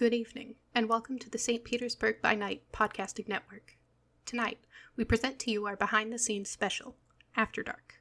Good evening, and welcome to the St. Petersburg By Night podcasting network. Tonight, we present to you our behind-the-scenes special, After Dark.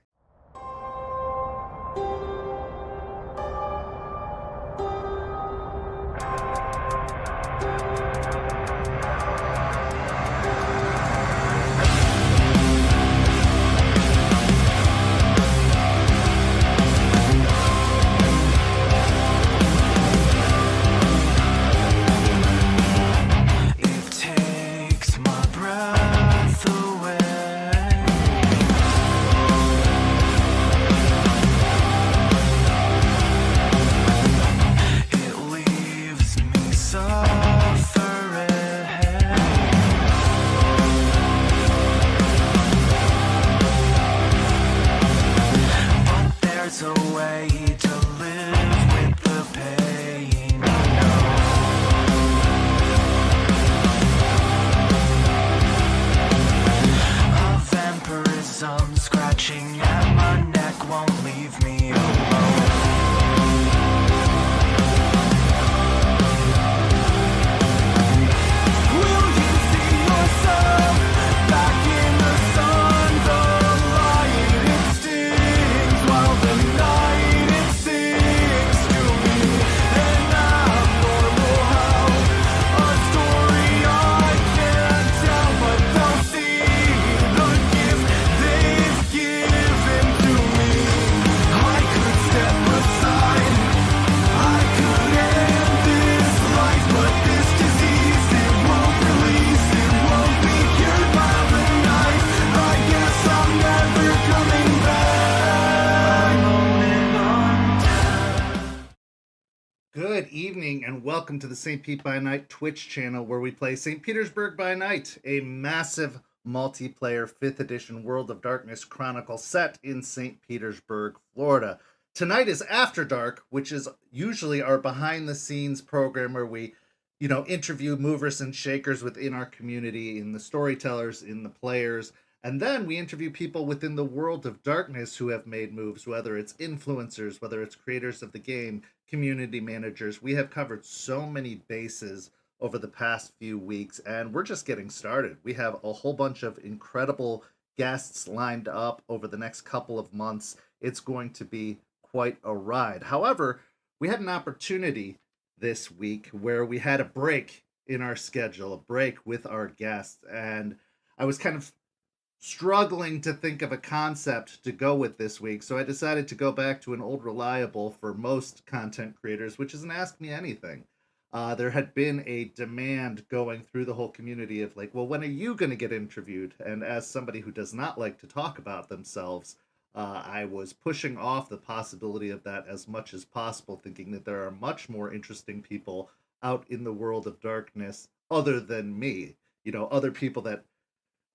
Good evening and welcome to the St. Pete by Night Twitch channel where we play St. Petersburg by Night, a massive multiplayer 5th edition World of Darkness Chronicle set in St. Petersburg, Florida. Tonight is After Dark, which is usually our behind the scenes program where we, interview movers and shakers within our community, in the storytellers, in the players, and then we interview people within the World of Darkness who have made moves, whether it's influencers, whether it's creators of the game, community managers. We have covered so many bases over the past few weeks, and we're just getting started. We have a whole bunch of incredible guests lined up over the next couple of months. It's going to be quite a ride. However, we had an opportunity this week where we had a break in our schedule, a break with our guests, and I was kind of struggling to think of a concept to go with this week, so I decided to go back to an old reliable for most content creators, which is an Ask Me Anything. There had been a demand going through the whole community of like, well, when are you going to get interviewed? And as somebody who does not like to talk about themselves, I was pushing off the possibility of that as much as possible, thinking that there are much more interesting people out in the World of Darkness other than me, other people that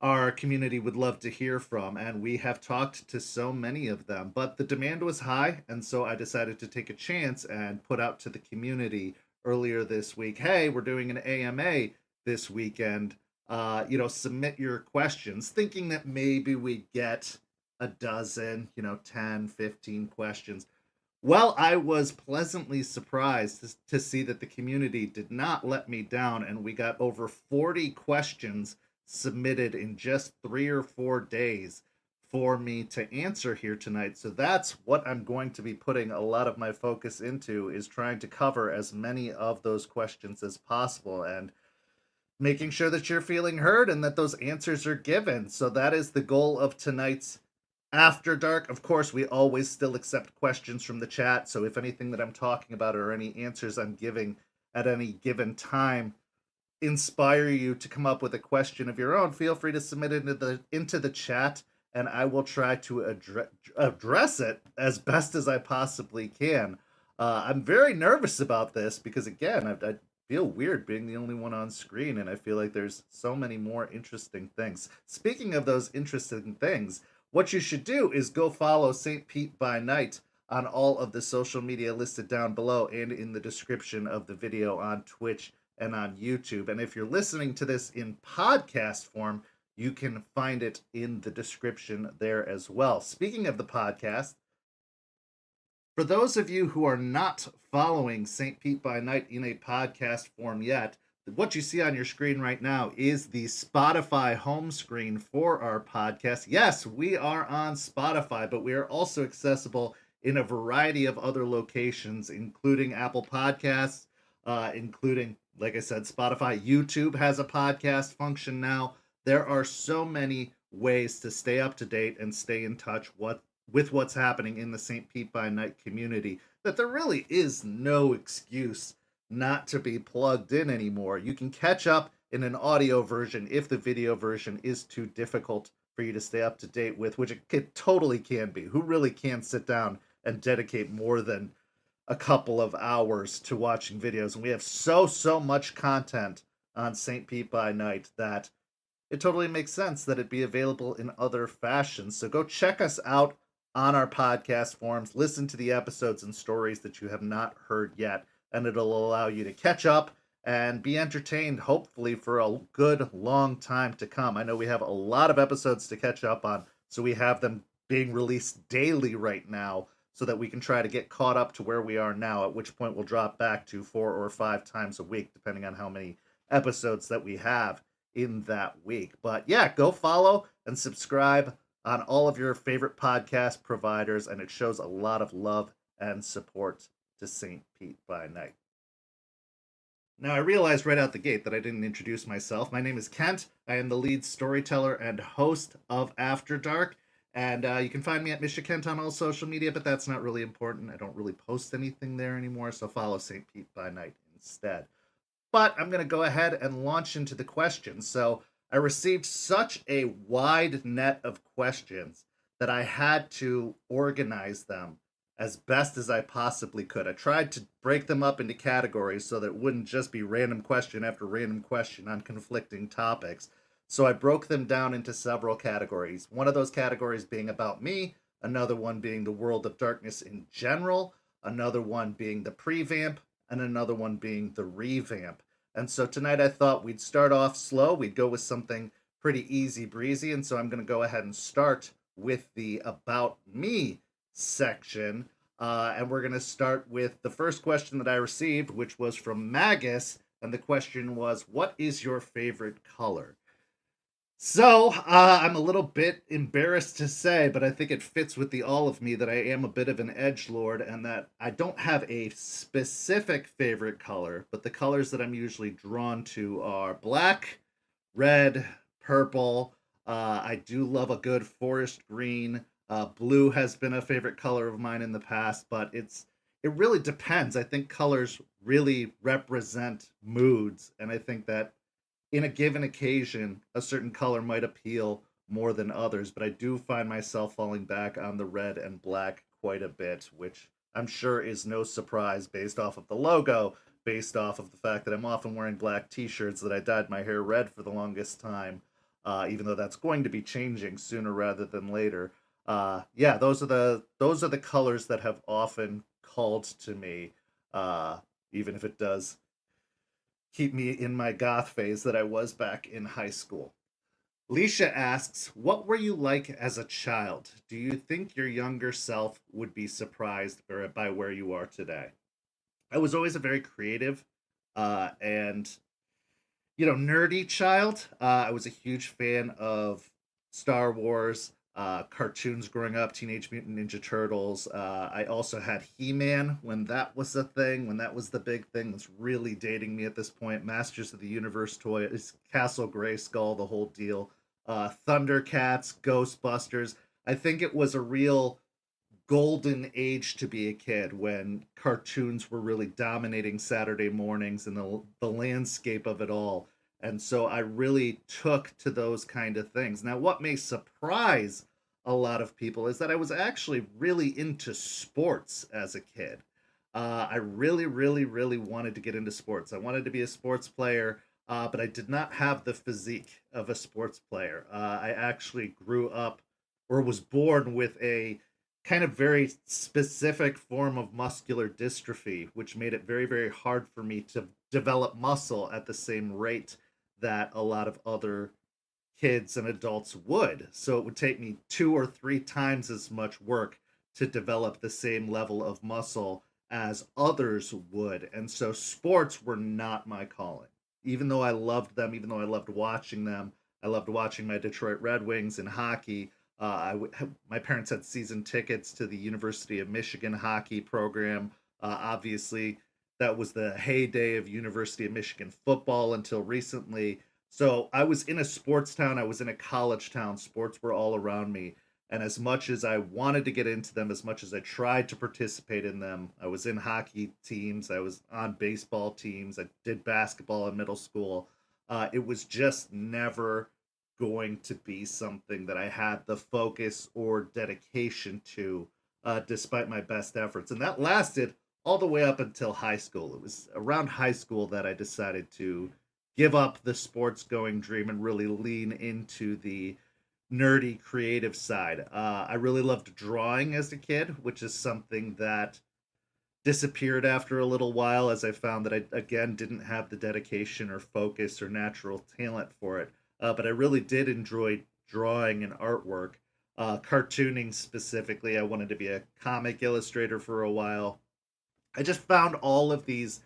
our community would love to hear from, and we have talked to so many of them, but the demand was high, and so I decided to take a chance and put out to the community earlier this week, hey, we're doing an AMA this weekend, submit your questions, thinking that maybe we'd get a dozen, 10, 15 questions. Well, I was pleasantly surprised to see that the community did not let me down, and we got over 40 questions submitted in just 3 or 4 days for me to answer here tonight. So that's what I'm going to be putting a lot of my focus into, is trying to cover as many of those questions as possible and making sure that you're feeling heard and that those answers are given. So that is the goal of tonight's After Dark. Of course, we always still accept questions from the chat, so if anything that I'm talking about or any answers I'm giving at any given time inspire you to come up with a question of your own, feel free to submit it into the chat, and I will try to address it as best as I possibly can. I'm very nervous about this because, again, I feel weird being the only one on screen, and I feel like there's so many more interesting things. Speaking of those interesting things, what you should do is go follow St. Pete by Night on all of the social media listed down below and in the description of the video on Twitch and on YouTube. And if you're listening to this in podcast form, you can find it in the description there as well. Speaking of the podcast, For those of you who are not following St. Pete by Night in a podcast form yet, what you see on your screen right now is the Spotify home screen for our podcast. Yes, we are on Spotify, but we are also accessible in a variety of other locations, including Apple Podcasts, including, like I said, Spotify. YouTube has a podcast function now. There are so many ways to stay up to date and stay in touch with what's happening in the St. Pete by Night community that there really is no excuse not to be plugged in anymore. You can catch up in an audio version if the video version is too difficult for you to stay up to date with, which it totally can be. Who really can sit down and dedicate more than a couple of hours to watching videos? And we have so much content on St. Pete by Night that it totally makes sense that it be available in other fashions. So go check us out on our podcast forums, listen to the episodes and stories that you have not heard yet, and it'll allow you to catch up and be entertained, hopefully, for a good long time to come. I know we have a lot of episodes to catch up on, so we have them being released daily right now so that we can try to get caught up to where we are now, at which point we'll drop back to 4 or 5 times a week, depending on how many episodes that we have in that week. But yeah, go follow and subscribe on all of your favorite podcast providers, and it shows a lot of love and support to St. Pete by Night. Now, I realized right out the gate that I didn't introduce myself. My name is Kent. I am the lead storyteller and host of After Dark, and you can find me at Misha Kent on all social media, but that's not really important. I don't really post anything there anymore, so follow St. Pete by Night instead. But I'm going to go ahead and launch into the questions. So I received such a wide net of questions that I had to organize them as best as I possibly could. I tried to break them up into categories so that it wouldn't just be random question after random question on conflicting topics. So I broke them down into several categories. One of those categories being about me, another one being the world of darkness in general, another one being the prevamp, and another one being the revamp. And so tonight I thought we'd start off slow. We'd go with something pretty easy breezy. And so I'm going to go ahead and start with the About Me section. And we're going to start with the first question that I received, which was from Magus. And the question was, what is your favorite color? So I'm a little bit embarrassed to say, but I think it fits with the all of me that I am a bit of an edgelord and that I don't have a specific favorite color, but the colors that I'm usually drawn to are black, red, purple. I do love a good forest green. Blue has been a favorite color of mine in the past, but it really depends. I think colors really represent moods, and I think that in a given occasion, a certain color might appeal more than others, but I do find myself falling back on the red and black quite a bit, which I'm sure is no surprise based off of the logo, based off of the fact that I'm often wearing black t-shirts, that I dyed my hair red for the longest time, even though that's going to be changing sooner rather than later. Yeah, those are the colors that have often called to me, even if it does keep me in my goth phase that I was back in high school. Leisha asks, what were you like as a child? Do you think your younger self would be surprised by where you are today? I was always a very creative and, nerdy child. I was a huge fan of Star Wars, cartoons growing up, Teenage Mutant Ninja Turtles. I also had He-Man when that was a thing, when that was the big thing. That's really dating me at this point. Masters of the Universe toys, Castle Grayskull, the whole deal. Thundercats, Ghostbusters. I think it was a real golden age to be a kid when cartoons were really dominating Saturday mornings and the landscape of it all. And so I really took to those kind of things. Now, what may surprise a lot of people is that I was actually really into sports as a kid. I really, really, really wanted to get into sports. I wanted to be a sports player, but I did not have the physique of a sports player. I actually grew up or was born with a kind of very specific form of muscular dystrophy, which made it very, very hard for me to develop muscle at the same rate that a lot of other kids and adults would. So it would take me 2 or 3 times as much work to develop the same level of muscle as others would. And so sports were not my calling. Even though I loved them, even though I loved watching them, I loved watching my Detroit Red Wings in hockey. My parents had season tickets to the University of Michigan hockey program. Obviously, that was the heyday of University of Michigan football until recently. So I was in a sports town, I was in a college town. Sports were all around me. And as much as I wanted to get into them, as much as I tried to participate in them, I was in hockey teams, I was on baseball teams, I did basketball in middle school. It was just never going to be something that I had the focus or dedication to, despite my best efforts. And that lasted all the way up until high school. It was around high school that I decided to give up the sports going dream and really lean into the nerdy creative side. I really loved drawing as a kid, which is something that disappeared after a little while as I found that I, again, didn't have the dedication or focus or natural talent for it. But I really did enjoy drawing and artwork, cartooning specifically. I wanted to be a comic illustrator for a while. I just found all of these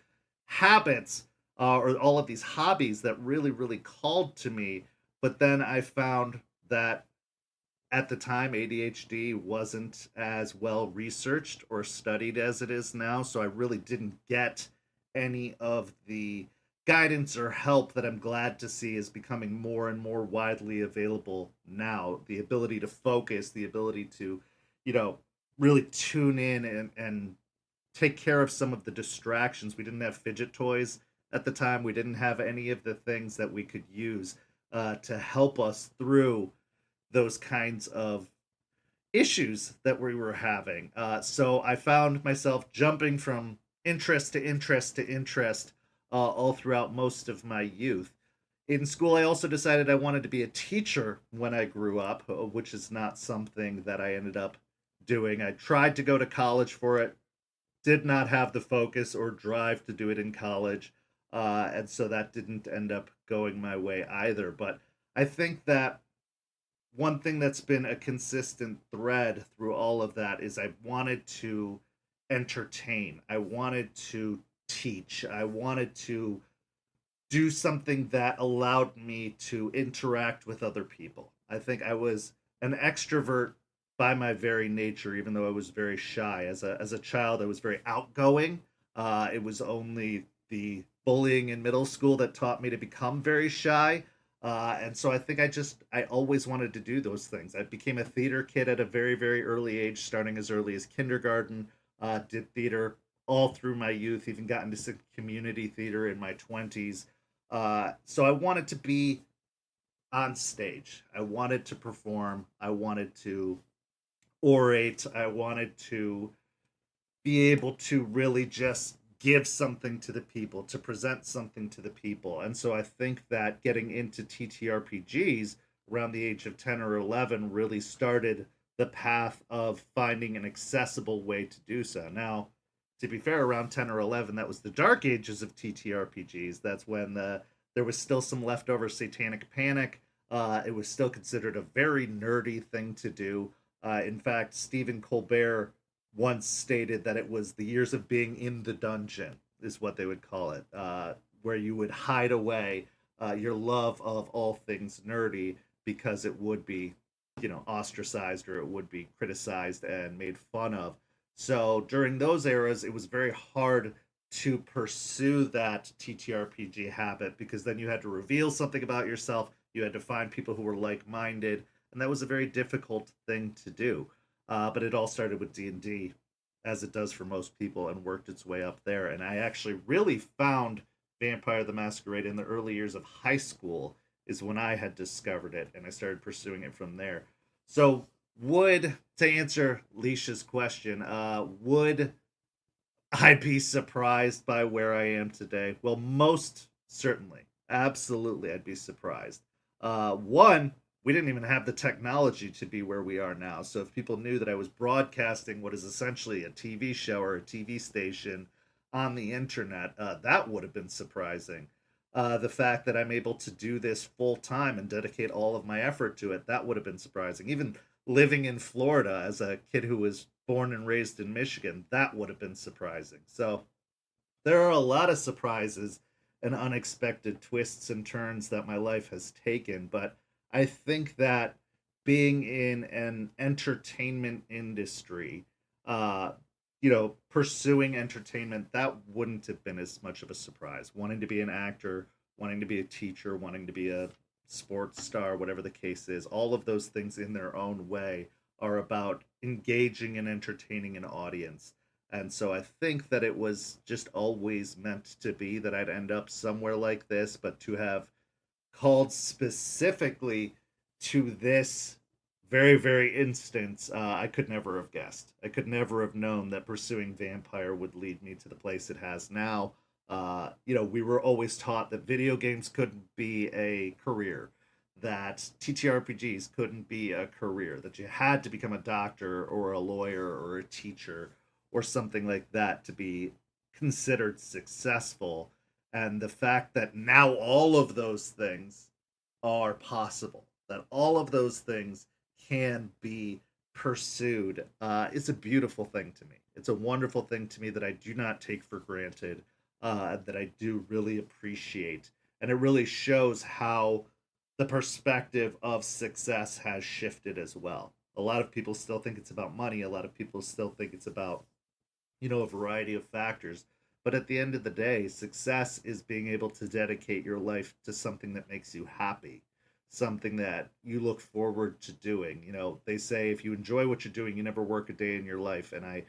habits or all of these hobbies that really, really called to me. But then I found that at the time, ADHD wasn't as well researched or studied as it is now. So I really didn't get any of the guidance or help that I'm glad to see is becoming more and more widely available now. The ability to focus, the ability to, you know, really tune in and take care of some of the distractions. We didn't have fidget toys at the time. We didn't have any of the things that we could use to help us through those kinds of issues that we were having. So I found myself jumping from interest to interest to interest all throughout most of my youth. In school, I also decided I wanted to be a teacher when I grew up, which is not something that I ended up doing. I tried to go to college for it, did not have the focus or drive to do it in college. And so that didn't end up going my way either. But I think that one thing that's been a consistent thread through all of that is I wanted to entertain. I wanted to teach. I wanted to do something that allowed me to interact with other people. I think I was an extrovert by my very nature, even though I was very shy. As a child, I was very outgoing. It was only the bullying in middle school that taught me to become very shy. And so I think I always wanted to do those things. I became a theater kid at a very, very early age, starting as early as kindergarten. Did theater all through my youth, even got into some community theater in my 20s. So I wanted to be on stage. I wanted to perform. I wanted to orate. I wanted to be able to really just give something to the people, to present something to the people. And so I think that getting into TTRPGs around the age of 10 or 11 really started the path of finding an accessible way to do so. Now, to be fair, around 10 or 11, that was the dark ages of TTRPGs. That's when there was still some leftover satanic panic. It was still considered a very nerdy thing to do. In fact, Stephen Colbert once stated that it was the years of being in the dungeon, is what they would call it, where you would hide away your love of all things nerdy because it would be, ostracized or it would be criticized and made fun of. So during those eras, it was very hard to pursue that TTRPG habit because then you had to reveal something about yourself. You had to find people who were like-minded, and that was a very difficult thing to do. But it all started with D&D, as it does for most people, and worked its way up there. And I actually really found Vampire the Masquerade in the early years of high school is when I had discovered it, and I started pursuing it from there. So to answer Leisha's question, would I be surprised by where I am today? Well, most certainly. Absolutely, I'd be surprised. One, we didn't even have the technology to be where we are now. So if people knew that I was broadcasting what is essentially a TV show or a TV station on the internet, that would have been surprising. The fact that I'm able to do this full time and dedicate all of my effort to it, that would have been surprising. Even living in Florida as a kid who was born and raised in Michigan, that would have been surprising. So there are a lot of surprises and unexpected twists and turns that my life has taken, but I think that being in an entertainment industry, uh, pursuing entertainment, that wouldn't have been as much of a surprise. Wanting to be an actor, wanting to be a teacher, wanting to be a sports star, whatever the case is, all of those things in their own way are about engaging and entertaining an audience. And so I think that it was just always meant to be that I'd end up somewhere like this, but to have called specifically to this very, very instance, I could never have guessed. I could never have known that pursuing vampire would lead me to the place it has now. We were always taught that video games couldn't be a career, that TTRPGs couldn't be a career, that you had to become a doctor or a lawyer or a teacher or something like that to be considered successful. And the fact that now all of those things are possible, that all of those things can be pursued, is a beautiful thing to me. It's a wonderful thing to me that I do not take for granted, that I do really appreciate. And it really shows how the perspective of success has shifted as well. A lot of people still think it's about money. A lot of people still think it's about, a variety of factors. But at the end of the day, success is being able to dedicate your life to something that makes you happy, something that you look forward to doing. They say if you enjoy what you're doing, you never work a day in your life. And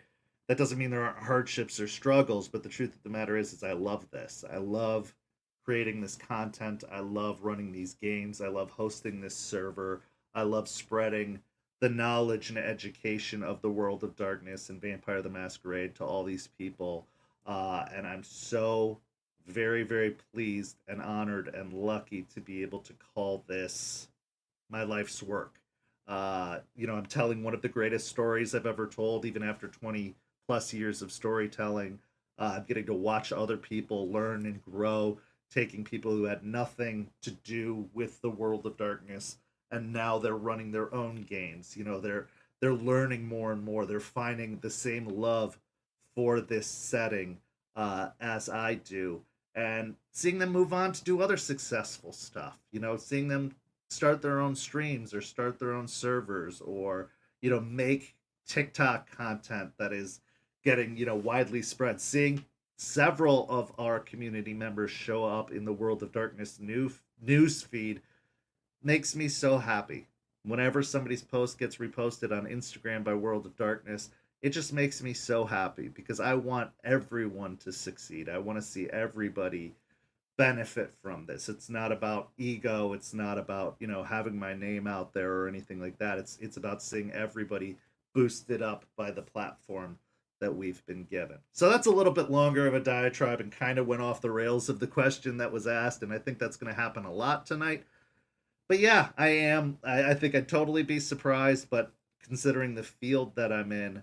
that doesn't mean there aren't hardships or struggles, but the truth of the matter is I love this. I love creating this content. I love running these games. I love hosting this server. I love spreading the knowledge and education of the World of Darkness and Vampire the Masquerade to all these people. And I'm so very, very pleased and honored and lucky to be able to call this my life's work. I'm telling one of the greatest stories I've ever told, even after 20 plus years of storytelling. I'm getting to watch other people learn and grow, taking people who had nothing to do with the World of Darkness, and now they're running their own games. They're learning more and more. They're finding the same love for this setting as I do, and seeing them move on to do other successful stuff. Seeing them start their own streams or start their own servers, or make TikTok content that is getting widely spread. Seeing several of our community members show up in the World of Darkness news feed makes me so happy. Whenever somebody's post gets reposted on Instagram by World of Darkness, it just makes me so happy because I want everyone to succeed. I want to see everybody benefit from this. It's not about ego. It's not about, having my name out there or anything like that. It's about seeing everybody boosted up by the platform that we've been given. So that's a little bit longer of a diatribe and kind of went off the rails of the question that was asked, and I think that's going to happen a lot tonight. But yeah, I am. I think I'd totally be surprised, but considering the field that I'm in,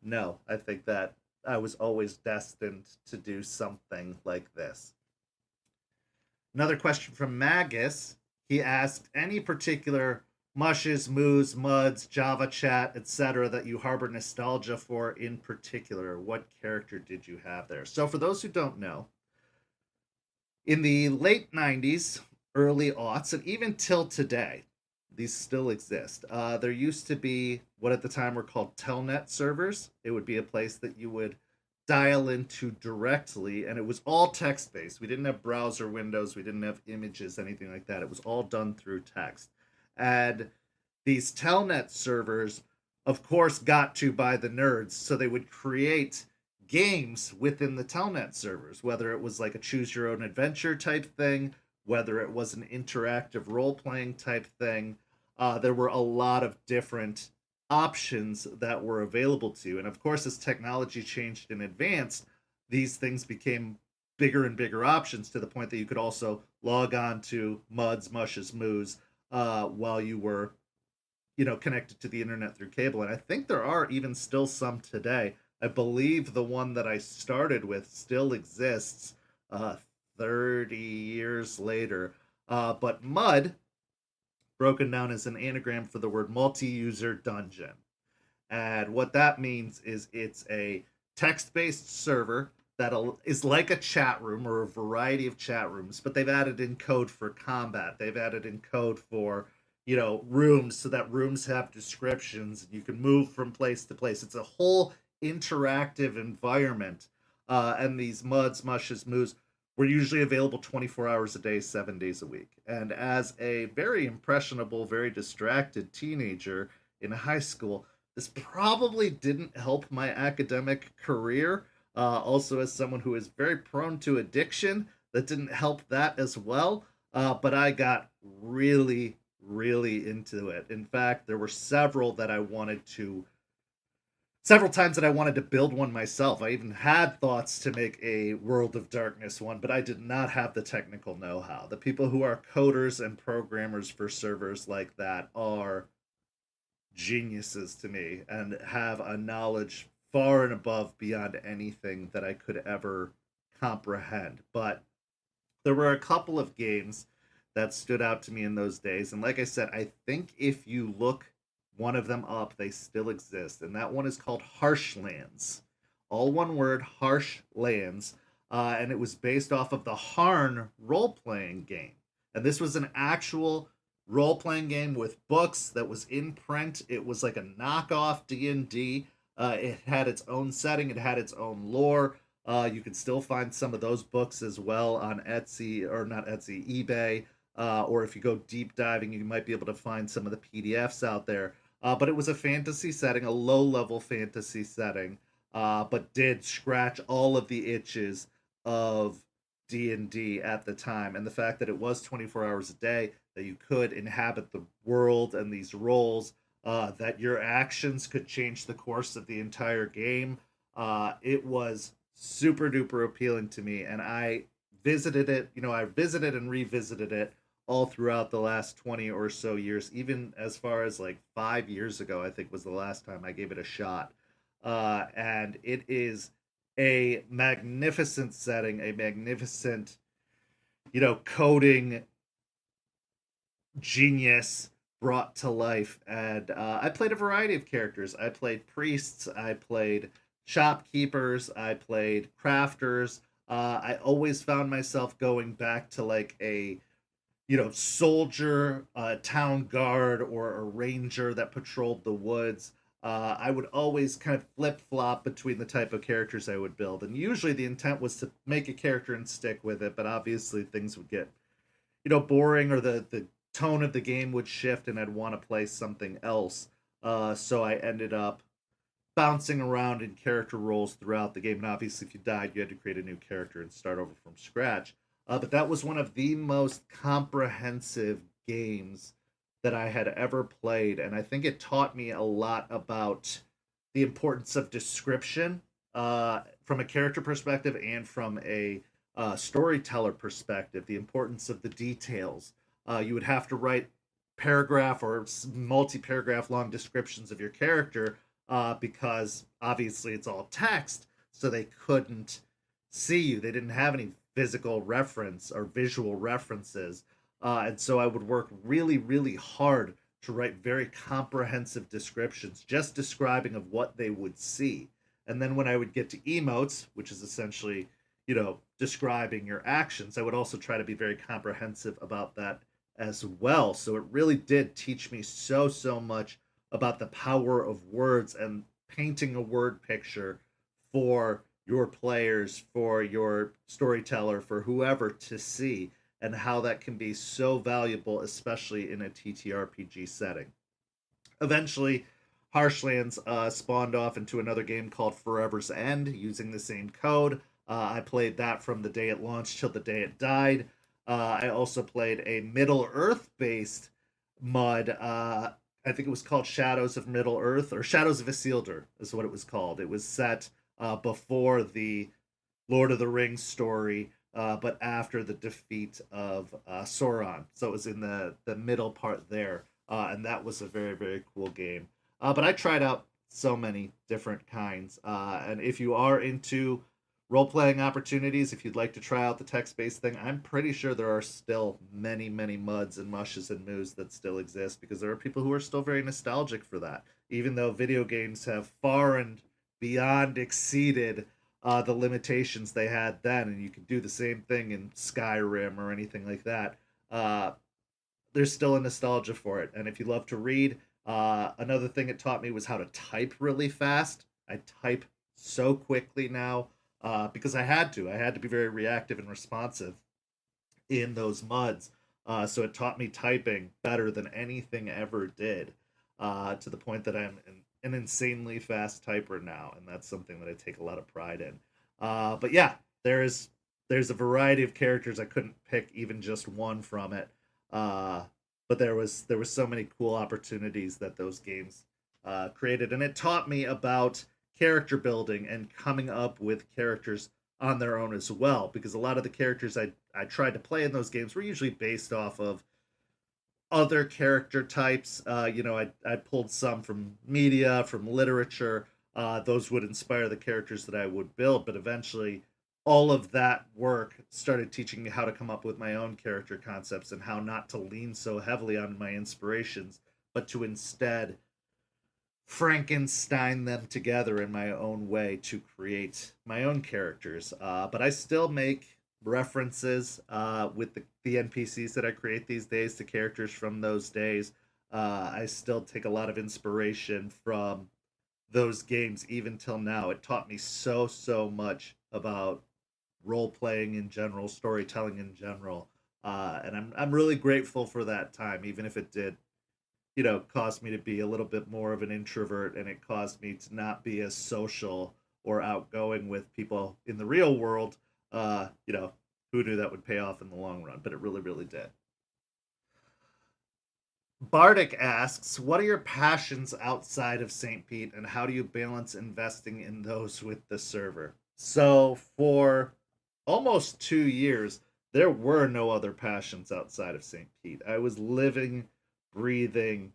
no, I think that I was always destined to do something like this. Another question from Magus. He asked, any particular mushes, moos, muds, Java chat, etc. that you harbor nostalgia for in particular? What character did you have there? So for those who don't know, in the late 90s, early aughts, and even till today, these still exist. There used to be what at the time were called telnet servers. It would be a place that you would dial into directly, and it was all text-based. We didn't have browser windows. We didn't have images, anything like that. It was all done through text. And these telnet servers, of course, got to by the nerds, so they would create games within the telnet servers, whether it was like a choose-your-own-adventure type thing, whether it was an interactive role-playing type thing. There were a lot of different options that were available to you. And of course, as technology changed and advanced, these things became bigger and bigger options to the point that you could also log on to Muds, Mushes, Moos while you were, connected to the internet through cable. And I think there are even still some today. I believe the one that I started with still exists 30 years later. But Mud, broken down as an anagram for the word multi-user dungeon. And what that means is it's a text-based server that is like a chat room or a variety of chat rooms, but they've added in code for combat. They've added in code for, rooms, so that rooms have descriptions. You can move from place to place. It's a whole interactive environment. And these muds, mushes, moos were usually available 24 hours a day, 7 days a week. And as a very impressionable, very distracted teenager in high school, this probably didn't help my academic career. Also, as someone who is very prone to addiction, that didn't help that as well. But I got really, really into it. In fact, there were several times that I wanted to build one myself. I even had thoughts to make a World of Darkness one, but I did not have the technical know-how. The people who are coders and programmers for servers like that are geniuses to me and have a knowledge far and above beyond anything that I could ever comprehend. But there were a couple of games that stood out to me in those days. And like I said, I think if you look one of them up, they still exist. And that one is called Harshlands. All one word, Harshlands. And it was based off of the Harn role-playing game. And this was an actual role-playing game with books that was in print. It was like a knockoff D&D. It had its own setting. It had its own lore. You can still find some of those books as well on Etsy, or not Etsy, eBay. Or if you go deep diving, you might be able to find some of the PDFs out there. But it was a fantasy setting, a low-level fantasy setting, but did scratch all of the itches of D&D at the time. And the fact that it was 24 hours a day, that you could inhabit the world and these roles, that your actions could change the course of the entire game. It was super duper appealing to me, and I visited it. I visited and revisited it all throughout the last 20 or so years, even as far as like 5 years ago, I think was the last time I gave it a shot. And it is a magnificent setting, a magnificent, coding genius brought to life. And I played a variety of characters. I played priests, I played shopkeepers, I played crafters. I always found myself going back to like a soldier, town guard, or a ranger that patrolled the woods. I would always kind of flip flop between the type of characters I would build. And usually the intent was to make a character and stick with it, but obviously things would get, boring, or the tone of the game would shift and I'd want to play something else. So I ended up bouncing around in character roles throughout the game. And obviously, if you died, you had to create a new character and start over from scratch. But that was one of the most comprehensive games that I had ever played. And I think it taught me a lot about the importance of description, from a character perspective and from a storyteller perspective, the importance of the details. You would have to write paragraph or multi-paragraph long descriptions of your character, because obviously it's all text, so they couldn't see you. They didn't have any physical reference or visual references. And so I would work really, really hard to write very comprehensive descriptions, just describing of what they would see. And then when I would get to emotes, which is essentially, describing your actions, I would also try to be very comprehensive about that as well. So it really did teach me so, so much about the power of words and painting a word picture for your players, for your storyteller, for whoever to see, and how that can be so valuable, especially in a TTRPG setting. Eventually, Harshlands spawned off into another game called Forever's End using the same code. I played that from the day it launched till the day it died. I also played a Middle Earth based MUD. I think it was called Shadows of Middle Earth, or Shadows of Isildur is what it was called. It was set before the Lord of the Rings story, but after the defeat of Sauron. So it was in the middle part there, and that was a very, very cool game. But I tried out so many different kinds, and if you are into role-playing opportunities, if you'd like to try out the text-based thing, I'm pretty sure there are still many, many muds and mushes and moos that still exist, because there are people who are still very nostalgic for that. even though video games have far and beyond exceeded the limitations they had then, and you can do the same thing in Skyrim or anything like that. There's still a nostalgia for it. And if you love to read, another thing it taught me was how to type really fast. I type so quickly now because I had to. I had to be very reactive and responsive in those MUDs. So it taught me typing better than anything ever did, to the point that I'm an insanely fast typer now, and that's something that I take a lot of pride in. But yeah, there's a variety of characters. I couldn't pick even just one from it. Uh, but there was so many cool opportunities that those games created, and it taught me about character building and coming up with characters on their own as well. Because a lot of the characters I tried to play in those games were usually based off of other character types. I pulled some from media, from literature. Those would inspire the characters that I would build, but eventually all of that work started teaching me how to come up with my own character concepts and how not to lean so heavily on my inspirations, but to instead Frankenstein them together in my own way to create my own characters. But I still make references with the NPCs that I create these days to characters from those days. I still take a lot of inspiration from those games even till now. It taught me so much about role playing in general, storytelling in general, and I'm really grateful for that time, even if it did, caused me to be a little bit more of an introvert, and it caused me to not be as social or outgoing with people in the real world. Uh, you know, who knew that would pay off in the long run? But it really did. Bardic asks, "What are your passions outside of St. Pete, and how do you balance investing in those with the server?" So for almost 2 years, there were no other passions outside of St. Pete. I was living, breathing,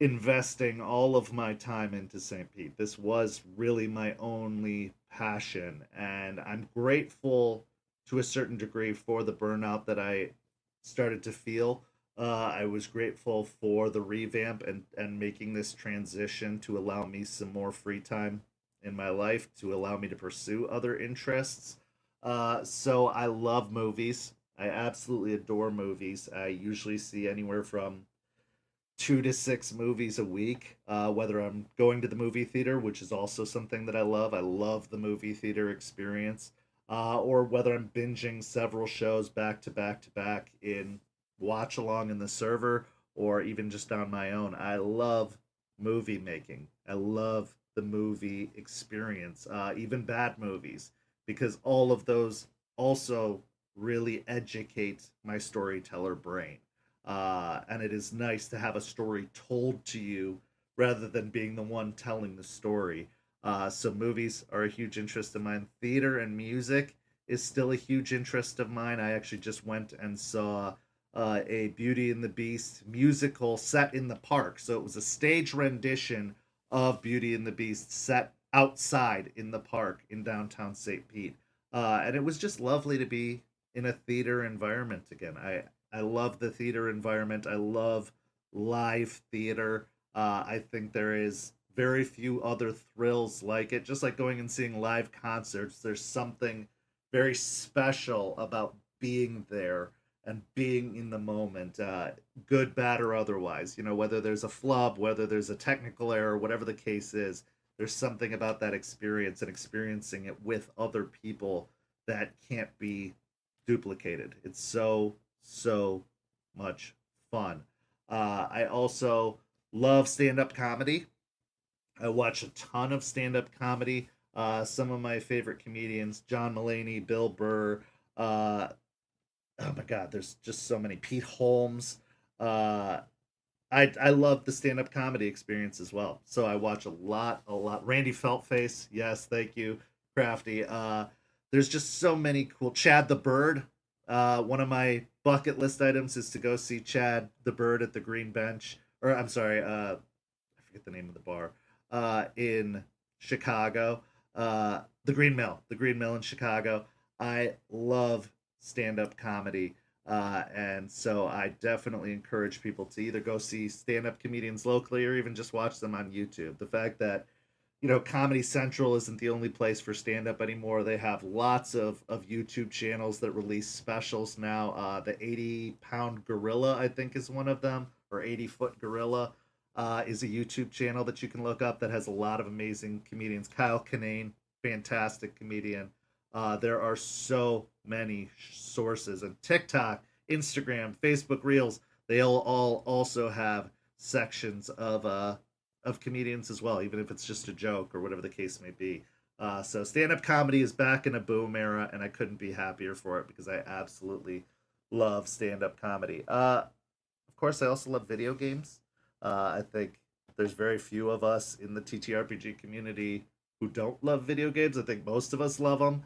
investing all of my time into St. Pete. This was really my only passion, and I'm grateful to a certain degree for the burnout that I started to feel. I was grateful for the revamp and making this transition to allow me some more free time in my life, to allow me to pursue other interests. So I love movies. I absolutely adore movies. I usually see anywhere from 2 to 6 movies a week, whether I'm going to the movie theater, which is also something that I love. I love the movie theater experience, or whether I'm binging several shows back to back to back in watch along in the server, or even just on my own. I love movie making. I love the movie experience, even bad movies, because all of those also really educate my storyteller brain. And it is nice to have a story told to you rather than being the one telling the story. So movies are a huge interest of mine. Theater and music is still a huge interest of mine. I actually just went and saw a Beauty and the Beast musical set in the park. So it was a stage rendition of Beauty and the Beast set outside in the park in downtown St. Pete. And it was just lovely to be in a theater environment again. I love the theater environment. I love live theater. I think there is very few other thrills like it. Just like going and seeing live concerts, there's something very special about being there and being in the moment, good, bad, or otherwise. Whether there's a flub, whether there's a technical error, whatever the case is, there's something about that experience and experiencing it with other people that can't be duplicated. It's so much fun. I also love stand up comedy. I watch a ton of stand up comedy. Some of my favorite comedians: John Mulaney, Bill Burr. Oh my God, there's just so many. Pete Holmes. Uh, I love the stand up comedy experience as well. So I watch a lot, a lot. Randy Feltface, yes, thank you, Crafty. There's just so many cool. Chad the Bird. One of my bucket list items is to go see Chad the Bird at the Green Bench, or I'm sorry, I forget the name of the bar, in Chicago. The Green Mill in Chicago. I love stand up comedy. And so I definitely encourage people to either go see stand-up comedians locally or even just watch them on YouTube. The fact that Comedy Central isn't the only place for stand up anymore. They have lots of YouTube channels that release specials now. The 80-pound gorilla, I think, is one of them, or 80-foot gorilla is a YouTube channel that you can look up that has a lot of amazing comedians. Kyle Kinane, fantastic comedian. There are so many sources, and TikTok, Instagram, Facebook Reels, they all also have sections of comedians as well, even if it's just a joke or whatever the case may be. So stand up comedy is back in a boom era, and I couldn't be happier for it because I absolutely love stand up comedy. Of course, I also love video games. I think there's very few of us in the TTRPG community who don't love video games. I think most of us love them.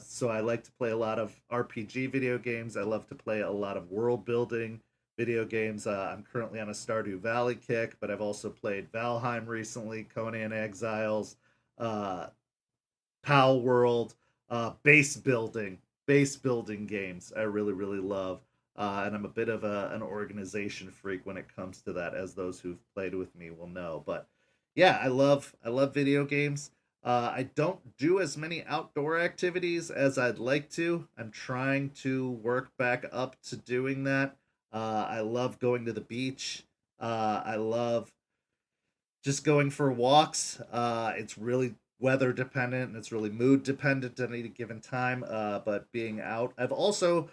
So I like to play a lot of RPG video games. I love to play a lot of world building video games. I'm currently on a Stardew Valley kick, but I've also played Valheim recently, Conan Exiles, uh, Pal World, base building games. I really really love, and I'm a bit of an organization freak when it comes to that, as those who've played with me will know. But yeah, I love video games. I don't do as many outdoor activities as I'd like to. I'm trying to work back up to doing that. I love going to the beach. I love just going for walks. It's really weather dependent and it's really mood dependent at any given time. But being out, I've also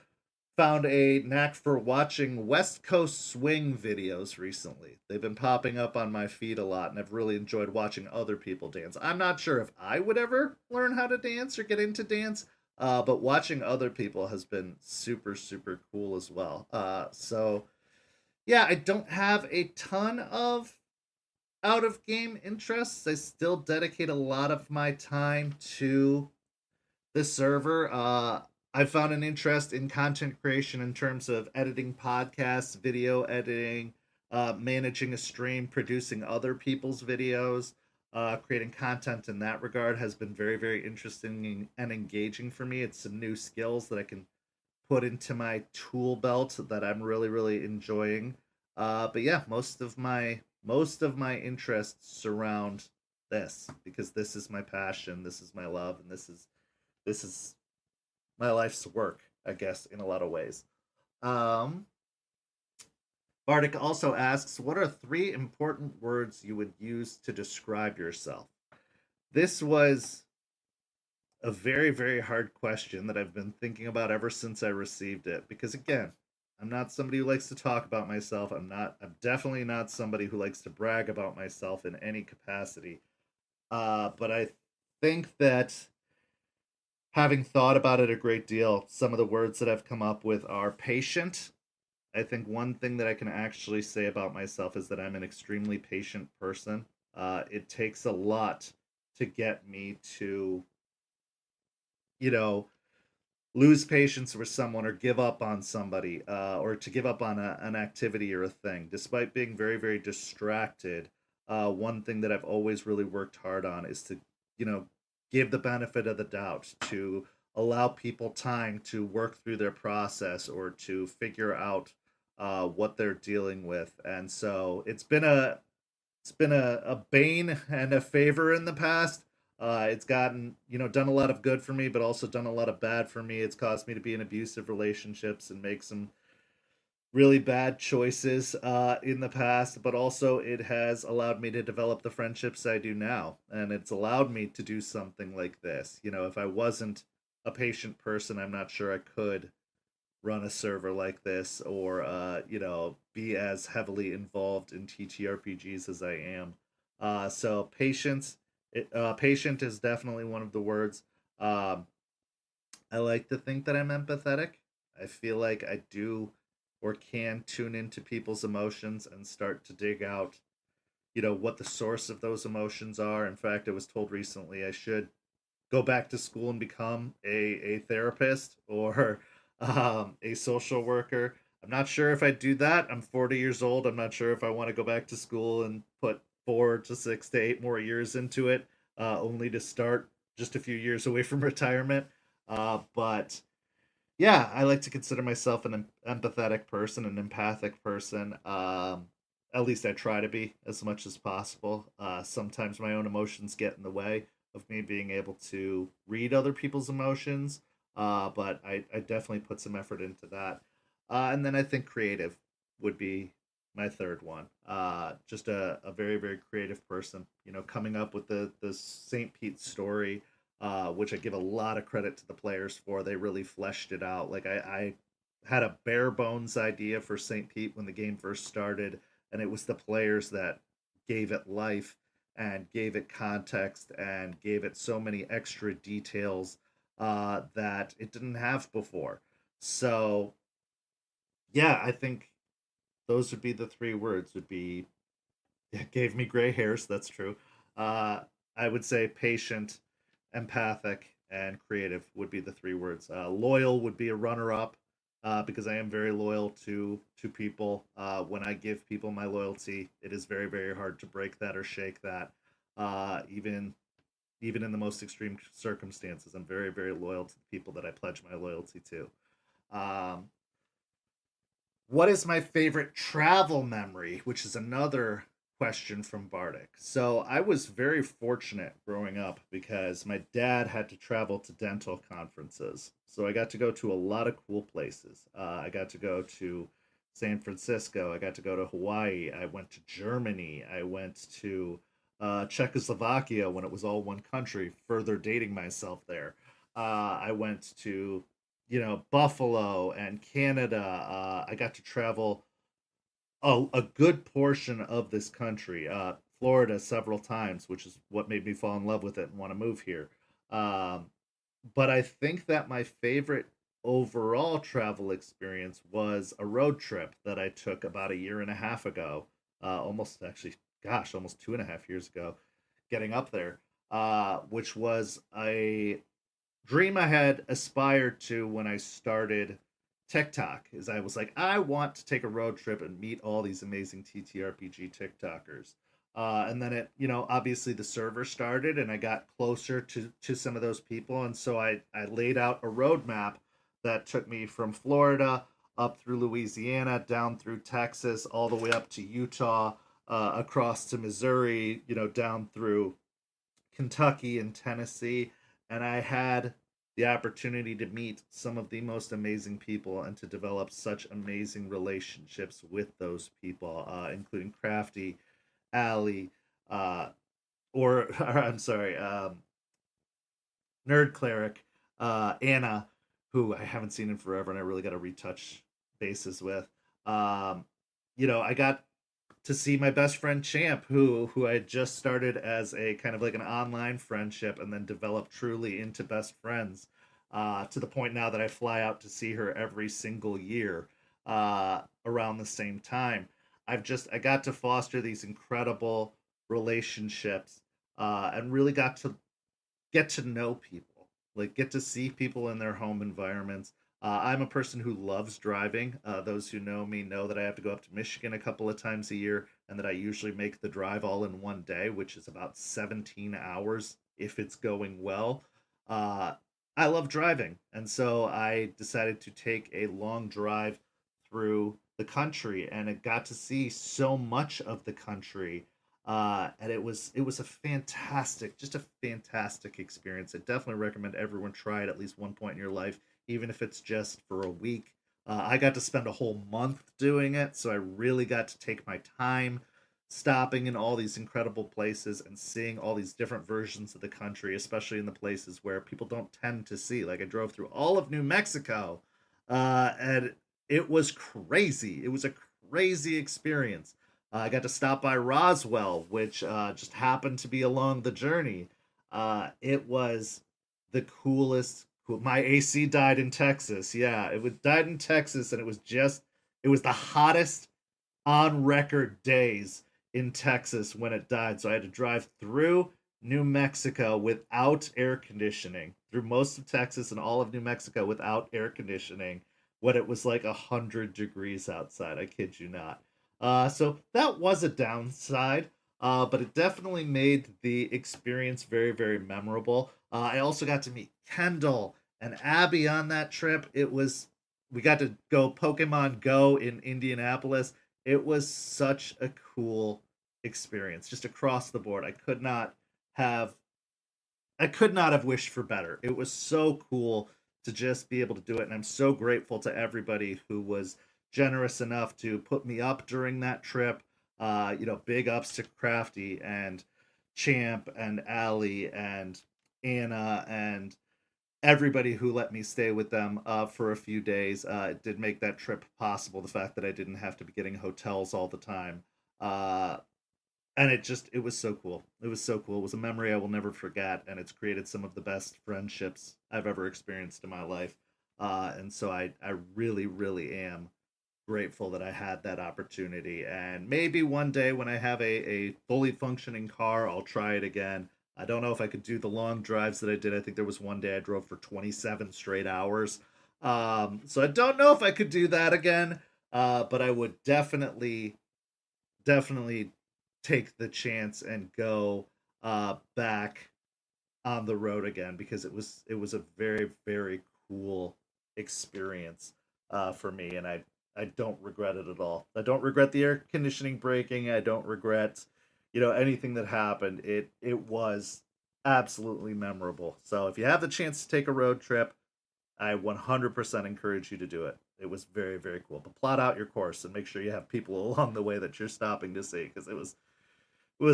found a knack for watching West Coast swing videos recently. They've been popping up on my feed a lot, and I've really enjoyed watching other people dance. I'm not sure if I would ever learn how to dance or get into dance, but watching other people has been super, super cool as well. So, yeah, I don't have a ton of out of game interests. I still dedicate a lot of my time to this server. I found an interest in content creation in terms of editing podcasts, video editing, managing a stream, producing other people's videos, creating content in that regard has been very, very interesting and engaging for me. It's some new skills that I can put into my tool belt that I'm really, really enjoying. But yeah, most of my interests surround this because this is my passion, this is my love, and this is my life's work, I guess, in a lot of ways. Um, Bardic also asks, what are three important words you would use to describe yourself? This was a very, very hard question that I've been thinking about ever since I received it. Because again, I'm not somebody who likes to talk about myself. I'm definitely not somebody who likes to brag about myself in any capacity. But I think that having thought about it a great deal, some of the words that I've come up with are patient. I think one thing that I can actually say about myself is that I'm an extremely patient person. It takes a lot to get me to, you know, lose patience with someone or give up on somebody, or to give up on an activity or a thing. Despite being very, very distracted, one thing that I've always really worked hard on is to, you know, give the benefit of the doubt, to allow people time to work through their process or to figure out what they're dealing with. And so it's been a bane and a favor in the past. It's gotten, done a lot of good for me, but also done a lot of bad for me. It's caused me to be in abusive relationships and make some really bad choices in the past, but also it has allowed me to develop the friendships I do now. And it's allowed me to do something like this. If I wasn't a patient person, I'm not sure I could run a server like this or be as heavily involved in TTRPGs as I am. So patient is definitely one of the words. Um, I like to think that I'm empathetic. I feel like I do or can tune into people's emotions and start to dig out, what the source of those emotions are. In fact, I was told recently I should go back to school and become a therapist or a social worker. I'm not sure if I do that. I'm 40 years old. I'm not sure if I want to go back to school and put 4 to 6 to 8 more years into it, only to start just a few years away from retirement. But Yeah, I like to consider myself an empathetic person, an empathic person. At least I try to be as much as possible. Sometimes my own emotions get in the way of me being able to read other people's emotions, but I definitely put some effort into that. And then I think creative would be my third one. Just a very, very creative person, coming up with the St. Pete story, which I give a lot of credit to the players for. They really fleshed it out. Like I had a bare bones idea for St. Pete when the game first started, and it was the players that gave it life and gave it context and gave it so many extra details that it didn't have before. So yeah, I think those would be the three words. Would be it gave me gray hairs. That's true. Uh, I would say patient, empathic, and creative would be the three words. Loyal would be a runner-up because I am very loyal to people. When I give people my loyalty, it is very very hard to break that or shake that. Even in the most extreme circumstances, I'm very very loyal to the people that I pledge my loyalty to. Um, what is my favorite travel memory? Which is another question from Bardic. So I was very fortunate growing up because my dad had to travel to dental conferences. So I got to go to a lot of cool places. I got to go to San Francisco. I got to go to Hawaii. I went to Germany. I went to Czechoslovakia when it was all one country, further dating myself there. I went to Buffalo and Canada. I got to travel a good portion of this country, Florida several times, which is what made me fall in love with it and want to move here. Um, but I think that my favorite overall travel experience was a road trip that I took about a year and a half ago, almost actually, gosh, almost 2.5 years ago, getting up there, which was a dream I had aspired to when I started TikTok. Is I was like, I want to take a road trip and meet all these amazing TTRPG TikTokers. And then obviously the server started, and I got closer to some of those people, and so I laid out a roadmap that took me from Florida up through Louisiana, down through Texas, all the way up to Utah, across to Missouri, down through Kentucky and Tennessee, and I had the opportunity to meet some of the most amazing people and to develop such amazing relationships with those people, including Crafty, Allie, uh, or I'm sorry, Nerd Cleric, Anna, who I haven't seen in forever, and I really got to retouch bases with. Um, I got to see my best friend Champ, who I had just started as a kind of like an online friendship, and then developed truly into best friends. To the point now that I fly out to see her every single year around the same time. I got to foster these incredible relationships and really got to get to know people, like get to see people in their home environments. I'm a person who loves driving. Those who know me know that I have to go up to Michigan a couple of times a year, and that I usually make the drive all in one day, which is about 17 hours if it's going well. Uh, I love driving, and so I decided to take a long drive through the country, and it got to see so much of the country, and it was a fantastic, just a fantastic experience. I definitely recommend everyone try it at least one point in your life, even if it's just for a week. I got to spend a whole month doing it, so I really got to take my time stopping in all these incredible places and seeing all these different versions of the country, especially in the places where people don't tend to see. Like I drove through all of New Mexico, and it was crazy. It was a crazy experience. I got to stop by Roswell, which just happened to be along the journey. It was the coolest. My AC died in Texas. Yeah, it was died in Texas, and it was the hottest on record days in Texas when it died. So I had to drive through New Mexico without air conditioning, through most of Texas and all of New Mexico without air conditioning, when it was like 100 degrees outside. I kid you not. So that was a downside, but it definitely made the experience very, very memorable. I also got to meet Kendall and Abby on that trip. We got to go Pokemon Go in Indianapolis. It was such a cool experience, just across the board. Have I could not have wished for better. It was so cool to just be able to do it, and I'm so grateful to everybody who was generous enough to put me up during that trip. Big ups to Crafty and Champ and Allie and Anna and everybody who let me stay with them for a few days. It did make that trip possible. The fact that I didn't have to be getting hotels all the time. Uh, and it was so cool. It was so cool. It was a memory I will never forget, and it's created some of the best friendships I've ever experienced in my life. And so I really, really am grateful that I had that opportunity. And maybe one day when I have a fully functioning car, I'll try it again. I don't know if I could do the long drives that I did. I think there was one day I drove for 27 straight hours. So I don't know if I could do that again. But I would definitely take the chance and go back on the road again, because it was a very, very cool experience for me, and I don't regret it at all. I don't regret the air conditioning breaking. I don't regret anything that happened. It was absolutely memorable. So if you have the chance to take a road trip, I 100% encourage you to do it. It was very, very cool. But plot out your course and make sure you have people along the way that you're stopping to see, because it was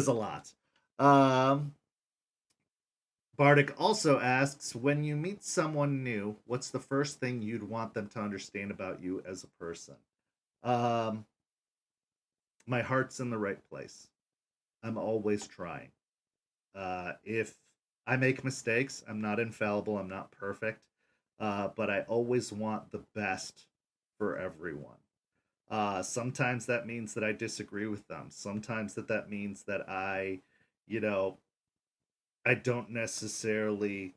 a lot. Um, Bardic also asks, when you meet someone new, what's the first thing you'd want them to understand about you as a person? Um, my heart's in the right place. I'm always trying. If I make mistakes, I'm not infallible. I'm not perfect. But I always want the best for everyone. Sometimes that means that I disagree with them. Sometimes that means that you know, I don't necessarily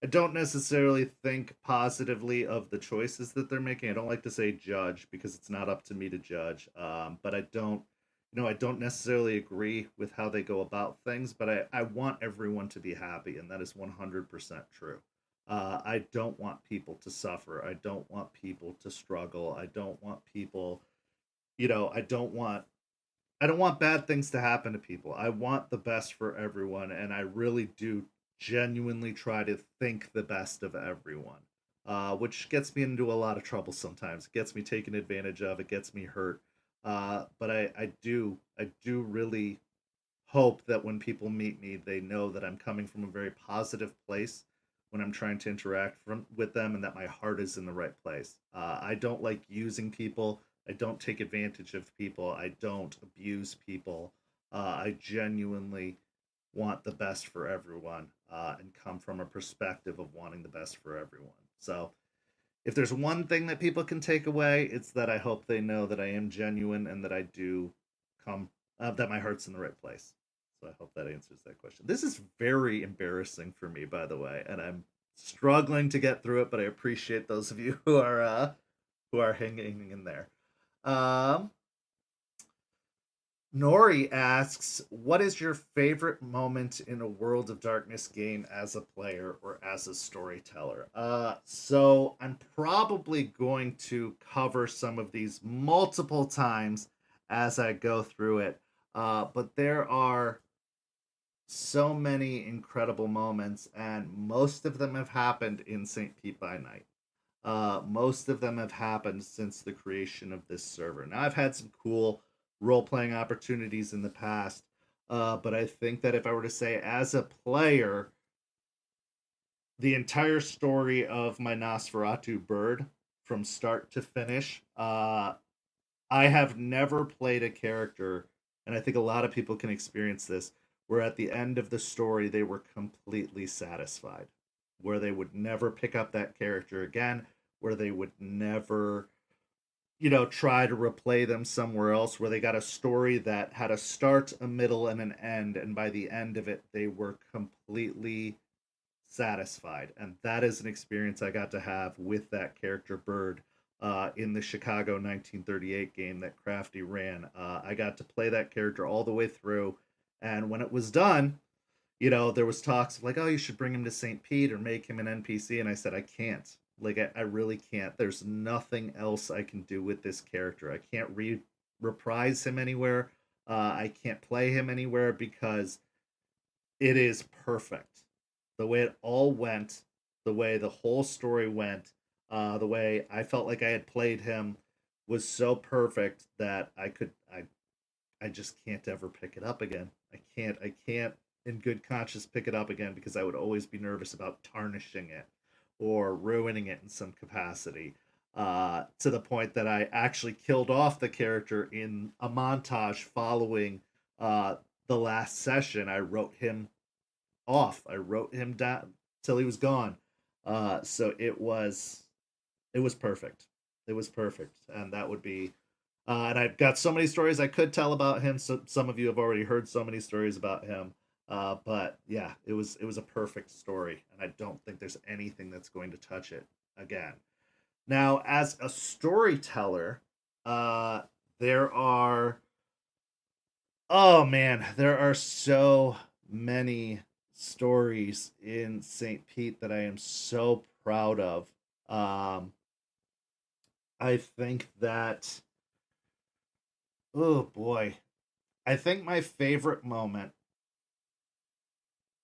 I don't necessarily think positively of the choices that they're making. I don't like to say judge because it's not up to me to judge. But I don't necessarily agree with how they go about things, but I want everyone to be happy, and that is 100% true. I don't want people to suffer. I don't want people to struggle. I don't want people, you know, I don't want bad things to happen to people. I want the best for everyone, and I really do genuinely try to think the best of everyone. Which gets me into a lot of trouble sometimes. It gets me taken advantage of. It gets me hurt. But I do really hope that when people meet me, they know that I'm coming from a very positive place when I'm trying to interact with them, and that my heart is in the right place. I don't like using people. I don't take advantage of people. I don't abuse people. I genuinely want the best for everyone, and come from a perspective of wanting the best for everyone. So, if there's one thing that people can take away, it's that I hope they know that I am genuine and that I do come, that my heart's in the right place. So I hope that answers that question. This is very embarrassing for me, by the way, and I'm struggling to get through it, but I appreciate those of you who are hanging in there. Um, Nori asks, what is your favorite moment in a World of Darkness game as a player or as a storyteller? So I'm probably going to cover some of these multiple times as I go through it. But there are so many incredible moments, and most of them have happened in St. Pete by Night. Most of them have happened since the creation of this server. Now, I've had some cool role playing opportunities in the past, but I think that if I were to say as a player, the entire story of my Nosferatu bird from start to finish, I have never played a character, and I think a lot of people can experience this, where at the end of the story they were completely satisfied, where they would never pick up that character again, where they would never, try to replay them somewhere else, where they got a story that had a start, a middle, and an end, and by the end of it, they were completely satisfied. And that is an experience I got to have with that character Bird in the Chicago 1938 game that Crafty ran. I got to play that character all the way through, and when it was done, there was talks of like, oh, you should bring him to St. Pete or make him an NPC, and I said I can't. Like I really can't. There's nothing else I can do with this character. I can't reprise him anywhere. I can't play him anywhere because it is perfect. The way it all went, the way the whole story went, the way I felt like I had played him was so perfect that I just can't ever pick it up again. I can't in good conscience pick it up again because I would always be nervous about tarnishing it or ruining it in some capacity. To the point that I actually killed off the character in a montage following uh, the last session. I wrote him off. I wrote him down till he was gone. So it was perfect. It was perfect, and that would be. And I've got so many stories I could tell about him. So some of you have already heard so many stories about him. But yeah, it was a perfect story, and I don't think there's anything that's going to touch it again. Now, as a storyteller, uh, there are oh man, there are so many stories in St. Pete that I am so proud of. Um, I think that, oh boy, I think my favorite moment,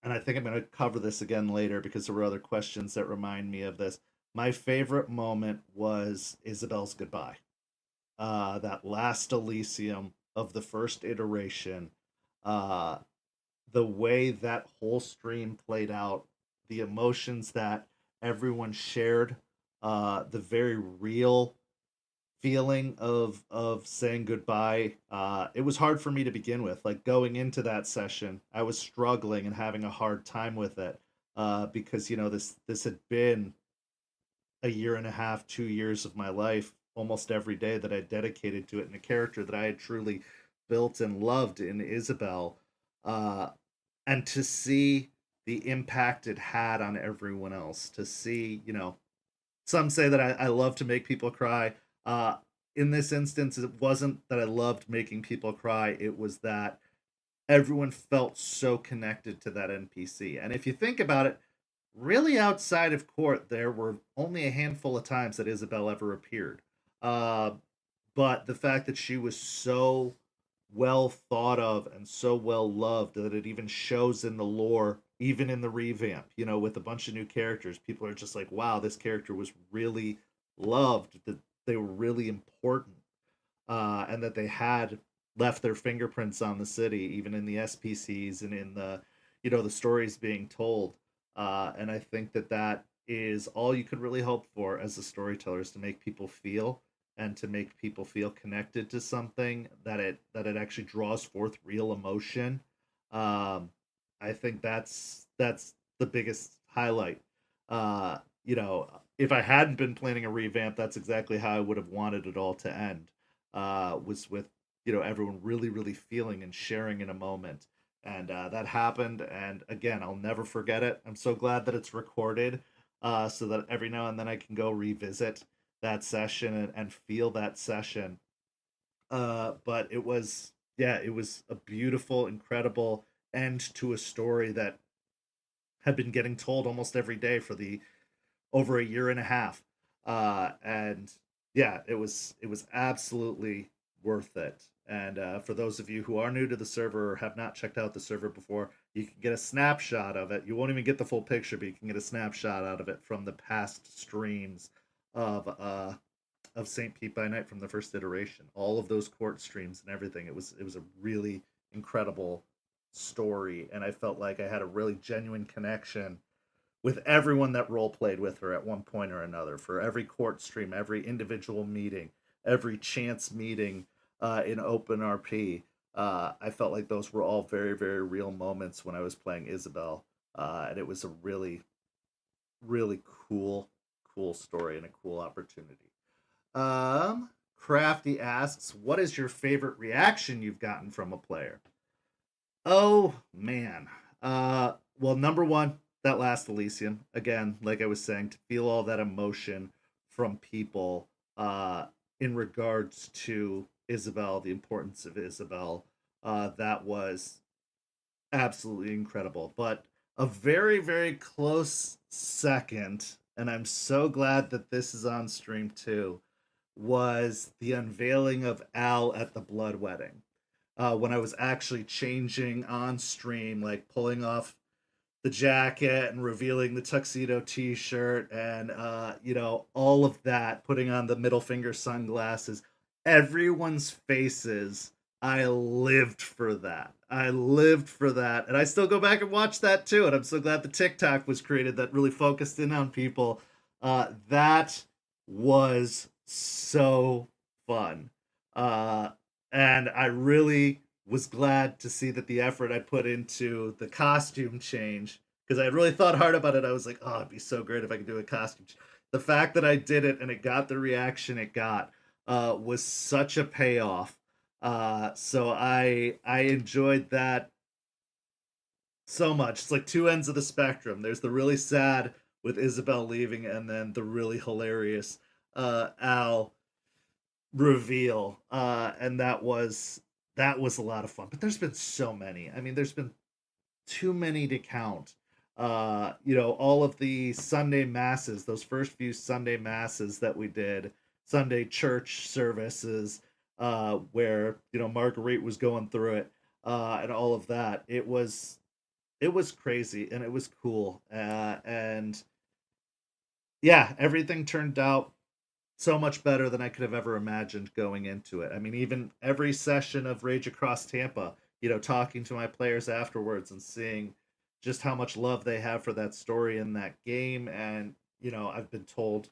and I think I'm going to cover this again later because there were other questions that remind me of this. My favorite moment was Isabel's goodbye. That last Elysium of the first iteration. Uh, the way that whole stream played out, the emotions that everyone shared, the very real feeling of saying goodbye. It was hard for me to begin with. Like going into that session, I was struggling and having a hard time with it because this had been a year and a half, 2 years of my life, almost every day that I dedicated to it, and a character that I had truly built and loved in Isabel. Uh, and to see the impact it had on everyone else, to see, some say that I love to make people cry. Uh, in this instance, it wasn't that I loved making people cry, it was that everyone felt so connected to that NPC. And if you think about it, really outside of court, there were only a handful of times that Isabel ever appeared. Uh, but the fact that she was so well thought of and so well loved that it even shows in the lore, even in the revamp, with a bunch of new characters, people are just like, wow, this character was really loved, that they were really important, and that they had left their fingerprints on the city, even in the SPCs and in the stories being told. And I think that is all you could really hope for as a storyteller, is to make people feel and to make people feel connected to something, that it actually draws forth real emotion. Um, I think that's the biggest highlight. Uh, if I hadn't been planning a revamp, that's exactly how I would have wanted it all to end. Was with everyone really really feeling and sharing in a moment, and that happened. And again, I'll never forget it. I'm so glad that it's recorded, so that every now and then I can go revisit that session and feel that session. But it was, yeah, it was a beautiful, incredible end to a story that had been getting told almost every day for the over a year and a half. And yeah, it was absolutely worth it. And for those of you who are new to the server or have not checked out the server before, you can get a snapshot of it. You won't even get the full picture, but you can get a snapshot out of it from the past streams of uh, of St. Pete by Night from the first iteration. All of those court streams and everything. It was a really incredible story, and I felt like I had a really genuine connection with everyone that role played with her at one point or another. For every court stream, every individual meeting, every chance meeting in Open RP, I felt like those were all very, very real moments when I was playing Isabel, and it was a really, really cool story and a cool opportunity. Crafty asks, "What is your favorite reaction you've gotten from a player?" Oh man. Well, number one, that last Elysium. Again, like I was saying, to feel all that emotion from people in regards to Isabel, the importance of Isabel, that was absolutely incredible. But a very, very close second, and I'm so glad that this is on stream too, was the unveiling of Al at the Blood Wedding. When I was actually changing on stream, like pulling off the jacket and revealing the tuxedo t-shirt and all of that, putting on the middle finger sunglasses, everyone's faces. I lived for that and I still go back and watch that too, and I'm so glad the TikTok was created that really focused in on people. That was so fun. And I really was glad to see that the effort I put into the costume change, because I had really thought hard about it. I was like, oh, it'd be so great if I could do a costume. The fact that I did it and it got the reaction it got was such a payoff. So I enjoyed that so much. It's like two ends of the spectrum. There's the really sad with Isabel leaving, and then the really hilarious Al reveal. And that was a lot of fun. But there's been so many. I mean, there's been too many to count. All of the Sunday masses, those first few Sunday masses that we did, Sunday church services, where Marguerite was going through it, and all of that. It was crazy and it was cool, and yeah, everything turned out so much better than I could have ever imagined going into it. I mean, even every session of Rage Across Tampa, talking to my players afterwards and seeing just how much love they have for that story in that game. And, I've been told,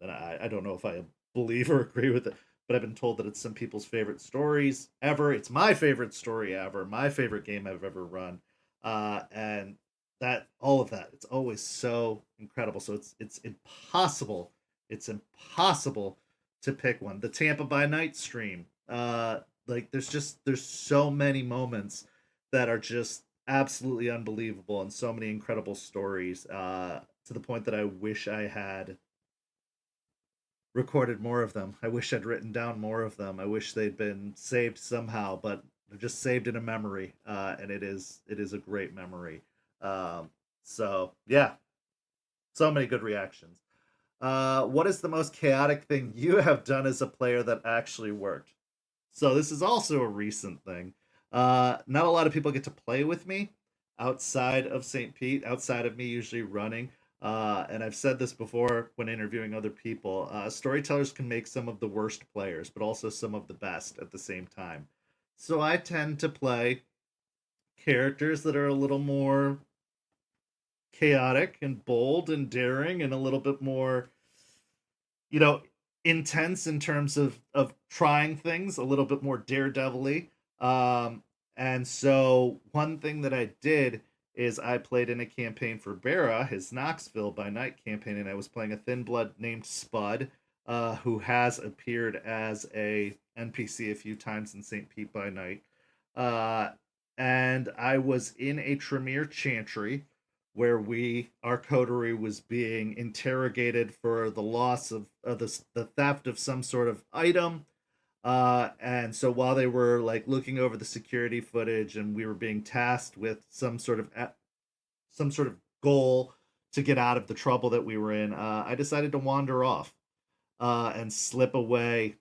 and I don't know if I believe or agree with it, but I've been told that it's some people's favorite stories ever. It's my favorite story ever, my favorite game I've ever run. And that, all of that, it's always so incredible. So it's impossible. It's impossible to pick one. The Tampa by Night stream, like there's so many moments that are just absolutely unbelievable, and so many incredible stories, to the point that I wish I had recorded more of them. I wish I'd written down more of them. I wish they'd been saved somehow, but they're just saved in a memory, and it is a great memory. So yeah, so many good reactions. What is the most chaotic thing you have done as a player that actually worked? So this is also a recent thing. Not a lot of people get to play with me outside of St. Pete, outside of me usually running. And I've said this before when interviewing other people. Storytellers can make some of the worst players, but also some of the best at the same time. So I tend to play characters that are a little more chaotic and bold and daring, and a little bit more, you know, intense in terms of trying things, a little bit more daredevilly. And so one thing that I did is I played in a campaign for Bera, his Knoxville by Night campaign, and I was playing a thin blood named Spud, who has appeared as a NPC a few times in St. Pete by Night. Uh, and I was in a Tremere Chantry where our coterie was being interrogated for the loss of the theft of some sort of item. And so while they were like looking over the security footage, and we were being tasked with some sort of goal to get out of the trouble that we were in, I decided to wander off, and slip away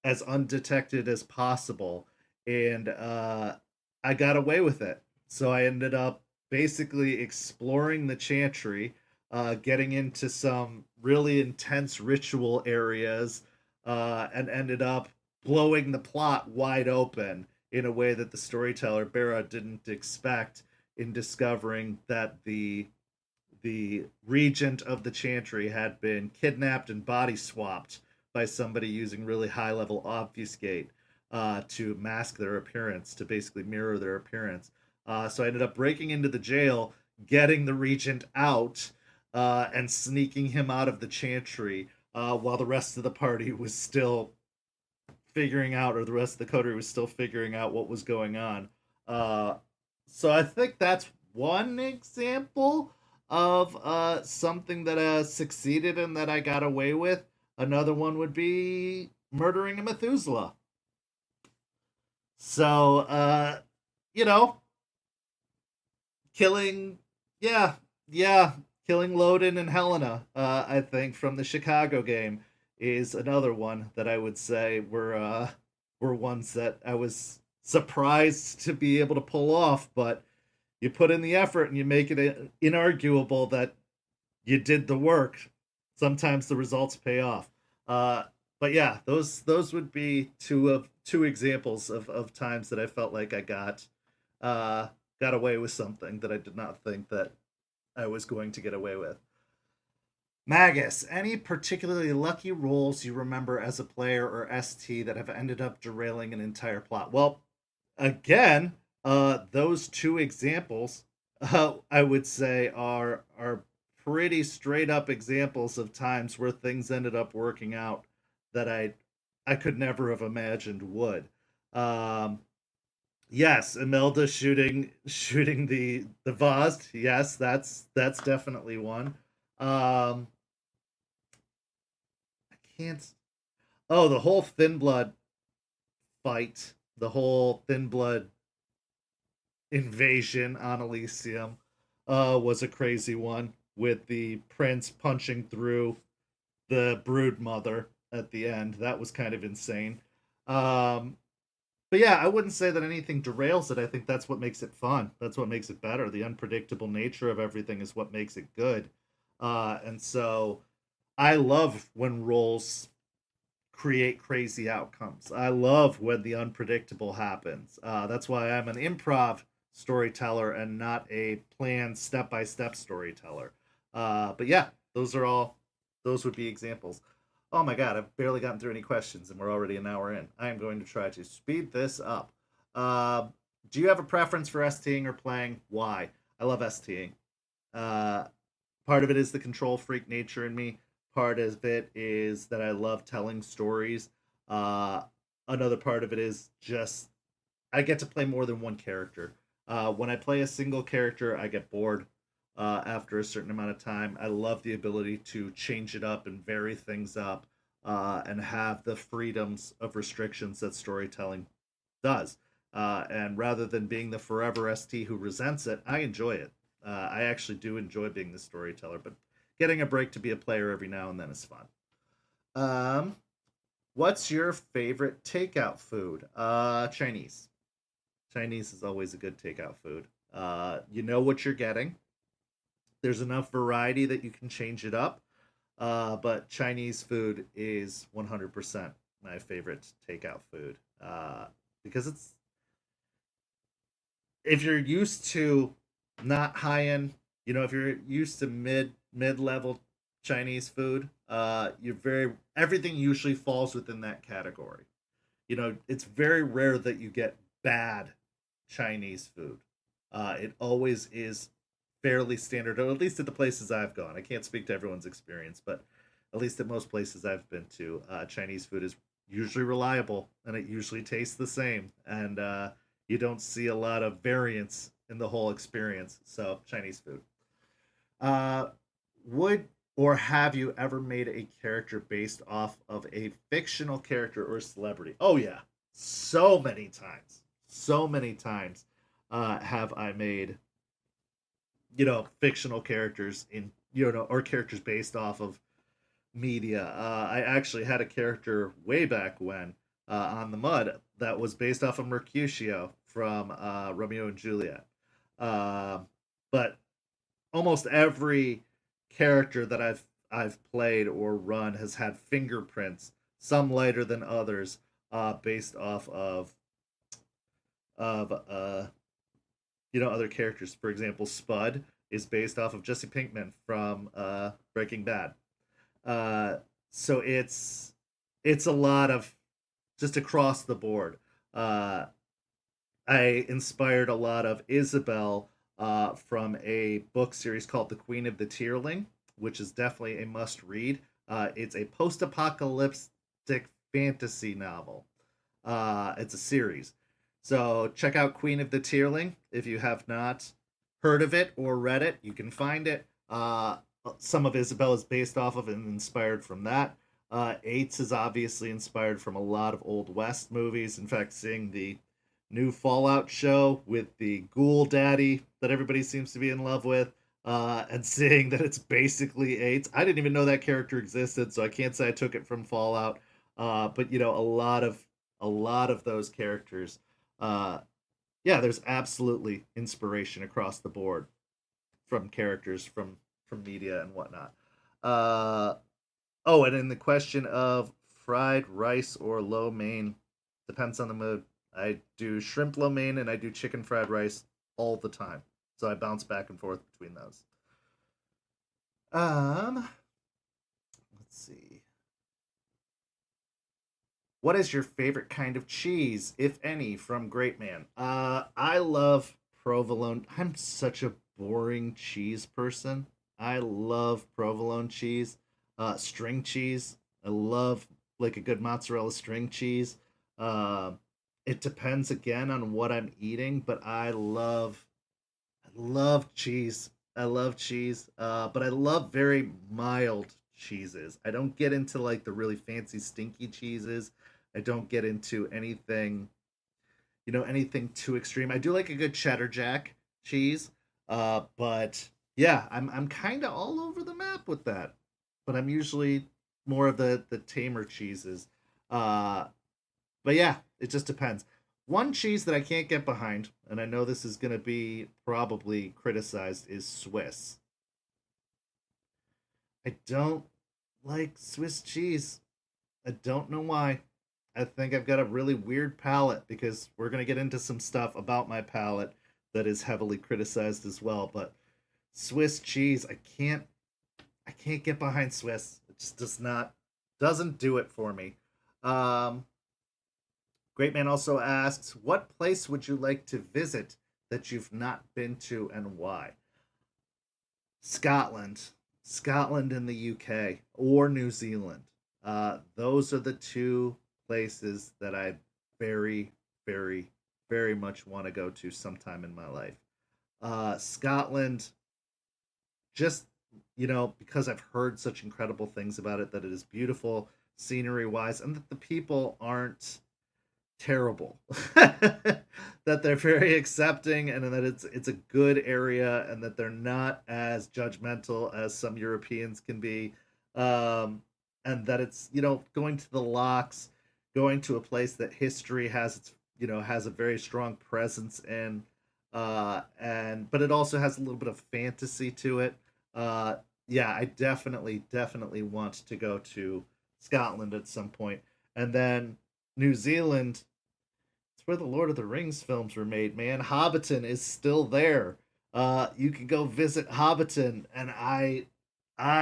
as undetected as possible. And I got away with it. So I ended up basically exploring the chantry, getting into some really intense ritual areas, and ended up blowing the plot wide open in a way that the storyteller Bera didn't expect, in discovering that the regent of the chantry had been kidnapped and body swapped by somebody using really high level obfuscate, to mask their appearance, to basically mirror their appearance. So I ended up breaking into the jail, getting the regent out, and sneaking him out of the chantry, while the rest of the party was still figuring out, or the rest of the coterie was still figuring out what was going on. Uh, so I think that's one example of something that succeeded and that I got away with. Another one would be murdering a Methuselah. So, you know, killing, yeah, yeah, killing Loden and Helena. I think from the Chicago game is another one that I would say were ones that I was surprised to be able to pull off, but you put in the effort and you make it inarguable that you did the work. Sometimes the results pay off. Uh, but yeah, those would be two examples of times that I felt like I uh, got away with something that I did not think that I was going to get away with. Magus, any particularly lucky rolls you remember as a player or ST that have ended up derailing an entire plot? Well, again, those two examples, I would say, are pretty straight up examples of times where things ended up working out that I could never have imagined would. Um, yes, Imelda shooting the vase. Yes, that's definitely one. Um, I can't. Oh, the whole Thin Blood fight, the whole Thin Blood invasion on Elysium was a crazy one with the prince punching through the brood mother at the end. That was kind of insane. Um, but yeah, I wouldn't say that anything derails it. I think that's what makes it fun. That's what makes it better. The unpredictable nature of everything is what makes it good. And so I love when roles create crazy outcomes. I love when the unpredictable happens. That's why I'm an improv storyteller and not a planned step by step storyteller. But yeah, those would be examples. Oh my god, I've barely gotten through any questions and we're already an hour in. I am going to try to speed this up. Uh, do you have a preference for STing or playing? Why? I love STing. Uh, Part of it is the control freak nature in me. Part of it is that I love telling stories. Uh, Another part of it is just I get to play more than one character. When I play a single character, I get bored after a certain amount of time. I love the ability to change it up and vary things up and have the freedoms of restrictions that storytelling does. And rather than being the forever ST who resents it, I enjoy it. I actually do enjoy being the storyteller, but getting a break to be a player every now and then is fun. Um, what's your favorite takeout food? Chinese. Chinese is always a good takeout food. You know what you're getting. There's enough variety that you can change it up. But Chinese food is 100% my favorite takeout food because it's if you're used to not high end, if you're used to mid level Chinese food, you're very everything usually falls within that category. It's very rare that you get bad Chinese food. It always is fairly standard, or at least at the places I've gone. I can't speak to everyone's experience, but at least at most places I've been to, Chinese food is usually reliable and it usually tastes the same. And you don't see a lot of variance in the whole experience. So, Chinese food. Uh, would or have you ever made a character based off of a fictional character or celebrity? Oh, yeah. So many times. So many times have I made fictional characters in or characters based off of media. I actually had a character way back when on the Mud that was based off of Mercutio from Romeo and Juliet. Uh, but almost every character that I've played or run has had fingerprints, some lighter than others, based off of other characters. For example, Spud is based off of Jesse Pinkman from Breaking Bad. Uh, so it's a lot of just across the board. Uh, I inspired a lot of Isabel from a book series called The Queen of the Tierling, which is definitely a must read. It's a post apocalyptic fantasy novel. It's a series. So check out Queen of the Tierling if you have not heard of it or read it. You can find it. Some of Isabel is based off of and inspired from that. Eights is obviously inspired from a lot of Old West movies. In fact, seeing the new Fallout show with the ghoul daddy that everybody seems to be in love with, and seeing that it's basically AIDS. I didn't even know that character existed, so I can't say I took it from Fallout. But a lot of those characters. Yeah, there's absolutely inspiration across the board from characters from media and whatnot. Uh, oh, and in the question of fried rice or lo mein, depends on the mood. I do shrimp lo mein and I do chicken fried rice all the time, so I bounce back and forth between those. Um, let's see. What is your favorite kind of cheese, if any, from Great Man? I love provolone. I'm such a boring cheese person. I love provolone cheese, string cheese. I love like a good mozzarella string cheese. Uh, it depends again on what I'm eating, but I love cheese. I love cheese, but I love very mild cheeses. I don't get into like the really fancy stinky cheeses. I don't get into anything too extreme. I do like a good cheddar jack cheese, but yeah, I'm kind of all over the map with that. But I'm usually more of the tamer cheeses. Uh, but yeah, it just depends. One cheese that I can't get behind, and I know this is going to be probably criticized, is Swiss. I don't like Swiss cheese. I don't know why. I think I've got a really weird palate because we're going to get into some stuff about my palate that is heavily criticized as well, but Swiss cheese, I can't get behind Swiss. It just doesn't do it for me. Um Great Man also asks, what place would you like to visit that you've not been to and why? Scotland. Scotland and the UK or New Zealand. Those are the two places that I very, very, very much want to go to sometime in my life. Scotland, just, because I've heard such incredible things about it, that it is beautiful scenery wise, and that the people aren't terrible. That they're very accepting, and that it's a good area, and that they're not as judgmental as some Europeans can be. And that it's, going to the locks, going to a place that history has a very strong presence in, and but it also has a little bit of fantasy to it. uh yeah, I definitely want to go to Scotland at some point. And then New Zealand, it's where the Lord of the Rings films were made, man. Hobbiton is still there. You can go visit Hobbiton, and I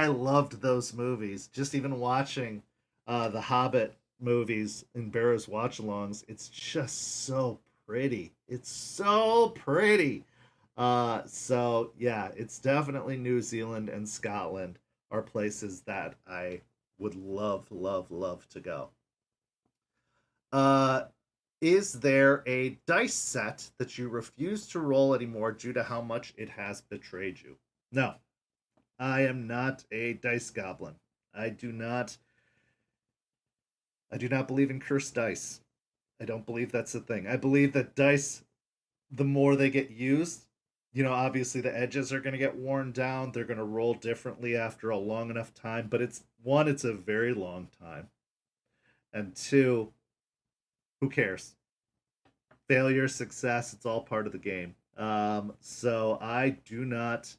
loved those movies. Just even watching the Hobbit movies in Barra's watch-alongs, it's just so pretty. It's so pretty. So yeah, it's definitely New Zealand and Scotland are places that I would love, love, love to go. Uh, is there a dice set that you refuse to roll anymore due to how much it has betrayed you? No, I am not a dice goblin. I do not. I do not believe in cursed dice. I don't believe that's a thing. I believe that dice, the more they get used, obviously the edges are going to get worn down. They're going to roll differently after a long enough time. But it's one, it's a very long time, and two, who cares? Failure, success, it's all part of the game. So I do not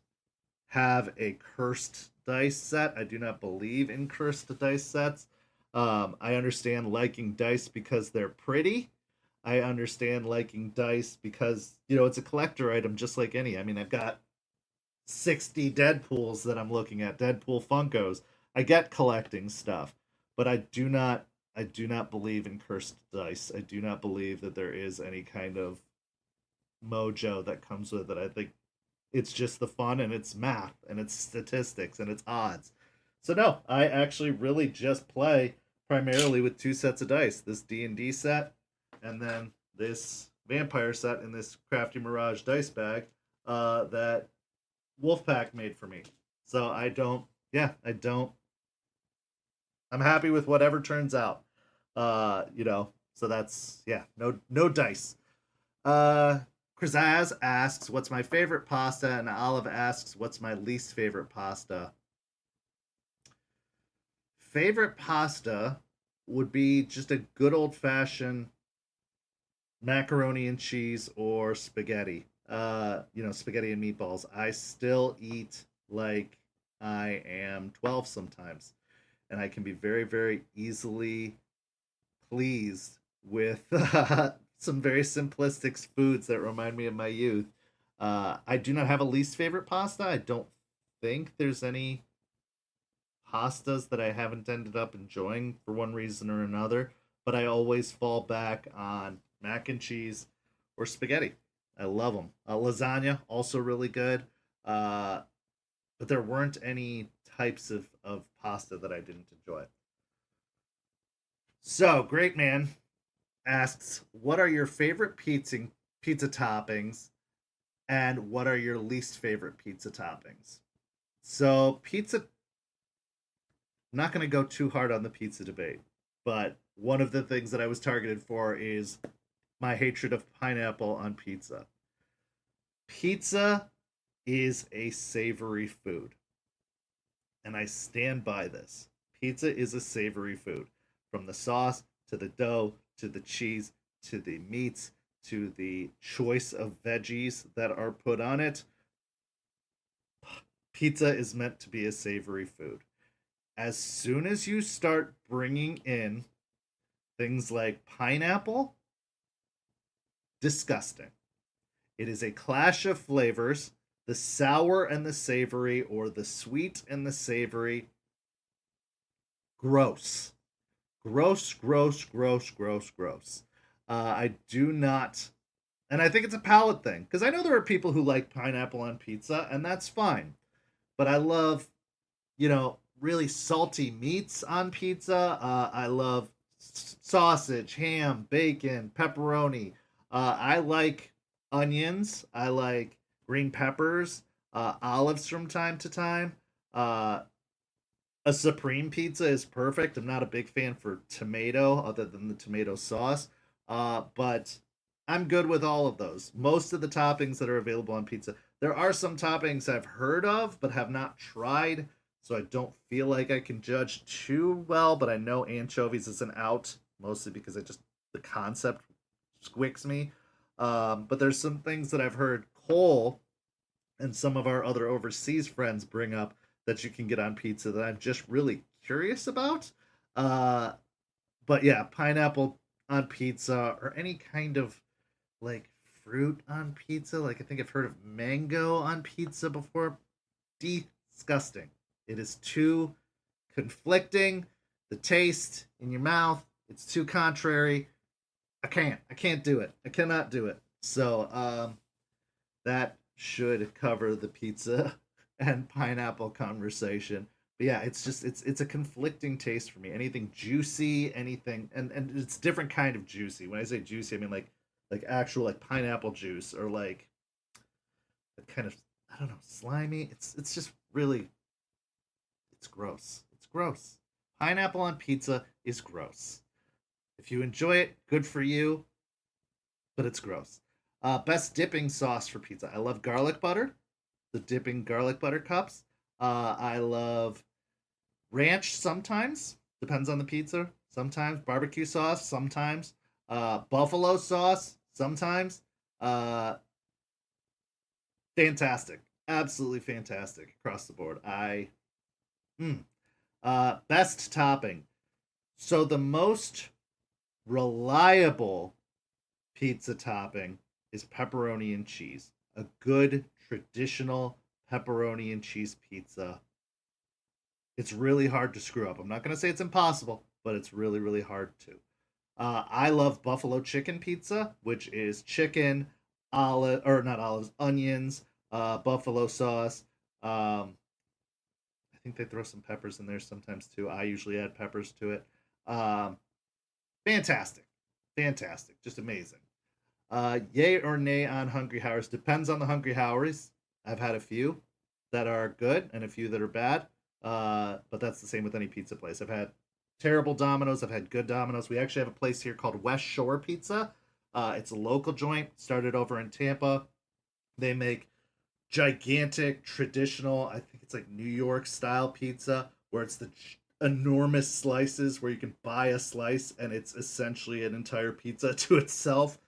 have a cursed dice set. I do not believe in cursed dice sets. I understand liking dice because they're pretty. I understand liking dice because, it's a collector item just like any. I mean, I've got 60 Deadpools that I'm looking at, Deadpool Funkos. I get collecting stuff, but I do not believe in cursed dice. I do not believe that there is any kind of mojo that comes with it. I think it's just the fun, and it's math, and it's statistics, and it's odds. So no, I actually really just play primarily with two sets of dice. This D&D set, and then this vampire set in this Crafty Mirage dice bag that Wolfpack made for me. So I don't. I'm happy with whatever turns out. So that's, yeah, no dice. Uh, Krazaz asks, "What's my favorite pasta?" and Olive asks, "What's my least favorite pasta?" Favorite pasta would be just a good old fashioned macaroni and cheese or spaghetti. Spaghetti and meatballs. I still eat like I am 12 sometimes, and I can be very, very easily pleased with some very simplistic foods that remind me of my youth. I do not have a least favorite pasta. I don't think there's any pastas that I haven't ended up enjoying for one reason or another, but I always fall back on mac and cheese or spaghetti. I love them. Lasagna, also really good. Uh, but there weren't any types of pasta that I didn't enjoy. So, Great Man asks, "What are your favorite pizza toppings and what are your least favorite pizza toppings?" So, pizza, I'm not going to go too hard on the pizza debate, but one of the things that I was targeted for is my hatred of pineapple on pizza. Pizza is a savory food, and I stand by this. Pizza is a savory food. From the sauce to the dough to the cheese to the meats to the choice of veggies that are put on it, pizza is meant to be a savory food. As soon as you start bringing in things like pineapple, disgusting. It is a clash of flavors, the sour and the savory, or the sweet and the savory. Gross. Gross, gross, gross, gross, gross. I do not, and I think it's a palate thing, because I know there are people who like pineapple on pizza, and that's fine. But I love, really salty meats on pizza. I love sausage, ham, bacon, pepperoni. I like onions. I like green peppers, olives from time to time. Uh, a supreme pizza is perfect. I'm not a big fan for tomato, other than the tomato sauce, but I'm good with all of those. Most of the toppings that are available on pizza. There are some toppings I've heard of but have not tried, so I don't feel like I can judge too well. But I know anchovies is an out, mostly because the concept squicks me. But there's some things that I've heard Cole and some of our other overseas friends bring up that you can get on pizza that I'm just really curious about. Uh, but yeah, pineapple on pizza or any kind of like fruit on pizza. Like I think I've heard of mango on pizza before. Disgusting. It is too conflicting. The taste in your mouth, it's too contrary. I can't do it. I cannot do it. So that should cover the pizza and pineapple conversation. But yeah, it's a conflicting taste for me. Anything juicy, anything, and it's different kind of juicy. When I say juicy, I mean like actual like pineapple juice or like kind of, I don't know, slimy. It's just really, it's gross. It's gross. Pineapple on pizza is gross. If you enjoy it, good for you, but it's gross. Best dipping sauce for pizza. I love garlic butter. The dipping garlic butter cups. I love ranch sometimes. Depends on the pizza. Sometimes barbecue sauce. Sometimes buffalo sauce. Sometimes fantastic. Absolutely fantastic across the board. Best topping. So the most reliable pizza topping is pepperoni and cheese. A good traditional pepperoni and cheese pizza. It's really hard to screw up. I'm not going to say it's impossible, but it's really, really hard to. I love buffalo chicken pizza, which is chicken, olive or not olives, onions, buffalo sauce. I think they throw some peppers in there sometimes too. I usually add peppers to it. Um, Fantastic, fantastic, just amazing. Yay or nay on Hungry Howers? Depends on the Hungry Howers. I've had a few that are good and a few that are bad. But that's the same with any pizza place. I've had terrible Domino's. I've had good Domino's. We actually have a place here called West Shore Pizza, It's a local joint, started over in Tampa. They make gigantic traditional, I think it's like New York style pizza, where it's the enormous slices where you can buy a slice and it's essentially an entire pizza to itself.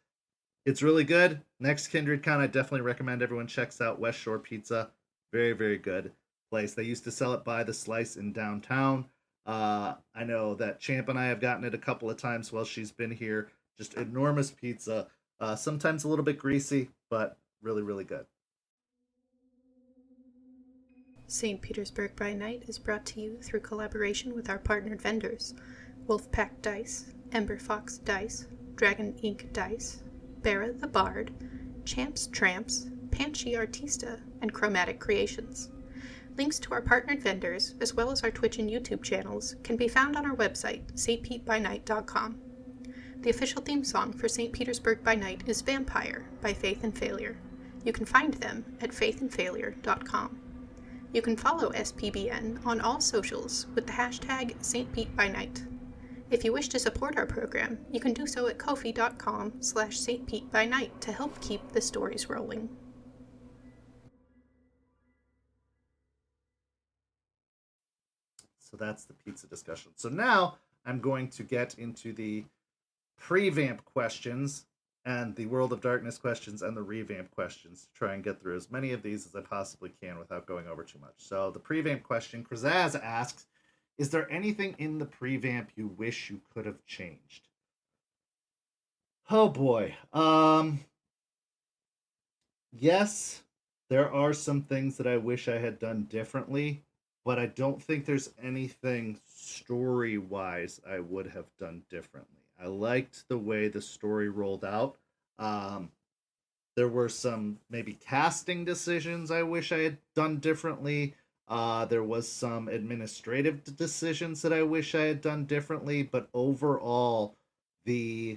It's really good. Next Kindred Con, I definitely recommend everyone checks out West Shore Pizza. Very, very good place. They used to sell it by the slice in downtown. I know that Champ and I have gotten it a couple of times while she's been here. Just enormous pizza. Sometimes a little bit greasy, but really, really good. St. Petersburg by Night is brought to you through collaboration with our partnered vendors, Wolfpack Dice, Ember Fox Dice, Dragon Ink Dice, Barra the Bard, Champs Tramps, Panchi Artista, and Chromatic Creations. Links to our partnered vendors, as well as our Twitch and YouTube channels, can be found on our website, stpetbynight.com. The official theme song for St. Petersburg by Night is Vampire by Faith and Failure. You can find them at faithandfailure.com. You can follow SPbN on all socials with the hashtag StPeteByNight. If you wish to support our program, you can do so at ko-fi.com/StPeteByNight to help keep the stories rolling. So that's the pizza discussion. So now I'm going to get into the pre-vamp questions and the World of Darkness questions and the revamp questions to try and get through as many of these as I possibly can without going over too much. So the pre-vamp question, Krazaz asks, is there anything in the pre-vamp you wish you could have changed? Oh boy. Yes, there are some things that I wish I had done differently, but I don't think there's anything story-wise I would have done differently. I liked the way the story rolled out. Um, there were some maybe casting decisions I wish I had done differently. There was some administrative decisions that I wish I had done differently, but overall, the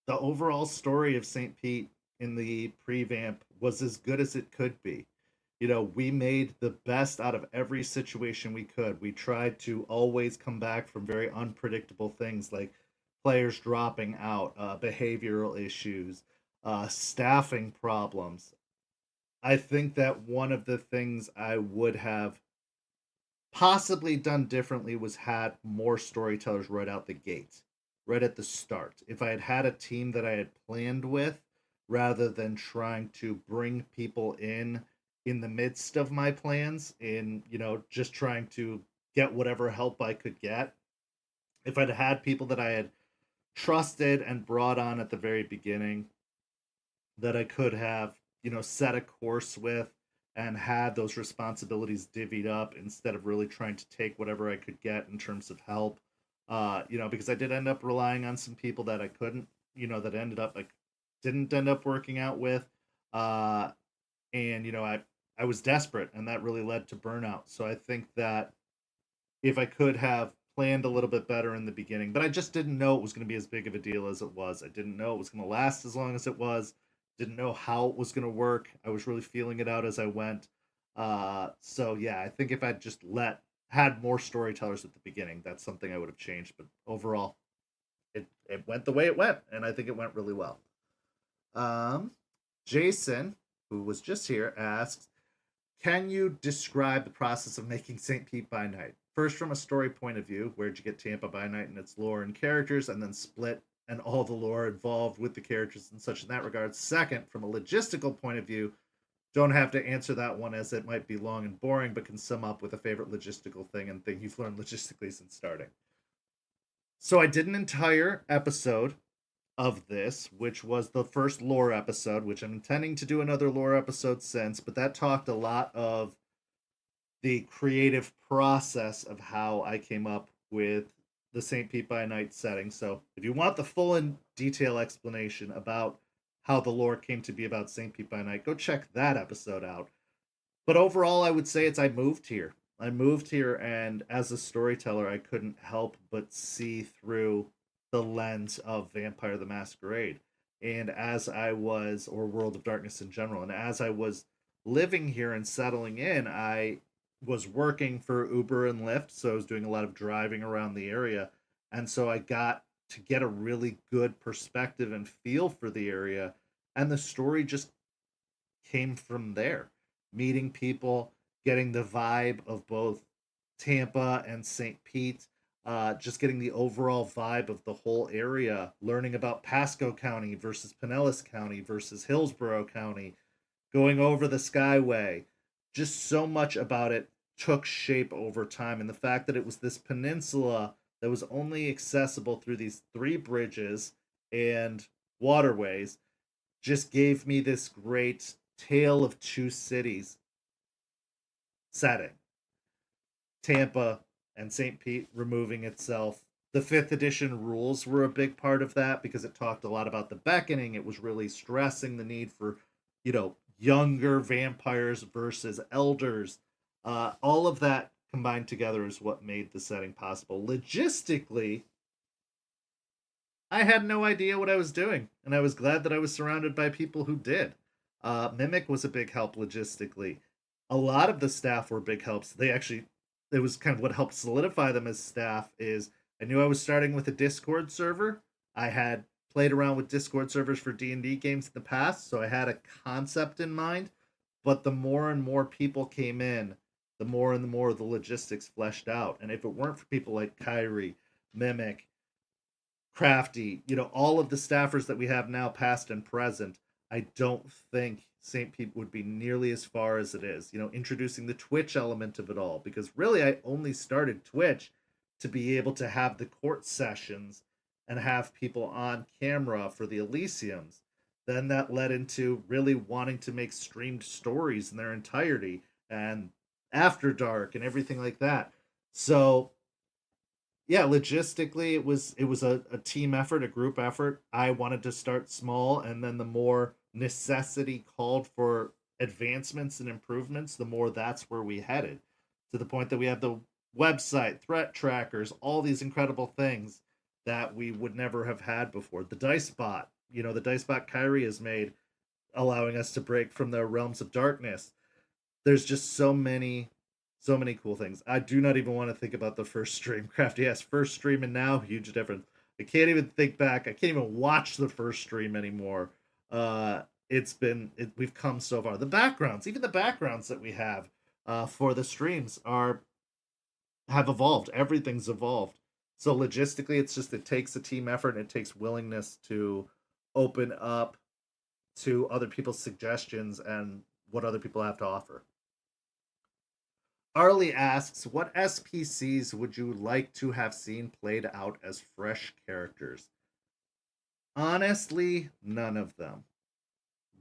the overall story of St. Pete in the prevamp was as good as it could be. You know, we made the best out of every situation we could. We tried to always come back from very unpredictable things like players dropping out, behavioral issues, staffing problems. I think that one of the things I would have possibly done differently was had more storytellers right out the gate, right at the start. If I had had a team that I had planned with, rather than trying to bring people in the midst of my plans, in just trying to get whatever help I could get. If I'd had people that I had trusted and brought on at the very beginning, that I could have, set a course with and had those responsibilities divvied up instead of really trying to take whatever I could get in terms of help. Because I did end up relying on some people that I couldn't, that ended up like didn't end up working out with. Uh, and I was desperate, and that really led to burnout. So I think that if I could have planned a little bit better in the beginning, but I just didn't know it was going to be as big of a deal as it was. I didn't know it was going to last as long as it was. Didn't know how it was going to work. I was really feeling it out as I went. So yeah, I think if I'd just had more storytellers at the beginning, that's something I would have changed. But overall, it went the way it went, and I think it went really well. Jason, who was just here, asks, can you describe the process of making St. Pete by Night? First, from a story point of view, where'd you get Tampa by Night and its lore and characters, and then split and all the lore involved with the characters and such in that regard. Second, from a logistical point of view, don't have to answer that one as it might be long and boring, but can sum up with a favorite logistical thing and thing you've learned logistically since starting. So I did an entire episode of this, which was the first lore episode, which I'm intending to do another lore episode since, but that talked a lot of the creative process of how I came up with the St. Pete by Night setting. So if you want the full and detail explanation about how the lore came to be about St. Pete by Night, go check that episode out. But overall, I would say I moved here. I moved here, and as a storyteller, I couldn't help but see through the lens of Vampire the Masquerade. And as I was, or World of Darkness in general, and as I was living here and settling in, I was working for Uber and Lyft, so I was doing a lot of driving around the area. And so I got to get a really good perspective and feel for the area. And the story just came from there. Meeting people, getting the vibe of both Tampa and St. Pete, just getting the overall vibe of the whole area, learning about Pasco County versus Pinellas County versus Hillsborough County, going over the Skyway. Just so much about it took shape over time. And the fact that it was this peninsula that was only accessible through these 3 bridges and waterways just gave me this great tale of 2 cities setting. Tampa and St. Pete removing itself. The 5th edition rules were a big part of that because it talked a lot about the beckoning. It was really stressing the need for, younger vampires versus elders. All of that combined together is what made the setting possible. Logistically, I had no idea what I was doing, and I was glad that I was surrounded by people who did. Mimic was a big help logistically. A lot of the staff were big helps. It was kind of what helped solidify them as staff is I knew I was starting with a Discord server. I had played around with Discord servers for D&D games in the past, so I had a concept in mind, but the more and more people came in, the more and the more the logistics fleshed out. And if it weren't for people like Kyrie, Mimic, Crafty, all of the staffers that we have now, past and present, I don't think St. Pete would be nearly as far as it is. Introducing the Twitch element of it all, because really I only started Twitch to be able to have the court sessions and have people on camera for the Elysiums. Then that led into really wanting to make streamed stories in their entirety and After Dark and everything like that. So yeah, logistically it was a team effort, a group effort. I wanted to start small, and then the more necessity called for advancements and improvements, the more that's where we headed, to the point that we have the website, threat trackers, all these incredible things that we would never have had before. The dice bot, the dice bot Kyrie has made, allowing us to break from the realms of darkness. There's just so many cool things. I do not even want to think about the first stream. Crafty, yes, first stream and now, huge difference. I can't even think back. I can't even watch the first stream anymore. We've come so far. The backgrounds, even the backgrounds that we have for the streams have evolved. Everything's evolved. So logistically, it takes a team effort, and it takes willingness to open up to other people's suggestions and what other people have to offer. Arlie asks, what SPCs would you like to have seen played out as fresh characters? Honestly, none of them.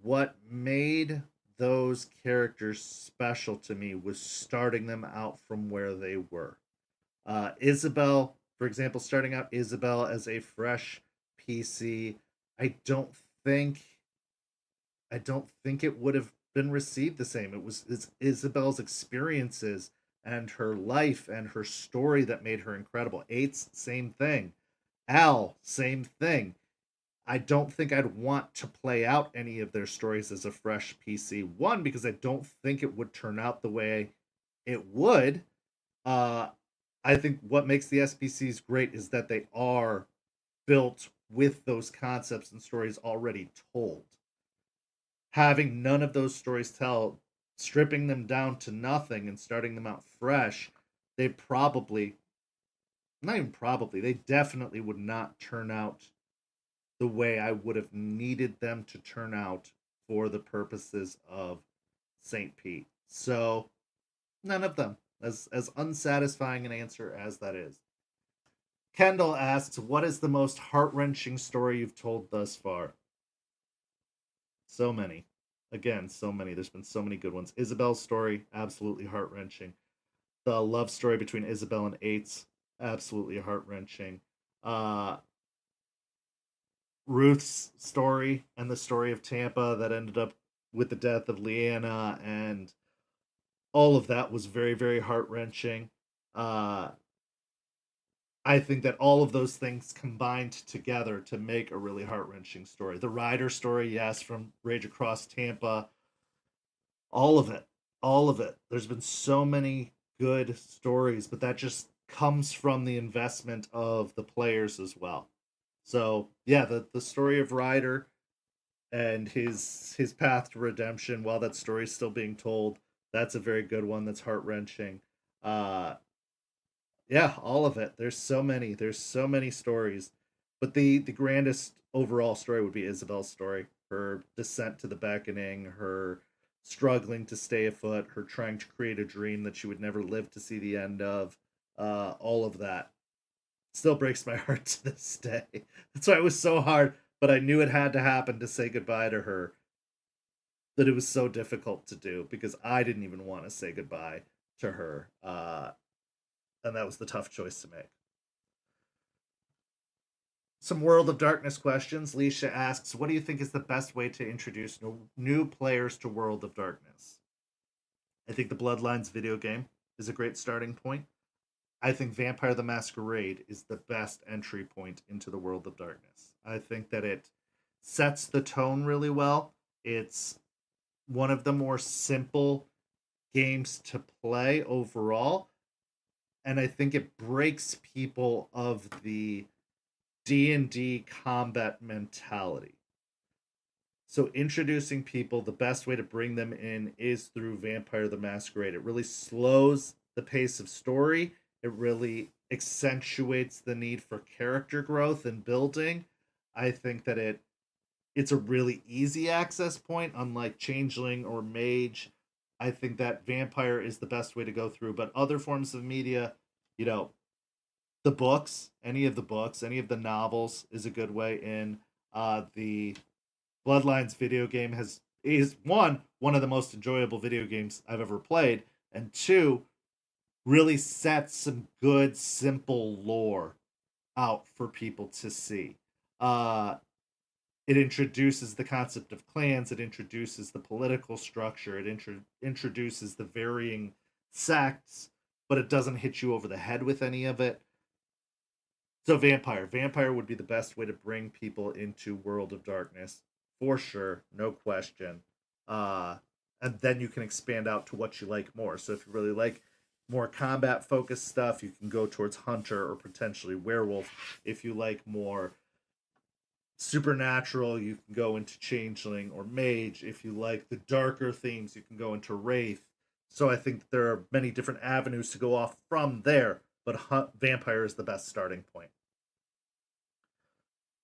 What made those characters special to me was starting them out from where they were. Isabel, for example, starting out Isabel as a fresh PC, I don't think it would have been received the same. It's Isabel's experiences and her life and her story that made her incredible. Eight's same thing. Al, same thing. I don't think I'd want to play out any of their stories as a fresh PC. One, because I don't think it would turn out the way it would. I think what makes the SPCs great is that they are built with those concepts and stories already told. Having none of those stories tell, stripping them down to nothing and starting them out fresh, they definitely would not turn out the way I would have needed them to turn out for the purposes of St. Pete. So, none of them. As unsatisfying an answer as that is. Kendall asks, what is the most heart-wrenching story you've told thus far? So many. Again, so many. There's been so many good ones. Isabel's story, absolutely heart-wrenching. The love story between Isabel and Eights, absolutely heart-wrenching. Ruth's story and the story of Tampa that ended up with the death of Leanna, and all of that was very, very heart-wrenching. I think that all of those things combined together to make a really heart-wrenching story. The Ryder story, yes, from Rage Across Tampa. All of it. All of it. There's been so many good stories, but that just comes from the investment of the players as well. So yeah, the story of Ryder and his path to redemption, while that story is still being told, that's a very good one. That's heart wrenching. Uh, yeah, all of it. There's so many. There's so many stories, but the grandest overall story would be Isabel's story. Her descent to the beckoning, her struggling to stay afoot, her trying to create a dream that she would never live to see the end of. All of that still breaks my heart to this day. That's why it was so hard, but I knew it had to happen to say goodbye to her. That it was so difficult to do because I didn't even want to say goodbye to her. And that was the tough choice to make. Some World of Darkness questions. Leisha asks, what do you think is the best way to introduce new players to World of Darkness? I think the Bloodlines video game is a great starting point. I think Vampire the Masquerade is the best entry point into the World of Darkness. I think that it sets the tone really well. It's one of the more simple games to play overall. And I think it breaks people of the D&D combat mentality. So introducing people, the best way to bring them in is through Vampire the Masquerade. It really slows the pace of story. It really accentuates the need for character growth and building. I think that it's a really easy access point, unlike Changeling or Mage. I think that Vampire is the best way to go through, but other forms of media, you know, the books, any of the books, any of the novels is a good way in. The Bloodlines video game is one of the most enjoyable video games I've ever played, and two, really sets some good simple lore out for people to see. It introduces the concept of clans, it introduces the political structure, it introduces the varying sects, but it doesn't hit you over the head with any of it. So Vampire would be the best way to bring people into World of Darkness for sure, no question. And then you can expand out to what you like more. So if you really like more combat focused stuff, you can go towards Hunter or potentially Werewolf. If you like more supernatural, you can go into Changeling or Mage. If you like the darker themes, you can go into Wraith. So I think there are many different avenues to go off from there, but Vampire is the best starting point.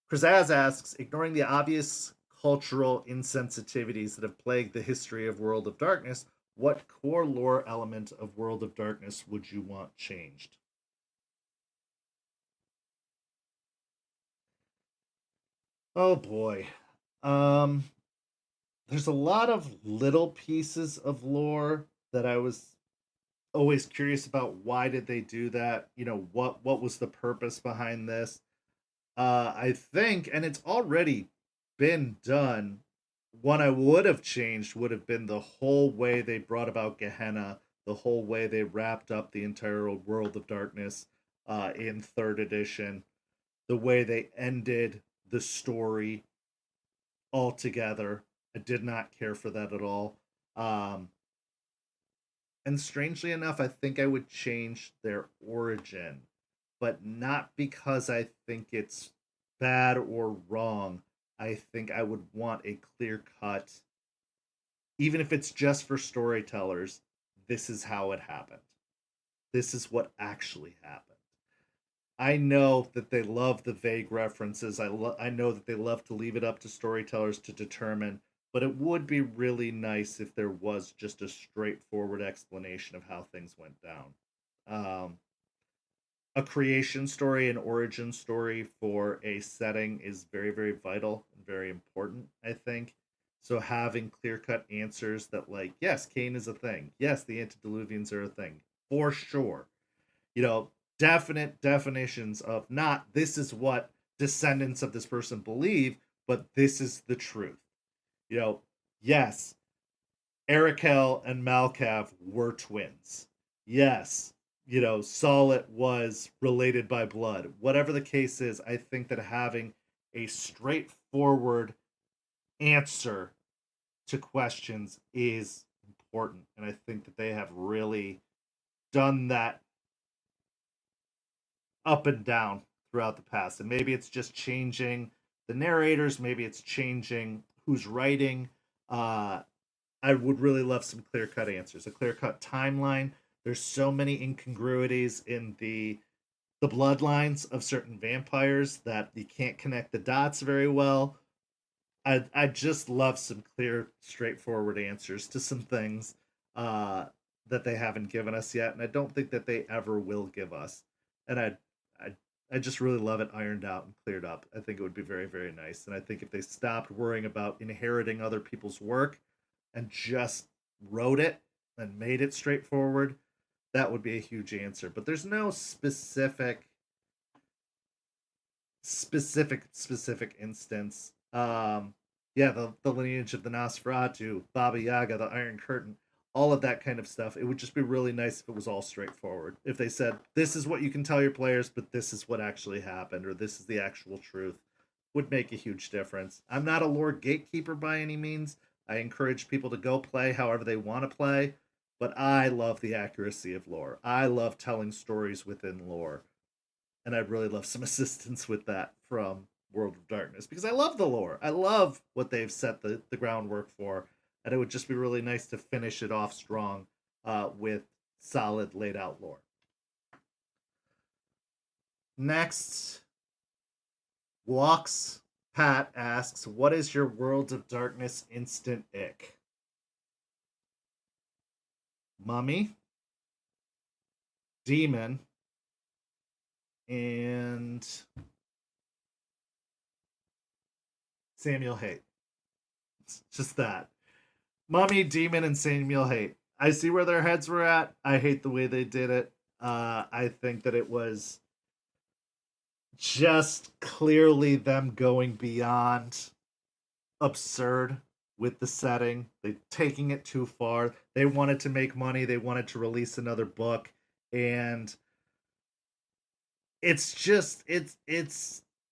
Krazaz asks, ignoring the obvious cultural insensitivities that have plagued the history of World of Darkness, what core lore element of World of Darkness would you want changed? Oh boy. Um there's a lot of little pieces of lore that I was always curious about. Why did they do that? What was the purpose behind this? I think, and it's already been done. One I would have changed would have been the whole way they brought about Gehenna, the whole way they wrapped up the entire World of Darkness in third edition, the way they ended the story altogether. I did not care for that at all. Um, and strangely enough, I think I would change their origin, but not because I think it's bad or wrong. I think I would want a clear cut, even if it's just for storytellers, this is how it happened. This is what actually happened. I know that they love the vague references. I know that they love to leave it up to storytellers to determine, but it would be really nice if there was just a straightforward explanation of how things went down. Um, a creation story, an origin story for a setting is very, very vital and very important, I think. So having clear cut answers that, like, yes, Cain is a thing. Yes, the antediluvians are a thing. For sure. Definite definitions of not this is what descendants of this person believe, but this is the truth. You know, yes, Arakel and Malkav were twins. Yes, Solid was related by blood. Whatever the case is, I think that having a straightforward answer to questions is important. And I think that they have really done that up and down throughout the past. And maybe it's just changing the narrators, maybe it's changing who's writing. I would really love some clear cut answers, a clear cut timeline. There's so many incongruities in the bloodlines of certain vampires that you can't connect the dots very well. I just love some clear, straightforward answers to some things uh, that they haven't given us yet, and I don't think that they ever will give us. And I I just really love it ironed out and cleared up. I think it would be very, very nice. And I think if they stopped worrying about inheriting other people's work and just wrote it and made it straightforward, that would be a huge answer. But there's no specific instance. Yeah, the lineage of the Nosferatu, Baba Yaga, the Iron Curtain, all of that kind of stuff. It would just be really nice if it was all straightforward. If they said, this is what you can tell your players, but this is what actually happened, or this is the actual truth, would make a huge difference. I'm not a lore gatekeeper by any means. I encourage people to go play however they want to play, but I love the accuracy of lore. I love telling stories within lore, and I'd really love some assistance with that from World of Darkness, because I love the lore. I love what they've set the groundwork for, and it would just be really nice to finish it off strong with solid laid out lore. Next, Walks Pat asks, what is your World of Darkness instant ick? Mummy, Demon, and Samuel Haight. It's just that. Mummy, Demon, and Samuel Haight. I see where their heads were at. I hate the way they did it. I think that it was just clearly them going beyond absurd with the setting. They taking it too far. They wanted to make money. They wanted to release another book, and it's just it's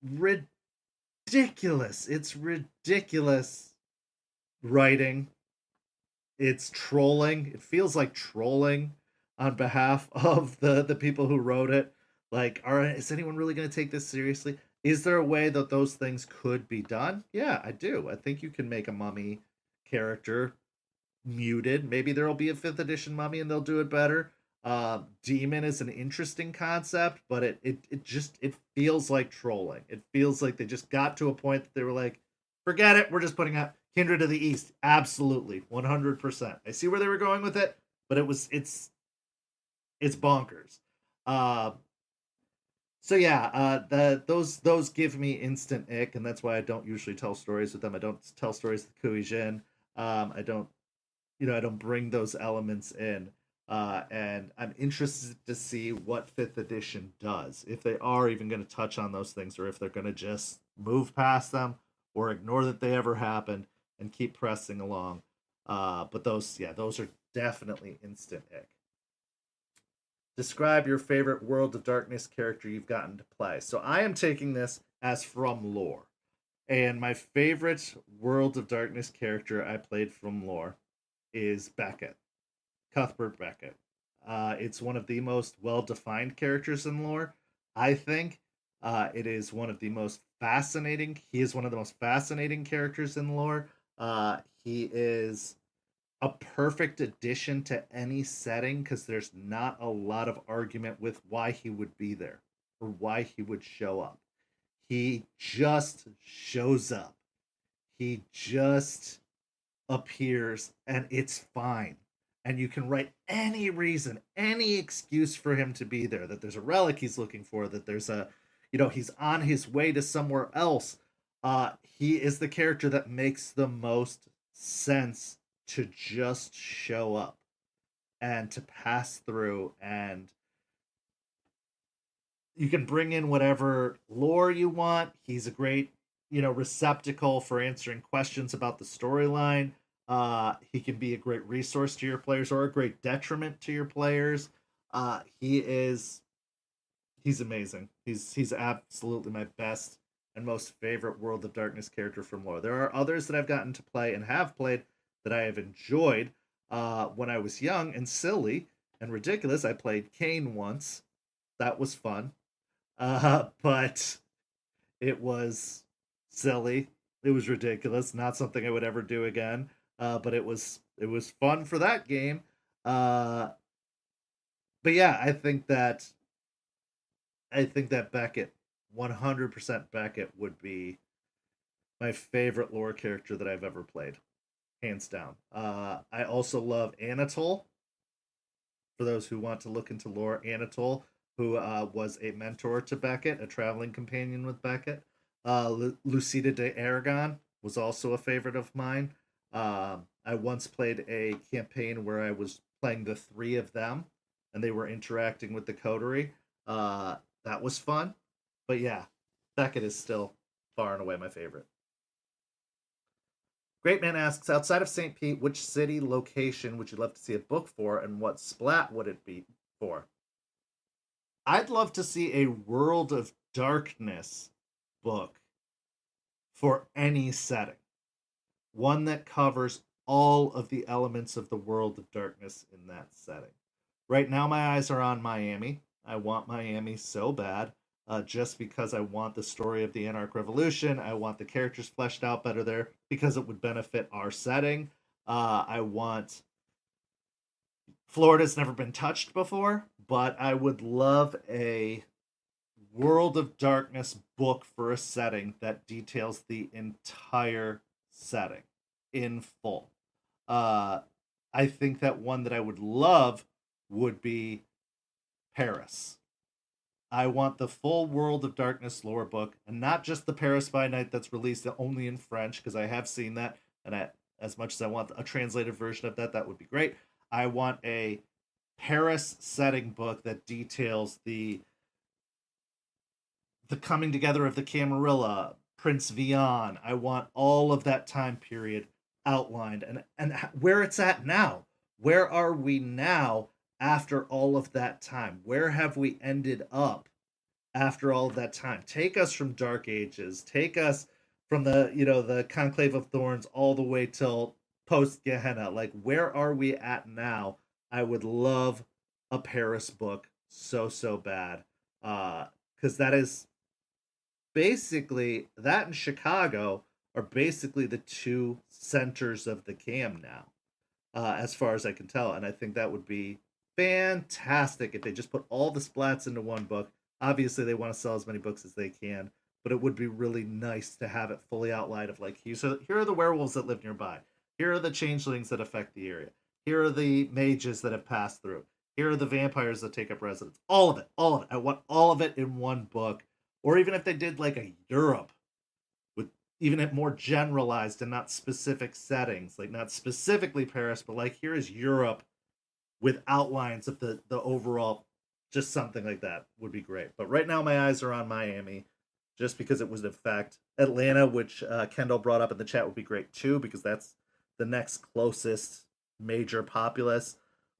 ridiculous. It's ridiculous writing. It's trolling. It feels like trolling on behalf of the people who wrote it. Like, is anyone really going to take this seriously? Is there a way that those things could be done? Yeah, I do. I think you can make a mummy character muted. Maybe there'll be a 5th edition mummy and they'll do it better. Demon is an interesting concept, but it feels like trolling. It feels like they just got to a point that they were like, forget it, we're just putting out Kindred of the East. Absolutely, 100%. I see where they were going with it, but it's bonkers. So yeah, those give me instant ick, and that's why I don't usually tell stories with them. I don't tell stories with Kui Jin. I don't, I don't bring those elements in. And I'm interested to see what 5th edition does, if they are even going to touch on those things, or if they're going to just move past them or ignore that they ever happened and keep pressing along. But those are definitely instant ick. Describe your favorite World of Darkness character you've gotten to play. So I am taking this as from lore. And my favorite World of Darkness character I played from lore is Beckett. Cuthbert Beckett. It's one of the most well-defined characters in lore, I think. It is one of the most fascinating. He is one of the most fascinating characters in lore. He is a perfect addition to any setting because there's not a lot of argument with why he would be there or why he would show up. He just shows up. He just appears, and it's fine. And you can write any reason, any excuse for him to be there, that there's a relic he's looking for, that there's he's on his way to somewhere else. He is the character that makes the most sense to just show up and to pass through, and you can bring in whatever lore you want. He's a great, receptacle for answering questions about the storyline. He can be a great resource to your players or a great detriment to your players. He's amazing. He's absolutely my best and most favorite World of Darkness character from lore. There are others that I've gotten to play and have played that I have enjoyed. When I was young and silly and ridiculous, I played Kane once. That was fun. But it was silly. It was ridiculous. Not something I would ever do again. But it was fun for that game. Uh, but yeah, I think that Beckett, 100% Beckett would be my favorite lore character that I've ever played, hands down. I also love Anatole. For those who want to look into lore, Anatole, who was a mentor to Beckett, a traveling companion with Beckett. Lucida de Aragon was also a favorite of mine. I once played a campaign where I was playing the three of them, and they were interacting with the coterie. That was fun. But yeah, Beckett is still far and away my favorite. Great Man asks, outside of St. Pete, which city location would you love to see a book for, and what splat would it be for? I'd love to see a World of Darkness book for any setting. One that covers all of the elements of the World of Darkness in that setting. Right now, my eyes are on Miami. I want Miami so bad, just because I want the story of the Anarch Revolution. I want the characters fleshed out better there because it would benefit our setting. I want Florida's never been touched before, but I would love a World of Darkness book for a setting that details the entire setting in full. Uh, I think that one that I would love would be Paris. I want the full World of Darkness lore book, and not just the Paris by Night that's released only in French, because I have seen that, and as much as I want a translated version of that, that would be great. I want a Paris setting book that details the coming together of the Camarilla, Prince Vian. I want all of that time period outlined, and where it's at now. Where are we now after all of that time? Where have we ended up after all of that time? Take us from Dark Ages. Take us from the Conclave of Thorns all the way till post Gehenna. Like, where are we at now? I would love a Paris book so bad. Because that is basically, that and Chicago are basically the two centers of the cam now, as far as I can tell. And I think that would be fantastic if they just put all the splats into one book. Obviously, they want to sell as many books as they can, but it would be really nice to have it fully outlined of like, here are the werewolves that live nearby. Here are the changelings that affect the area. Here are the mages that have passed through. Here are the vampires that take up residence. All of it, all of it. I want all of it in one book. Or even if they did like a Europe with even it more generalized and not specific settings, like not specifically Paris, but like here is Europe with outlines of the overall, just something like that would be great. But right now my eyes are on Miami, just because it was in fact Atlanta, which Kendall brought up in the chat, would be great too, because that's the next closest major populace,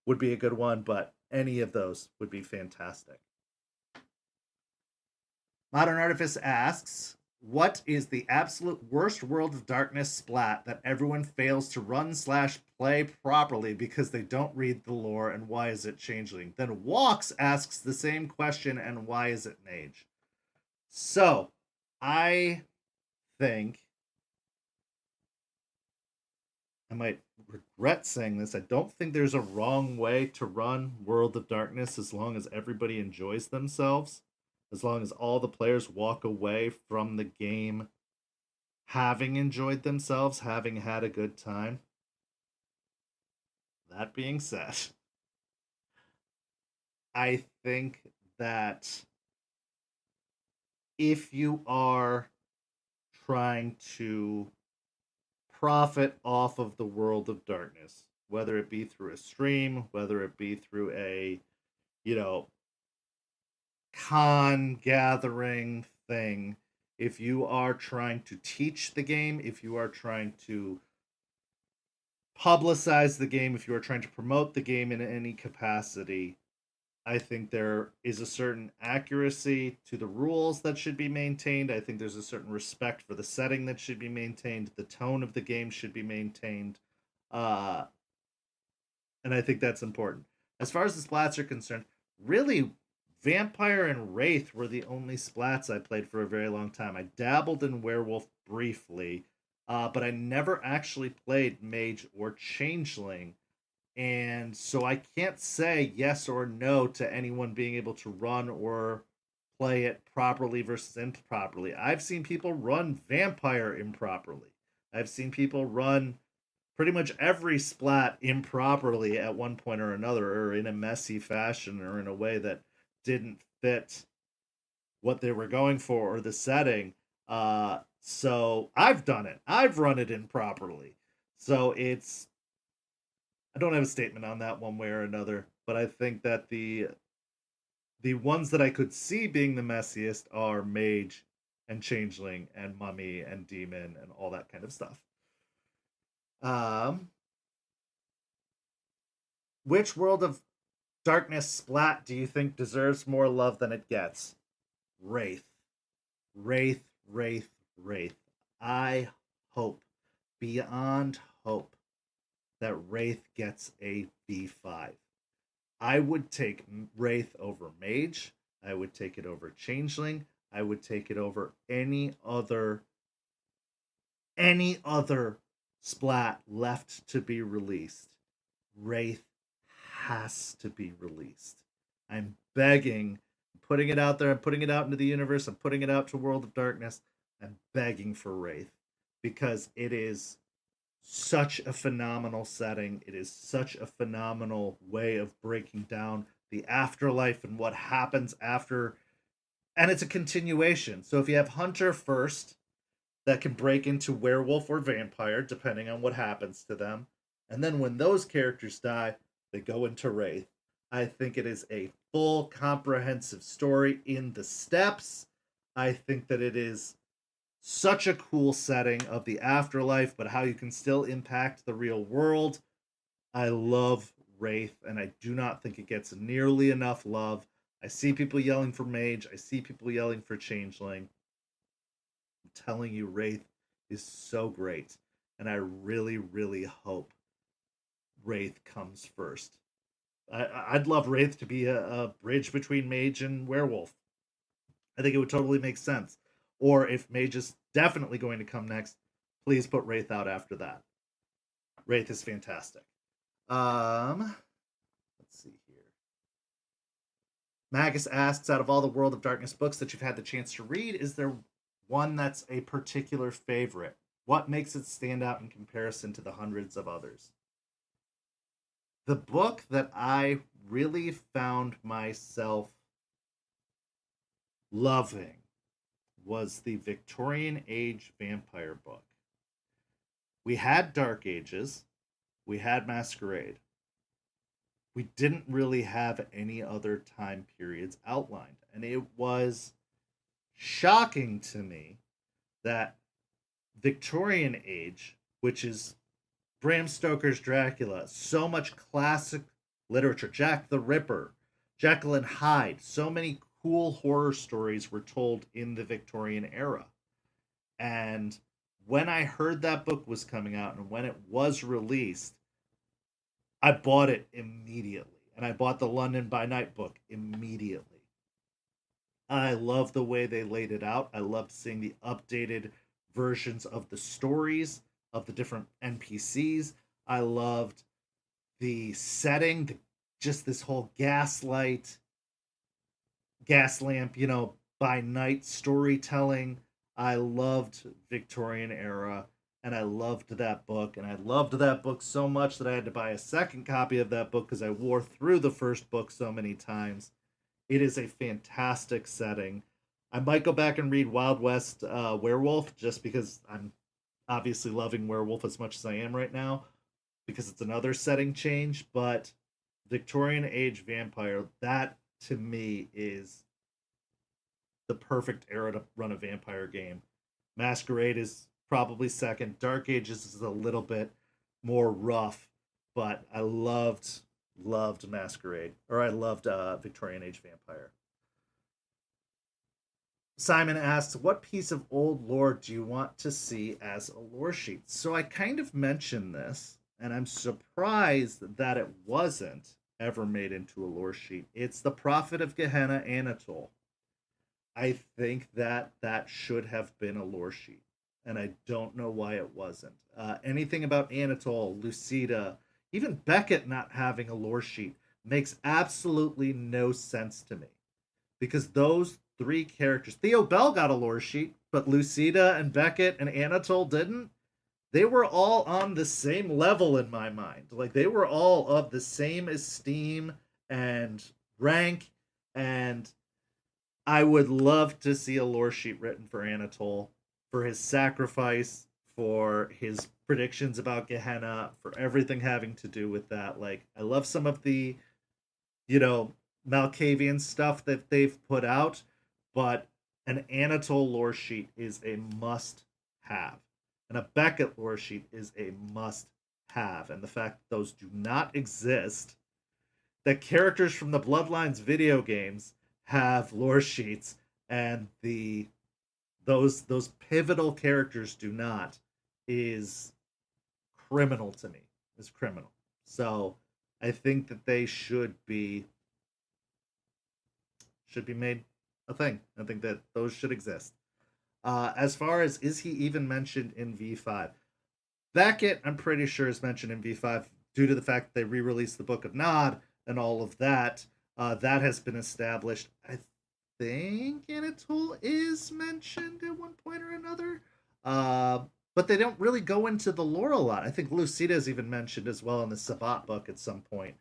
would be a good one. But any of those would be fantastic. Modern Artifice asks, what is the absolute worst World of Darkness splat that everyone fails to run/play properly because they don't read the lore, and why is it changeling? Then Walks asks the same question, and why is it Mage? So, I think I might regret saying this. I don't think there's a wrong way to run World of Darkness as long as everybody enjoys themselves. As long as all the players walk away from the game having enjoyed themselves, having had a good time. That being said, I think that if you are trying to profit off of the World of Darkness, whether it be through a stream, whether it be through a, you know, con gathering thing, if you are trying to teach the game, if you are trying to publicize the game, if you are trying to promote the game in any capacity, I think there is a certain accuracy to the rules that should be maintained. I think there's a certain respect for the setting that should be maintained. The tone of the game should be maintained. Uh, and I think that's important. As far as the splats are concerned, really Vampire and Wraith were the only splats I played for a very long time. I dabbled in Werewolf briefly, but I never actually played Mage or Changeling. And so I can't say yes or no to anyone being able to run or play it properly versus improperly. I've seen people run Vampire improperly. I've seen people run pretty much every splat improperly at one point or another, or in a messy fashion, or in a way that didn't fit what they were going for or the setting. So I've done it. I've run it improperly. So I don't have a statement on that one way or another, but I think that the ones that I could see being the messiest are Mage and Changeling and Mummy and Demon and all that kind of stuff. Which World of Darkness splat do you think deserves more love than it gets? Wraith. Wraith, Wraith, Wraith. I hope, beyond hope, that Wraith gets a B5. I would take Wraith over Mage. I would take it over Changeling. I would take it over any other splat left to be released. Wraith has to be released. I'm begging, putting it out there, I'm putting it out into the universe, I'm putting it out to World of Darkness. I'm begging for Wraith because it is such a phenomenal setting. It is such a phenomenal way of breaking down the afterlife and what happens after. And it's a continuation. So if you have Hunter first, that can break into werewolf or vampire, depending on what happens to them. And then when those characters die, they go into Wraith. I think it is a full, comprehensive story in the steps. I think that it is such a cool setting of the afterlife, but how you can still impact the real world. I love Wraith, and I do not think it gets nearly enough love. I see people yelling for Mage. I see people yelling for Changeling. I'm telling you, Wraith is so great, and I really, really hope Wraith comes first. I'd love Wraith to be a bridge between Mage and Werewolf. I think it would totally make sense. Or if Mage is definitely going to come next, please put Wraith out after that. Wraith is fantastic. Let's see here. Magus asks, out of all the World of Darkness books that you've had the chance to read, is there one that's a particular favorite? What makes it stand out in comparison to the hundreds of others? The book that I really found myself loving was the Victorian Age vampire book. We had Dark Ages, we had Masquerade. We didn't really have any other time periods outlined. And it was shocking to me that Victorian Age, which is Bram Stoker's Dracula, so much classic literature, Jack the Ripper, Jekyll and Hyde, so many cool horror stories were told in the Victorian era. And when I heard that book was coming out and when it was released, I bought it immediately. And I bought the London by Night book immediately. I love the way they laid it out. I loved seeing the updated versions of the stories, of the different NPCs. I loved the setting, just this whole gas lamp, by night storytelling. I loved Victorian era, and I loved that book. And I loved that book so much that I had to buy a second copy of that book because I wore through the first book so many times. It is a fantastic setting. I might go back and read Wild West Werewolf just because I'm obviously loving Werewolf as much as I am right now because it's another setting change. But Victorian Age Vampire, that to me is the perfect era to run a vampire game. Masquerade is probably second. Dark Ages is a little bit more rough, but I loved Masquerade, or I loved Victorian Age Vampire. Simon asks, what piece of old lore do you want to see as a lore sheet? So I kind of mentioned this, and I'm surprised that it wasn't. ever made into a lore sheet. It's the Prophet of Gehenna, Anatole. I think that that should have been a lore sheet, and I don't know why it wasn't. Anything about Anatole, Lucida, even Beckett not having a lore sheet makes absolutely no sense to me, because those three characters, Theo Bell got a lore sheet, but Lucida and Beckett and Anatole didn't. They were all on the same level in my mind. Like, they were all of the same esteem and rank, and I would love to see a lore sheet written for Anatole, for his sacrifice, for his predictions about Gehenna, for everything having to do with that. Like, I love some of the, you know, Malkavian stuff that they've put out, but an Anatole lore sheet is a must have. And a Beckett lore sheet is a must have. And the fact that those do not exist, that characters from the Bloodlines video games have lore sheets, and those pivotal characters do not, is criminal to me. Is criminal. So I think that they should be made a thing. I think that those should exist. As far as is he even mentioned in V5? Beckett, I'm pretty sure, is mentioned in V5 due to the fact that they re-released the Book of Nod and all of that. That has been established. I think Anatole is mentioned at one point or another. But they don't really go into the lore a lot. I think Lucida is even mentioned as well in the Sabbat book at some point.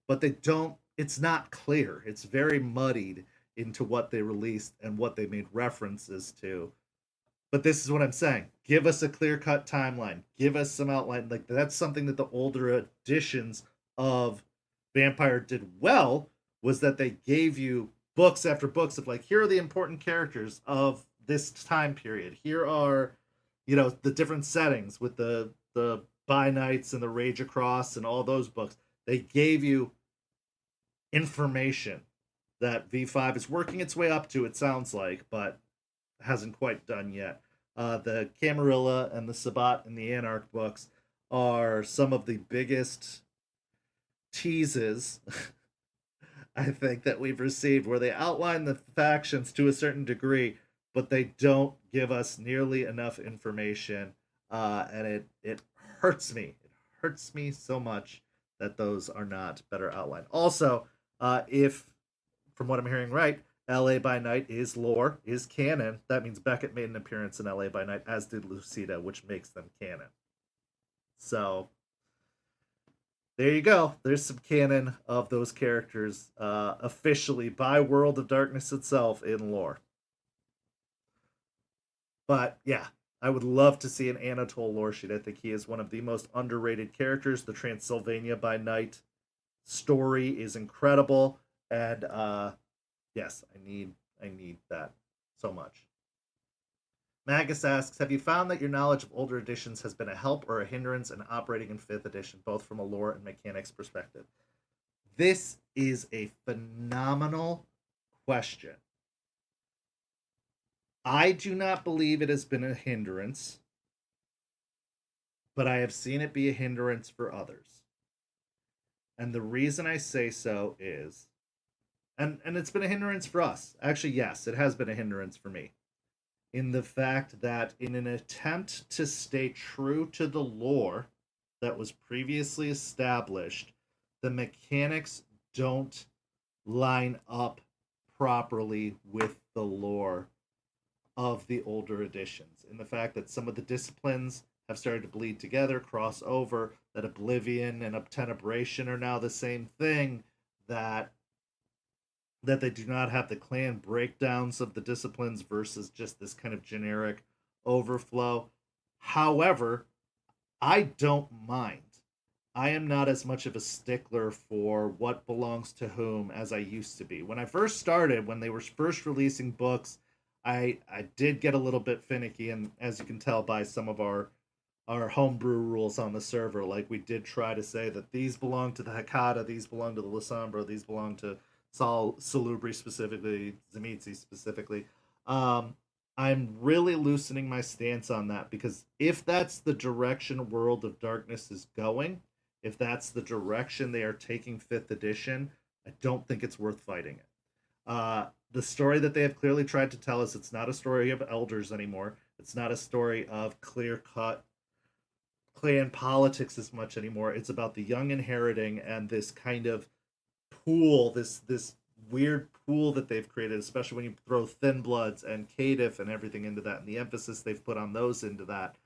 But they don't, it's not clear. It's very muddied into what they released and what they made references to. But this is what I'm saying. Give us a clear-cut timeline. Give us some outline. Like, that's something that the older editions of Vampire did well, was that they gave you books after books of, like, here are the important characters of this time period. Here are, you know, the different settings with the By Nights and the Rage Across and all those books. They gave you information that V5 is working its way up to, it sounds like, but hasn't quite done yet. The Camarilla and the Sabbat and the Anarch books are some of the biggest teases I think that we've received, where they outline the factions to a certain degree, but they don't give us nearly enough information, and it hurts me. It hurts me so much that those are not better outlined. Also, if from what I'm hearing right, LA by Night is lore, is canon. That means Beckett made an appearance in LA by Night, as did Lucida, which makes them canon. So there you go. There's some canon of those characters officially by World of Darkness itself in lore. But yeah, I would love to see an Anatole lore sheet. I think he is one of the most underrated characters. The Transylvania by Night story is incredible, and yes, I need that so much. Magus asks, have you found that your knowledge of older editions has been a help or a hindrance in operating in 5th edition, both from a lore and mechanics perspective? This is a phenomenal question. I do not believe it has been a hindrance, but I have seen it be a hindrance for others. And the reason I say so is, and it's been a hindrance for us. Actually, yes, it has been a hindrance for me, in the fact that in an attempt to stay true to the lore that was previously established, the mechanics don't line up properly with the lore of the older editions. In the fact that some of the disciplines have started to bleed together, cross over, that Oblivion and Obtenebration are now the same thing, that they do not have the clan breakdowns of the disciplines versus just this kind of generic overflow. However, I don't mind. I am not as much of a stickler for what belongs to whom as I used to be. When I first started, when they were first releasing books, I did get a little bit finicky, and as you can tell by some of our homebrew rules on the server, like, we did try to say that these belong to the Hekata, these belong to the Lasombra, these belong to Salubri specifically, Tzimisce specifically. I'm really loosening my stance on that, because if that's the direction World of Darkness is going, if that's the direction they are taking 5th edition, I don't think it's worth fighting it. The story that they have clearly tried to tell us, it's not a story of elders anymore. It's not a story of clear cut clan politics as much anymore. It's about the young inheriting and this kind of pool, this weird pool that they've created, especially when you throw Thin Bloods and Caitiff and everything into that, and the emphasis they've put on those into that.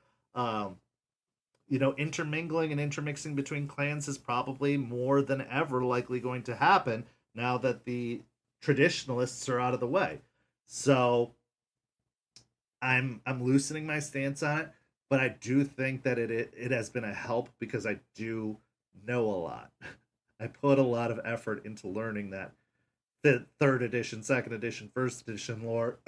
Intermingling and intermixing between clans is probably more than ever likely going to happen now that the traditionalists are out of the way. So I'm loosening my stance on it, but I do think that it has been a help because I do know a lot. I put a lot of effort into learning that the 3rd edition, 2nd edition, 1st edition lore,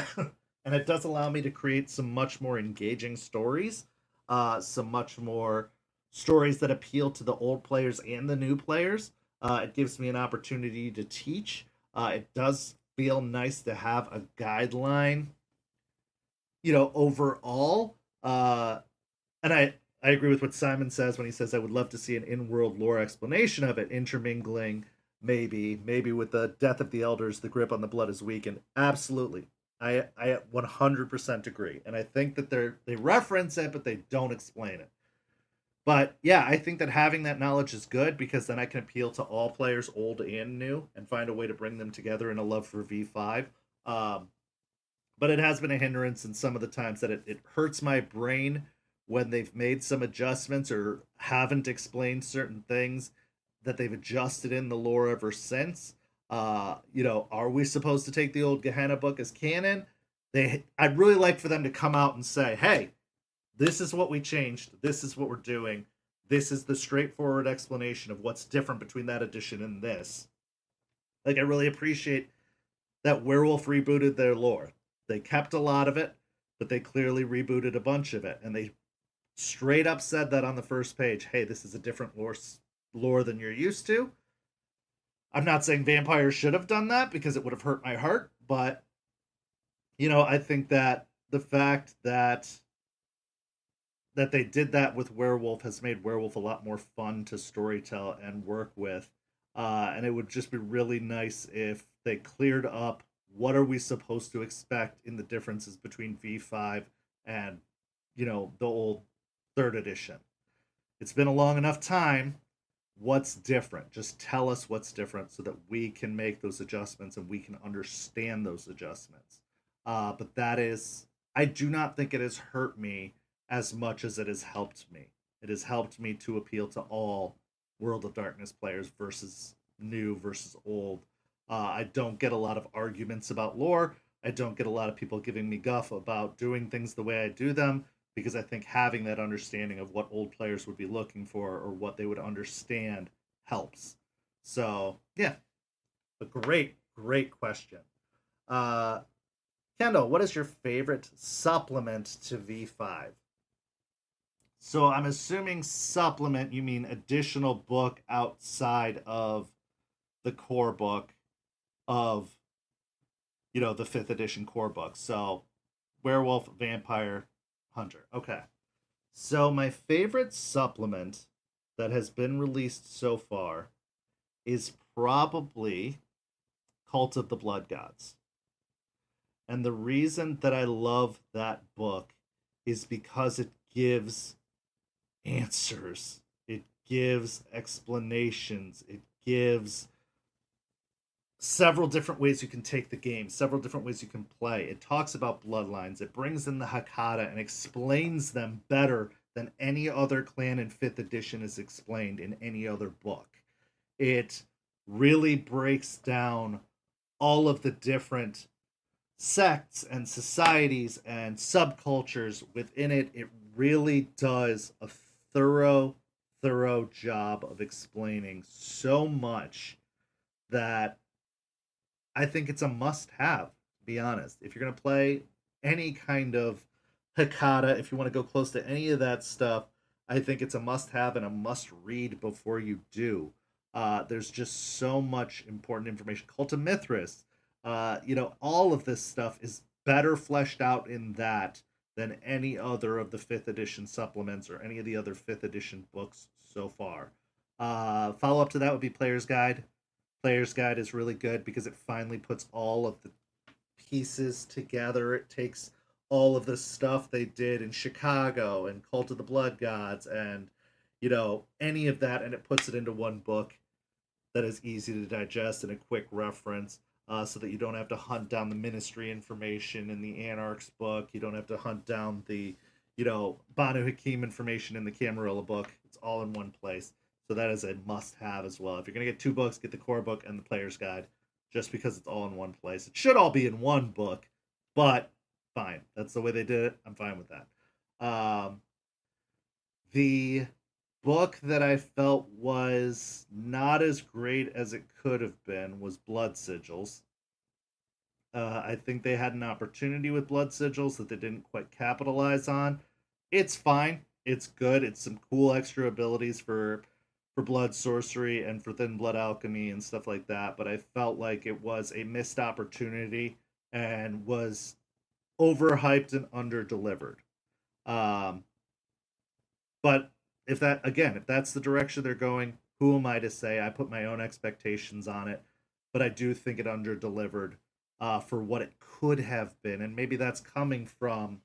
and it does allow me to create some much more engaging stories, some much more stories that appeal to the old players and the new players. It gives me an opportunity to teach. It does feel nice to have a guideline, overall. And I agree with what Simon says when he says I would love to see an in-world lore explanation of it, intermingling, maybe with the death of the elders, the grip on the blood is weakened. Absolutely. I 100% agree. And I think that they reference it, but they don't explain it. But yeah, I think that having that knowledge is good because then I can appeal to all players, old and new, and find a way to bring them together in a love for V5. But it has been a hindrance in some of the times that it hurts my brain when they've made some adjustments or haven't explained certain things that they've adjusted in the lore ever since. Are we supposed to take the old Gehenna book as canon? I'd really like for them to come out and say, hey, this is what we changed. This is what we're doing. This is the straightforward explanation of what's different between that edition and this. I really appreciate that Werewolf rebooted their lore. They kept a lot of it, but they clearly rebooted a bunch of it. And they straight up said that on the first page. Hey, this is a different lore than you're used to. I'm not saying vampires should have done that because it would have hurt my heart, but I think that the fact that they did that with Werewolf has made Werewolf a lot more fun to storytell and work with. And it would just be really nice if they cleared up what are we supposed to expect in the differences between V5 and, the old 3rd edition. It's been a long enough time. What's different? Just tell us what's different so that we can make those adjustments and we can understand those adjustments. But I do not think it has hurt me as much as it has helped me. It has helped me to appeal to all World of Darkness players versus new versus old. I don't get a lot of arguments about lore. I don't get a lot of people giving me guff about doing things the way I do them because I think having that understanding of what old players would be looking for or what they would understand helps. So, yeah, a great question. Kendall, what is your favorite supplement to V5? So I'm assuming supplement, you mean additional book outside of the core book of, the 5th edition core book. So werewolf, vampire, hunter. Okay. So my favorite supplement that has been released so far is probably Cult of the Blood Gods. And the reason that I love that book is because it gives answers. It gives explanations. It gives several different ways you can take the game, several different ways you can play. It talks about bloodlines. It brings in the Hakata and explains them better than any other clan in 5th edition is explained in any other book. It really breaks down all of the different sects and societies and subcultures within it. It really does a thorough job of explaining so much that I think it's a must-have, to be honest. If you're going to play any kind of Hakata, if you want to go close to any of that stuff, I think it's a must-have and a must-read before you do. There's just so much important information. Cult of Mithras, all of this stuff is better fleshed out in that than any other of the 5th edition supplements or any of the other 5th edition books so far. Follow up to that would be Player's Guide. Player's Guide is really good because it finally puts all of the pieces together. It takes all of the stuff they did in Chicago and Cult of the Blood Gods and, any of that, and it puts it into one book that is easy to digest and a quick reference, so that you don't have to hunt down the ministry information in the Anarchs book. You don't have to hunt down the, Banu Hakim information in the Camarilla book. It's all in one place. So that is a must have as well. If you're going to get two books, get the core book and the player's guide, just because it's all in one place. It should all be in one book, but fine. That's the way they did it. I'm fine with that. The book that I felt was not as great as it could have been was Blood Sigils. I think they had an opportunity with Blood Sigils that they didn't quite capitalize on. It's fine. It's good. It's some cool extra abilities for blood sorcery and for thin blood alchemy and stuff like that. But I felt like it was a missed opportunity and was overhyped and under delivered. But if that's the direction they're going, who am I to say? I put my own expectations on it, but I do think it under delivered for what it could have been, and maybe that's coming from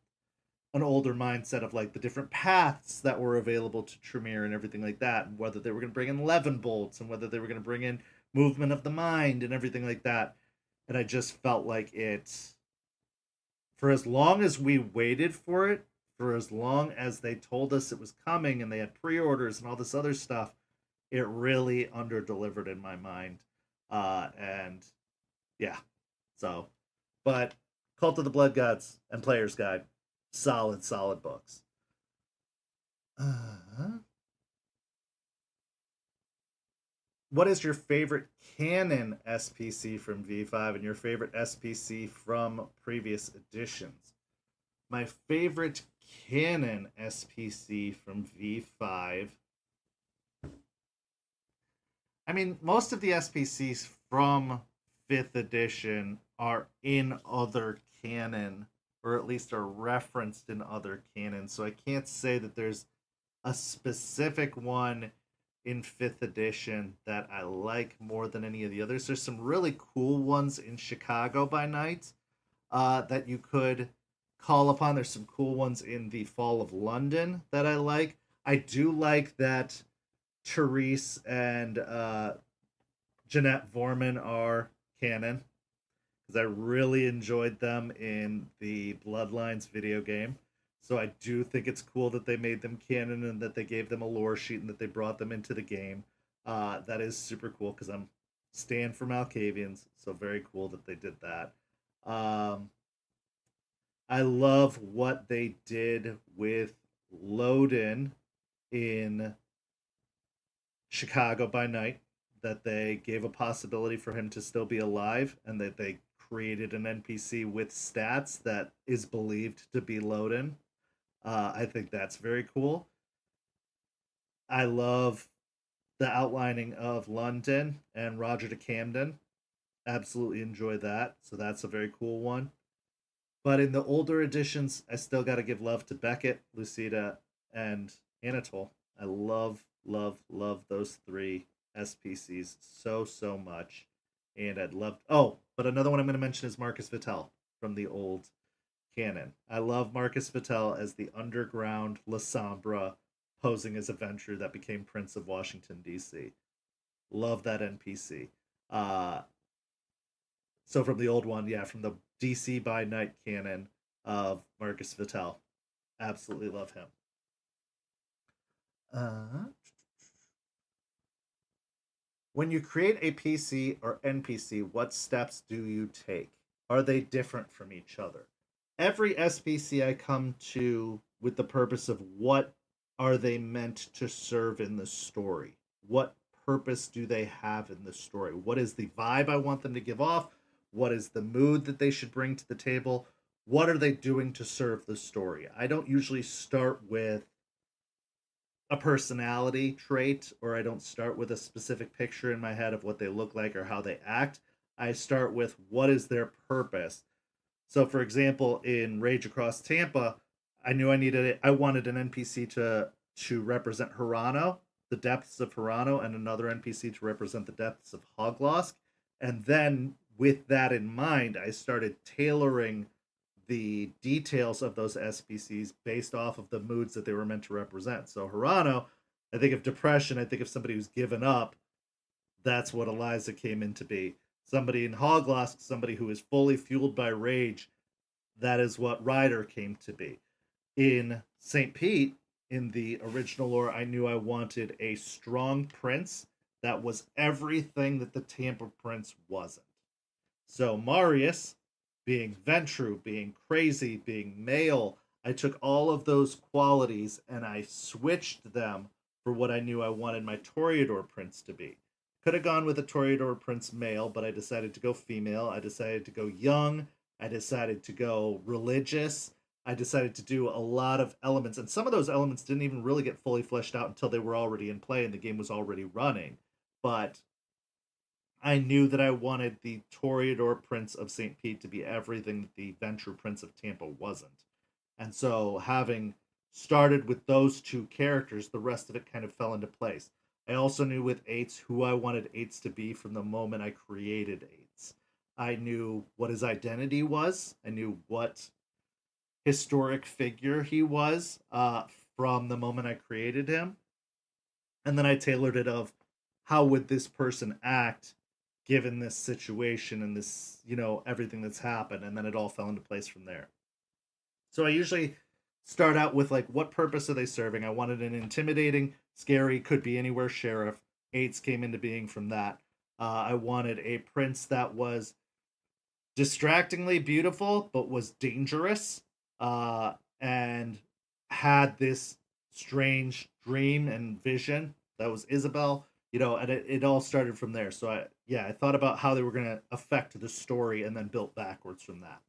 an older mindset of like the different paths that were available to Tremere and everything like that, and whether they were going to bring in Levin bolts and whether they were going to bring in movement of the mind and everything like that. And I just felt like for as long as we waited for it, for as long as they told us it was coming and they had pre-orders and all this other stuff, it really under delivered in my mind. And yeah, so, but Cult of the Blood Gods and Player's Guide, solid books. What is your favorite canon SPC from V5 and your favorite SPC from previous editions? My favorite canon SPC from V5. I mean, most of the SPCs from 5th edition are in other canon, or at least are referenced in other canon. So I can't say that there's a specific one in 5th edition that I like more than any of the others. There's some really cool ones in Chicago by Night that you could call upon. There's some cool ones in the Fall of London that I like. I do like that Therese and Jeanette Vorman are canon, because I really enjoyed them in the Bloodlines video game. So I do think it's cool that they made them canon and that they gave them a lore sheet and that they brought them into the game. That is super cool because I'm stan for Malkavians, so very cool that they did that. I love what they did with Loden in Chicago by Night, that they gave a possibility for him to still be alive and that they created an NPC with stats that is believed to be Loden. I think that's very cool. I love the outlining of London and Roger de Camden. Absolutely enjoy that. So that's a very cool one. But in the older editions, I still got to give love to Beckett, Lucida, and Anatole. I love those three SPCs so much. And I'd love... Oh, but another one I'm going to mention is Marcus Vitel from the old canon. I love Marcus Vitel as the underground La Sombra posing as a Ventrue that became Prince of Washington, D.C. Love that NPC. So from the old one, from the DC by Night canon of Marcus Vitel. Absolutely love him. When you create a PC or NPC, what steps do you take? Are they different from each other? Every SPC I come to with the purpose of what are they meant to serve in the story? What purpose do they have in the story? What is the vibe I want them to give off? What is the mood that they should bring to the table? What are they doing to serve the story? I don't usually start with a personality trait, or I don't start with a specific picture in my head of what they look like or how they act. I start with what is their purpose. So, for example, in Rage Across Tampa, I knew I wanted an NPC to represent Hirano, the depths of Hirano and another NPC to represent the depths of Hoglosk. And then with that in mind, I started tailoring the details of those SPCs based off of the moods that they were meant to represent. So Hirano, I think of depression, I think of somebody who's given up. That's what Eliza came in to be. Somebody in Hoglosk, somebody who is fully fueled by rage. That is what Ryder came to be. In St. Pete, in the original lore, I knew I wanted a strong prince that was everything that the Tampa prince wasn't. So Marius, being Ventru, being crazy, being male, I took all of those qualities and I switched them for what I knew I wanted my Toreador prince to be. Could have gone with a Toreador prince male, but I decided to go female. I decided to go young. I decided to go religious. I decided to do a lot of elements, and some of those elements didn't even really get fully fleshed out until they were already in play and the game was already running. But I knew that I wanted the Toreador Prince of St. Pete to be everything that the Ventru Prince of Tampa wasn't. And so, having started with those two characters, the rest of it kind of fell into place. I also knew with Eights who I wanted Eights to be from the moment I created Eights. I knew what his identity was. I knew what historic figure he was from the moment I created him. And then I tailored it of how would this person act given this situation and this, everything that's happened. And then it all fell into place from there. So I usually start out with like, what purpose are they serving? I wanted an intimidating, scary, could be anywhere sheriff. Eights came into being from that. I wanted a prince that was distractingly beautiful, but was dangerous, and had this strange dream and vision that was Isabel, and it all started from there. So I thought about how they were going to affect the story and then built backwards from that.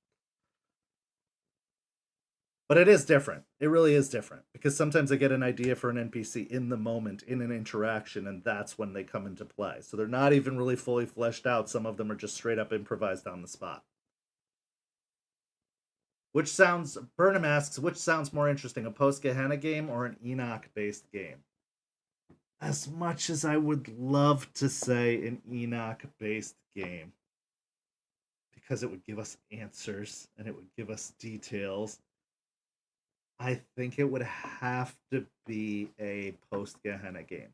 But it is different. It really is different because sometimes I get an idea for an NPC in the moment in an interaction, and that's when they come into play. So they're not even really fully fleshed out. Some of them are just straight up improvised on the spot. Burnham asks, which sounds more interesting, a post Gehenna game or an Enoch based game? As much as I would love to say an Enoch based game, because it would give us answers and it would give us details, I think it would have to be a post Gehenna game,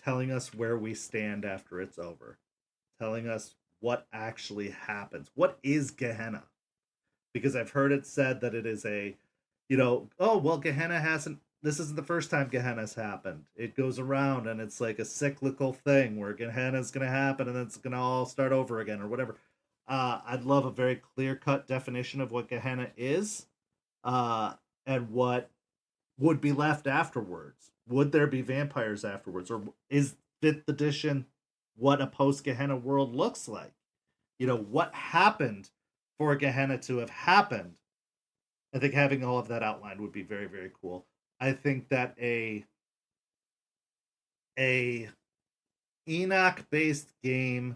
telling us where we stand after it's over, telling us what actually happens. What is Gehenna? Because I've heard it said that it is Gehenna hasn't, this isn't the first time Gehenna's happened. It goes around and it's like a cyclical thing where Gehenna's going to happen and then it's going to all start over again or whatever. I'd love a very clear-cut definition of what Gehenna is, and what would be left afterwards. Would there be vampires afterwards? Or is 5th edition what a post-Gehenna world looks like? What happened for Gehenna to have happened? I think having all of that outlined would be very, very cool. I think that a Enoch-based game,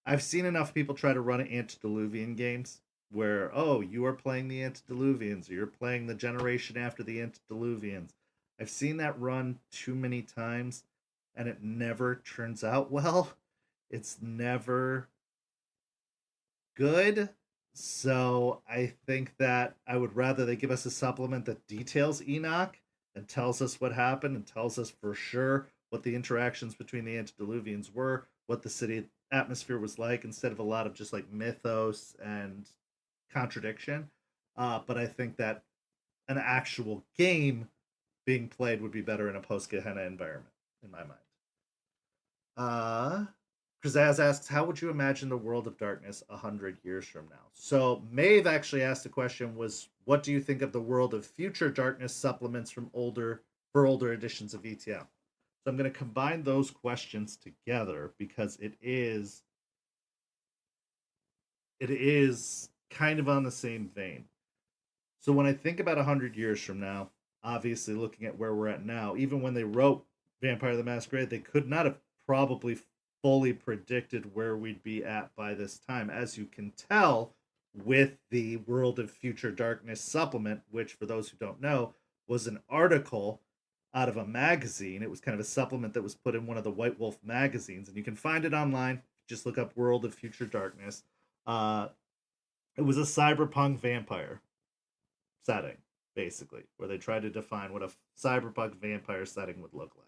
I've seen enough people try to run antediluvian games where, you are playing the antediluvians, or you're playing the generation after the antediluvians. I've seen that run too many times, and it never turns out well. It's never good. So I think that I would rather they give us a supplement that details Enoch and tells us what happened and tells us for sure what the interactions between the antediluvians were, what the city atmosphere was like, instead of a lot of just like mythos and contradiction. But I think that an actual game being played would be better in a post-Gehenna environment, in my mind. Krazaz asks, how would you imagine the world of darkness 100 years from now? So Maeve actually asked the question was, what do you think of the world of future darkness supplements for older editions of ETL? So I'm going to combine those questions together because it is kind of on the same vein. So when I think about 100 years from now, obviously looking at where we're at now, even when they wrote Vampire the Masquerade, they could not have probably fully predicted where we'd be at by this time. As you can tell with the World of Future Darkness supplement, which for those who don't know, was an article out of a magazine. It was kind of a supplement that was put in one of the White Wolf magazines, and you can find it online. Just look up World of Future Darkness. It was a cyberpunk vampire setting, basically, where they tried to define what a cyberpunk vampire setting would look like.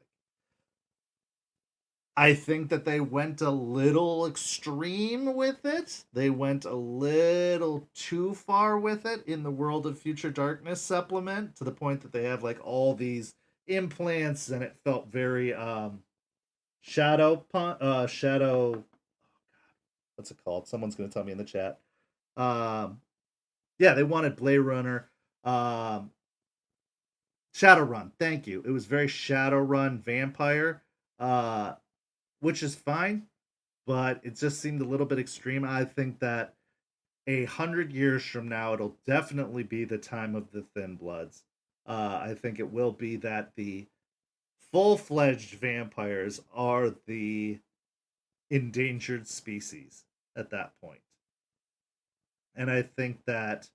I think that they went a little extreme with it. They went a little too far with it in the World of Future Darkness supplement, to the point that they have like all these implants, and it felt very shadow, what's it called? Someone's going to tell me in the chat. Yeah, they wanted Blade Runner. Shadowrun, thank you. It was very Shadowrun vampire, which is fine, but it just seemed a little bit extreme. I think that 100 years from now, it'll definitely be the time of the Thin Bloods. I think it will be that the full-fledged vampires are the endangered species at that point. And I think that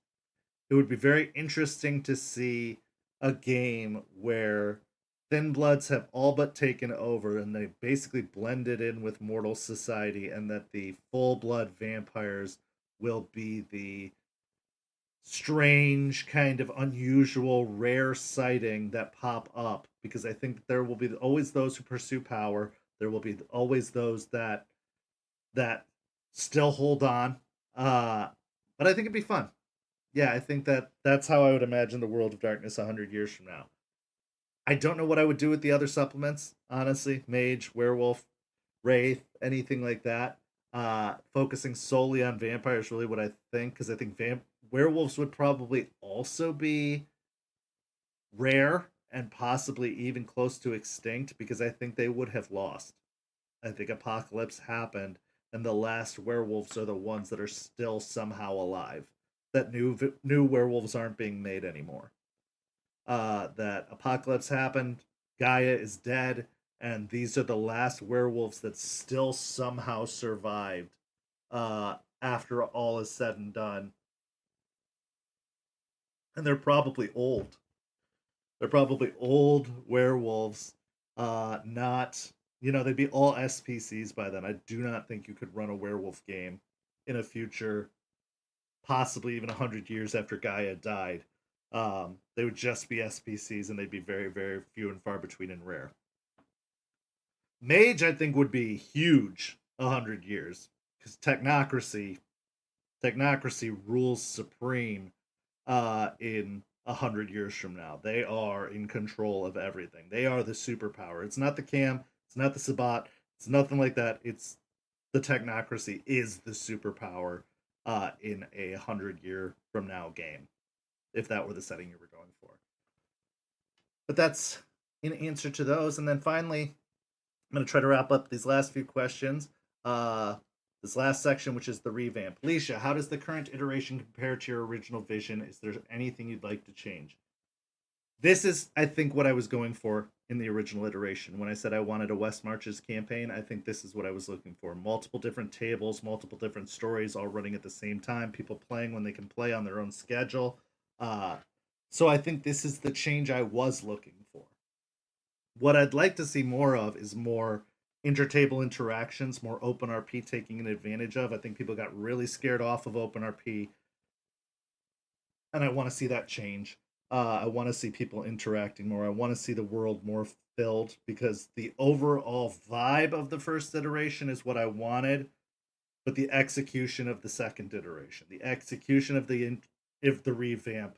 it would be very interesting to see a game where Thin Bloods have all but taken over and they basically blended in with mortal society, and that the full blood vampires will be the strange, kind of unusual, rare sighting that pop up, because I think there will be always those who pursue power. There will be always those that still hold on. But I think it'd be fun. Yeah, I think that that's how I would imagine the World of Darkness 100 years from now. I don't know what I would do with the other supplements, honestly. Mage, werewolf, wraith, anything like that. Focusing solely on vampires, really what I think, because I think werewolves would probably also be rare and possibly even close to extinct, because I think they would have lost. I think apocalypse happened, and the last werewolves are the ones that are still somehow alive. That new werewolves aren't being made anymore. That apocalypse happened, Gaia is dead, and these are the last werewolves that still somehow survived after all is said and done. And they're probably old. They're probably old werewolves. Not, they'd be all SPCs by then. I do not think you could run a werewolf game in a future, possibly even 100 years after Gaia died. They would just be SPCs, and they'd be very, very few and far between and rare. Mage, I think, would be huge 100 years, because technocracy rules supreme in 100 years from now. They are in control of everything. They are the superpower. It's not the Cam, it's not the Sabat, it's nothing like that. It's the technocracy is the superpower in a 100-year from now game, if that were the setting you were going for. But that's in answer to those. And then finally, I'm going to try to wrap up these last few questions. This last section, which is the revamp. Leisha, how does the current iteration compare to your original vision? Is there anything you'd like to change? This is, I think, what I was going for in the original iteration. When I said I wanted a West Marches campaign, I think this is what I was looking for. Multiple different tables, multiple different stories, all running at the same time, people playing when they can play on their own schedule. So I think this is the change I was looking for. What I'd like to see more of is more intertable interactions, more open RP taking an advantage of. I think people got really scared off of open RP, and I want to see that change. I want to see people interacting more. I want to see the world more filled, because the overall vibe of the first iteration is what I wanted, but the execution of the second iteration, the execution of the revamp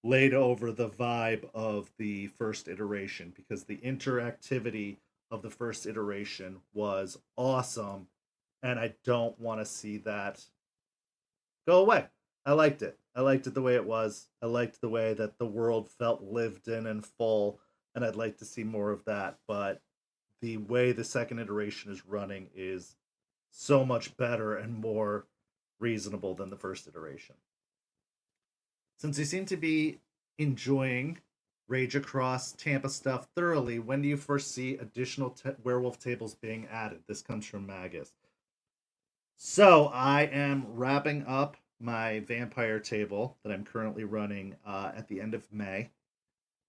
laid over the vibe of the first iteration, because the interactivity of the first iteration was awesome, and I don't want to see that go away. I liked it. I liked it the way it was. I liked the way that the world felt lived in and full, and I'd like to see more of that. But the way the second iteration is running is so much better and more reasonable than the first iteration. Since you seem to be enjoying Rage Across Tampa stuff thoroughly, when do you foresee additional werewolf tables being added? This comes from Magus. So I am wrapping up my vampire table that I'm currently running at the end of May.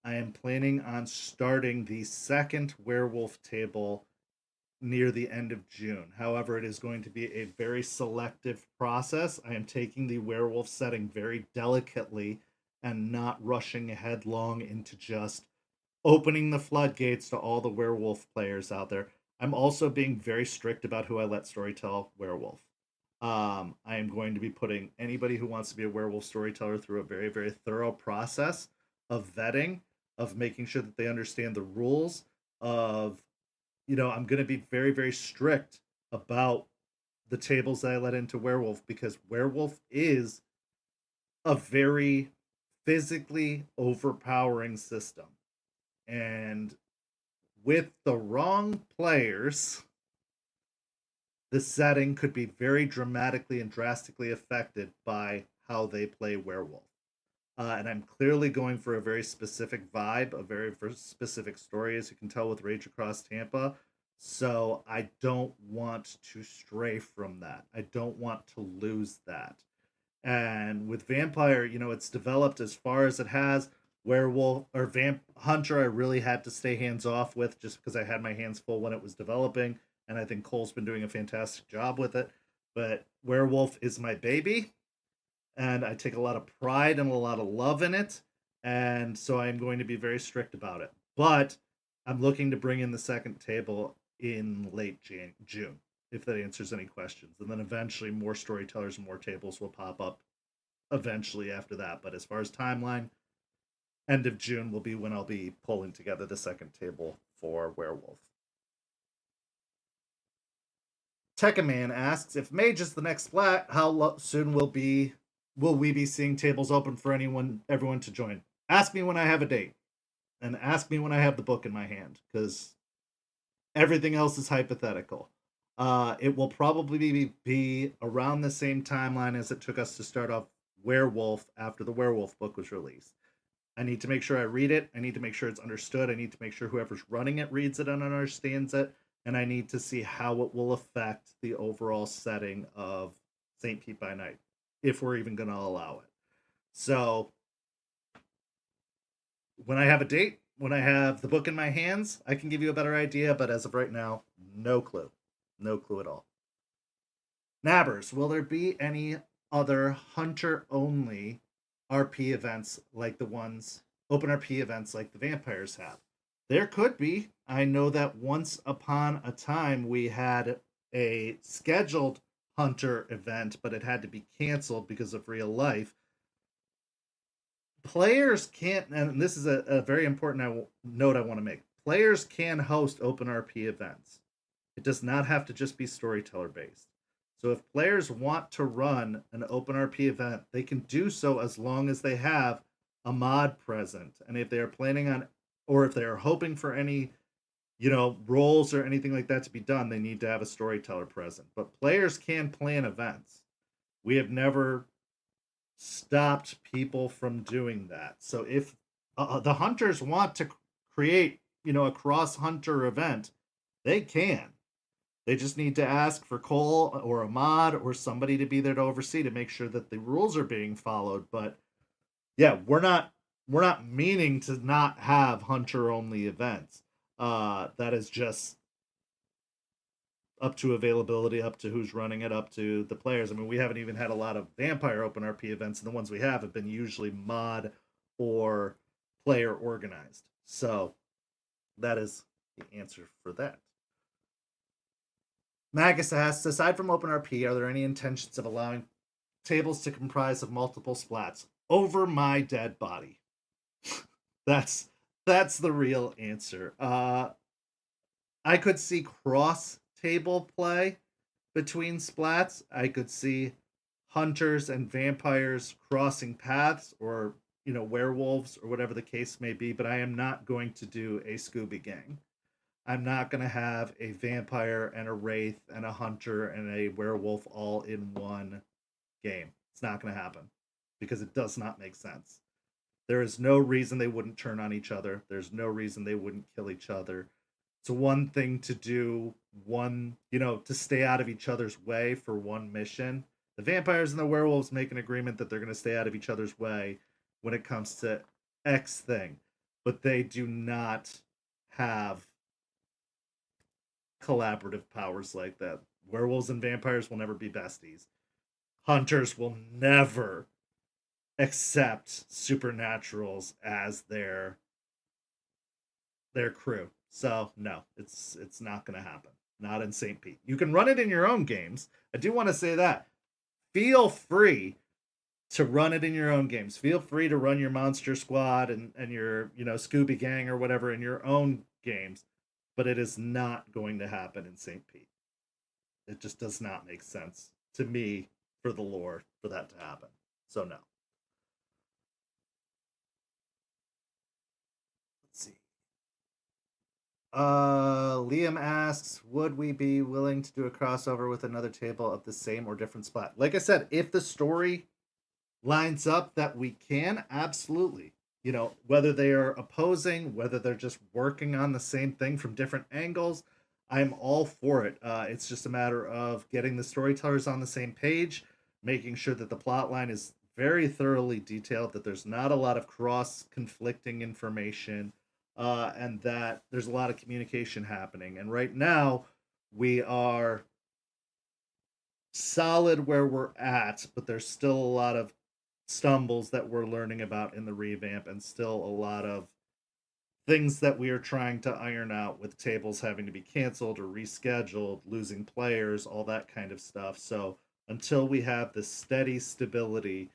I am planning on starting the second werewolf table near the end of June. However, it is going to be a very selective process. I am taking the werewolf setting very delicately and not rushing headlong into just opening the floodgates to all the werewolf players out there. I'm also being very strict about who I let storytell werewolf. I am going to be putting anybody who wants to be a werewolf storyteller through a very, very thorough process of vetting, of making sure that they understand the rules, of, I'm going to be very, very strict about the tables that I let into werewolf, because werewolf is a very physically overpowering system. And with the wrong players, the setting could be very dramatically and drastically affected by how they play werewolf. And I'm clearly going for a very specific vibe, a very specific story, as you can tell with Rage Across Tampa. So I don't want to stray from that. I don't want to lose that. And with Vampire, it's developed as far as it has. Werewolf or Vamp Hunter, I really had to stay hands off with, just because I had my hands full when it was developing, and I think Cole's been doing a fantastic job with it. But Werewolf is my baby, and I take a lot of pride and a lot of love in it, and so I'm going to be very strict about it. But I'm looking to bring in the second table in late June, if that answers any questions. And then eventually more storytellers and more tables will pop up eventually after that. But as far as timeline, end of June will be when I'll be pulling together the second table for Werewolf. Tekkaman asks, if Mage is the next splat, how soon will we be seeing tables open for everyone to join? Ask me when I have a date, and ask me when I have the book in my hand, because everything else is hypothetical. It will probably be around the same timeline as it took us to start off Werewolf after the Werewolf book was released. I need to make sure I read it. I need to make sure it's understood. I need to make sure whoever's running it reads it and understands it. And I need to see how it will affect the overall setting of St. Pete by Night, if we're even going to allow it. So when I have a date, when I have the book in my hands, I can give you a better idea. But as of right now, no clue. No clue at all. Nabbers, will there be any other hunter only RP events like the ones, open RP events like the vampires have? There could be. I know that once upon a time we had a scheduled hunter event, but it had to be canceled because of real life. Players can't, and this is a very important note I want to make. Players can host open RP events. It does not have to just be storyteller based. So if players want to run an open RP event, they can do so as long as they have a mod present. And if they are planning on, or if they are hoping for any, roles or anything like that to be done, they need to have a storyteller present. But players can plan events. We have never stopped people from doing that. So if the hunters want to create, a cross hunter event, they can. They just need to ask for Cole or a mod or somebody to be there to oversee to make sure that the rules are being followed. But yeah, we're not meaning to not have hunter only events. That is just up to availability, up to who's running it, up to the players. I mean, we haven't even had a lot of vampire open RP events, and the ones we have been usually mod or player organized. So that is the answer for that. Magus asks, aside from OpenRP, are there any intentions of allowing tables to comprise of multiple splats? Over my dead body. that's the real answer. I could see cross table play between splats. I could see hunters and vampires crossing paths, or werewolves, or whatever the case may be, but I am not going to do a Scooby Gang. I'm not going to have a vampire and a wraith and a hunter and a werewolf all in one game. It's not going to happen because it does not make sense. There is no reason they wouldn't turn on each other. There's no reason they wouldn't kill each other. It's one thing to do one, to stay out of each other's way for one mission. The vampires and the werewolves make an agreement that they're going to stay out of each other's way when it comes to X thing. but they do not have collaborative powers like that. Werewolves and vampires will never be besties. Hunters will never accept supernaturals as their crew. So no, it's not going to happen. Not in St. Pete. You can run it in your own games. I do want to say that. Feel free to run it in your own games. Feel free to run your Monster Squad and your, Scooby Gang or whatever in your own games, but it is not going to happen in St. Pete. It just does not make sense to me for the lore for that to happen. So no. Let's see. Liam asks, would we be willing to do a crossover with another table of the same or different spot? Like I said, if the story lines up that we can, absolutely. Whether they are opposing, whether they're just working on the same thing from different angles, I'm all for it. It's just a matter of getting the storytellers on the same page, making sure that the plot line is very thoroughly detailed, that there's not a lot of cross conflicting information, and that there's a lot of communication happening. And right now, we are solid where we're at, but there's still a lot of stumbles that we're learning about in the revamp, and still a lot of things that we are trying to iron out, with tables having to be canceled or rescheduled, losing players, all that kind of stuff. So until we have the steady stability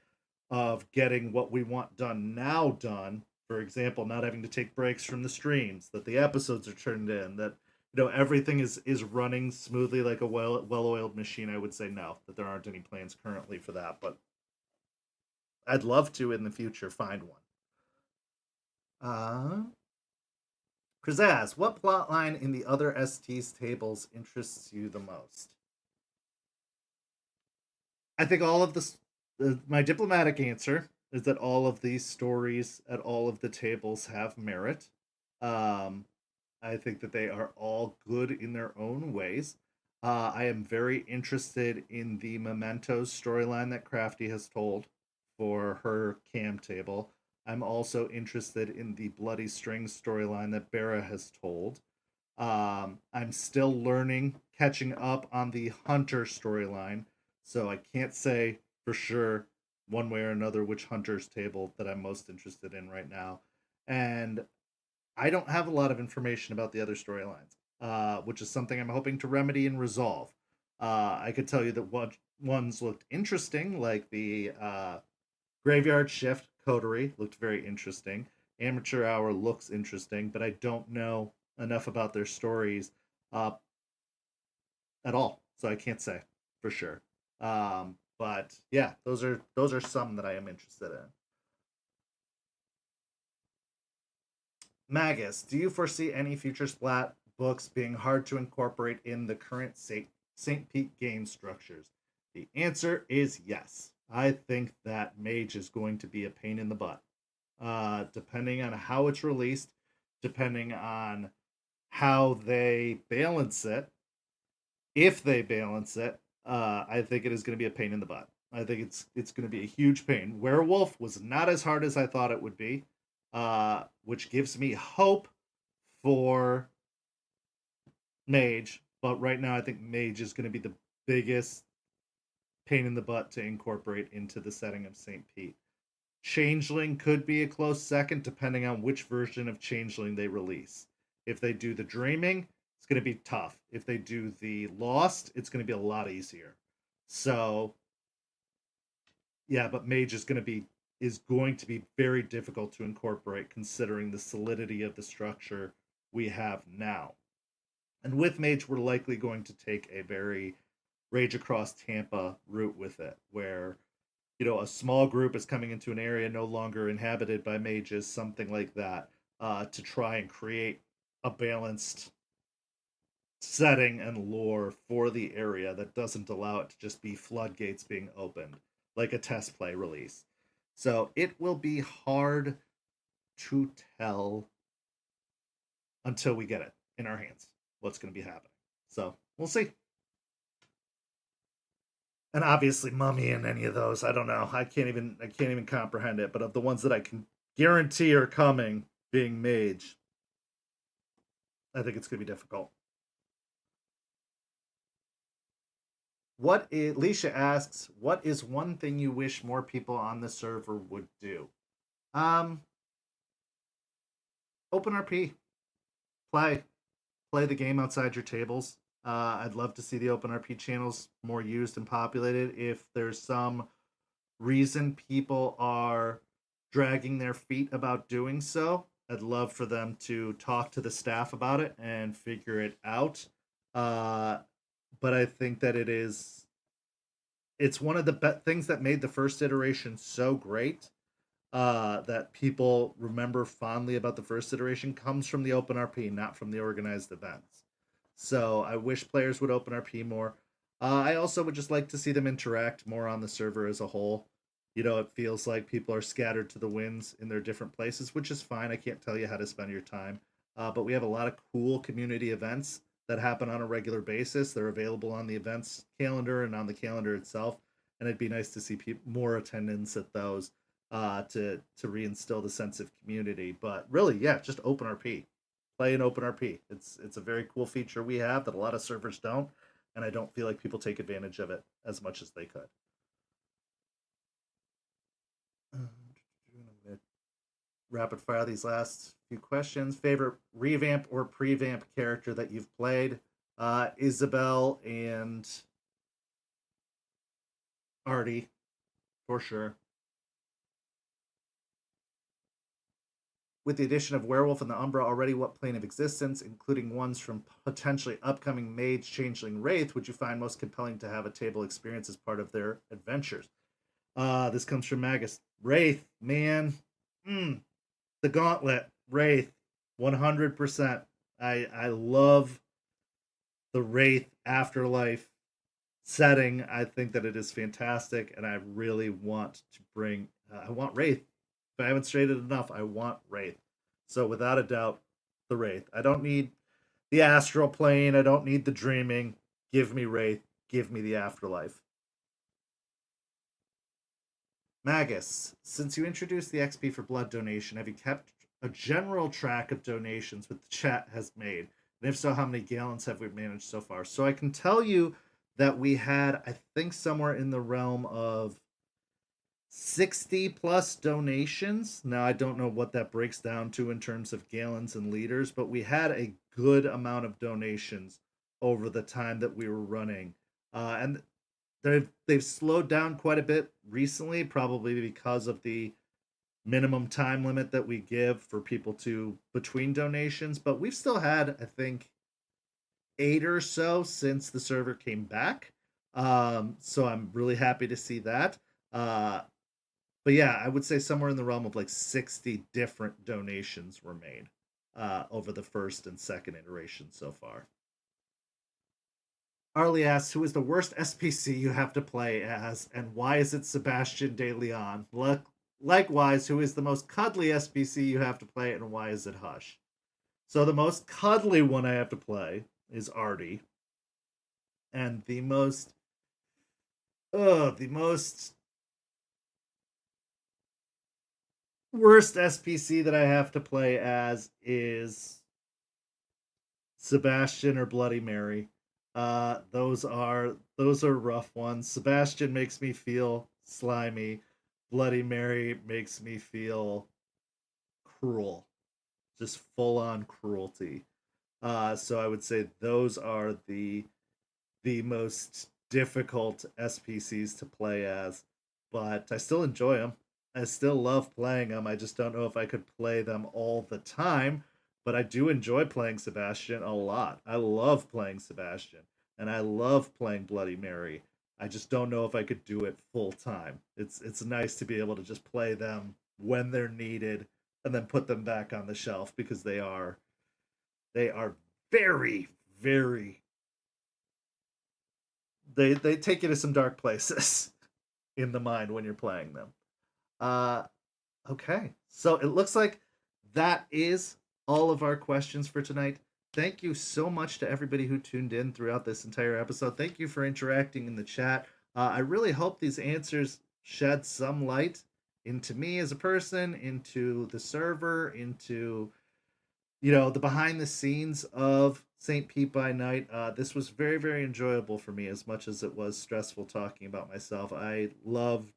of getting what we want done now done, for example, not having to take breaks from the streams, that the episodes are turned in, that everything is running smoothly like a well-oiled machine, I would say no, that there aren't any plans currently for that, but I'd love to in the future find one. Krazaz, what plotline in the other ST's tables interests you the most? I think all of this. My diplomatic answer is that all of these stories at all of the tables have merit. Um, I think that they are all good in their own ways. I am very interested in the Mementos storyline that Crafty has told for her cam table. I'm also interested in the Bloody Strings storyline that Bera has told. I'm still learning, catching up on the Hunter storyline, so I can't say for sure one way or another which Hunter's table that I'm most interested in right now. And I don't have a lot of information about the other storylines, which is something I'm hoping to remedy and resolve. I could tell you that what ones looked interesting, like the Graveyard Shift Coterie looked very interesting. Amateur Hour looks interesting, but I don't know enough about their stories uh, at all, so I can't say for sure. But yeah, those are some that I am interested in. Magus, do you foresee any future Splat books being hard to incorporate in the current St. Pete game structures? The answer is yes. I think that Mage is going to be a pain in the butt. Depending on how it's released, depending on how they balance it, if they balance it, I think it is going to be a pain in the butt. I think it's going to be a huge pain. Werewolf was not as hard as I thought it would be, which gives me hope for Mage. But right now, I think Mage is going to be the biggest pain in the butt to incorporate into the setting of St. Pete. Changeling could be a close second, depending on which version of Changeling they release. If they do the Dreaming, it's going to be tough. If they do the Lost, it's going to be a lot easier. So, yeah, but Mage is going to be very difficult to incorporate, considering the solidity of the structure we have now. And with Mage, we're likely going to take a very Rage Across Tampa route with it, where a small group is coming into an area no longer inhabited by mages, something like that, to try and create a balanced setting and lore for the area that doesn't allow it to just be floodgates being opened, like a test play release. So it will be hard to tell until we get it in our hands what's going to be happening. So we'll see. And obviously Mummy and any of those, I don't know. I can't even comprehend it. But of the ones that I can guarantee are coming, being mage, I think it's going to be difficult. Leisha asks, what is one thing you wish more people on the server would do? Open RP. Play the game outside your tables. I'd love to see the open RP channels more used and populated. If there's some reason people are dragging their feet about doing so, I'd love for them to talk to the staff about it and figure it out. But I think that it's one of the things that made the first iteration so great, that people remember fondly about the first iteration, comes from the open RP, not from the organized events. So I wish players would open RP more. I also would just like to see them interact more on the server as a whole. It feels like people are scattered to the winds in their different places, which is fine. I can't tell you how to spend your time. But we have a lot of cool community events that happen on a regular basis. They're available on the events calendar and on the calendar itself. And it'd be nice to see more attendance at those, to reinstill the sense of community. But really, yeah, just open RP. Play an open RP. It's a very cool feature we have that a lot of servers don't, and I don't feel like people take advantage of it as much as they could. Rapid fire these last few questions. Favorite revamp or prevamp character that you've played? Isabel and Artie, for sure. With the addition of Werewolf and the Umbra already, what plane of existence, including ones from potentially upcoming Mage, Changeling, Wraith, would you find most compelling to have a table experience as part of their adventures? This comes from Magus. Wraith, man. The Gauntlet, Wraith, 100%. I love the Wraith afterlife setting. I think that it is fantastic, and I really want to bring. I want Wraith. If I haven't stated enough, I want Wraith. So without a doubt, the Wraith. I don't need the astral plane. I don't need the dreaming. Give me Wraith. Give me the afterlife. Magus, since you introduced the XP for blood donation, have you kept a general track of donations that the chat has made? And if so, how many gallons have we managed so far? So I can tell you that we had, I think, somewhere in the realm of 60 plus donations. Now, I don't know what that breaks down to in terms of gallons and liters, but we had a good amount of donations over the time that we were running. And they've slowed down quite a bit recently, probably because of the minimum time limit that we give for people to between donations. But we've still had, I think, 8 or so since the server came back. So I'm really happy to see that. But yeah, I would say somewhere in the realm of like 60 different donations were made over the first and second iteration so far. Arlie asks, who is the worst SPC you have to play as, and why is it Sebastian de Leon? Likewise, who is the most cuddly SPC you have to play, and why is it Hush? So the most cuddly one I have to play is Artie. And the most worst SPC that I have to play as is Sebastian or Bloody Mary. Those are rough ones. Sebastian makes me feel slimy. Bloody Mary makes me feel cruel, just full on cruelty. So I would say those are the most difficult SPCs to play as, but I still enjoy them. I still love playing them. I just don't know if I could play them all the time, but I do enjoy playing Sebastian a lot. I love playing Sebastian, and I love playing Bloody Mary. I just don't know if I could do it full time. It's nice to be able to just play them when they're needed and then put them back on the shelf, because they are very, very, they take you to some dark places in the mind when you're playing them. Okay, so it looks like that is all of our questions for tonight. Thank you so much to everybody who tuned in throughout this entire episode. Thank you for interacting in the chat. I really hope these answers shed some light into me as a person, into the server, into the behind the scenes of St. Pete by Night. This was very, very enjoyable for me, as much as it was stressful talking about myself. I love,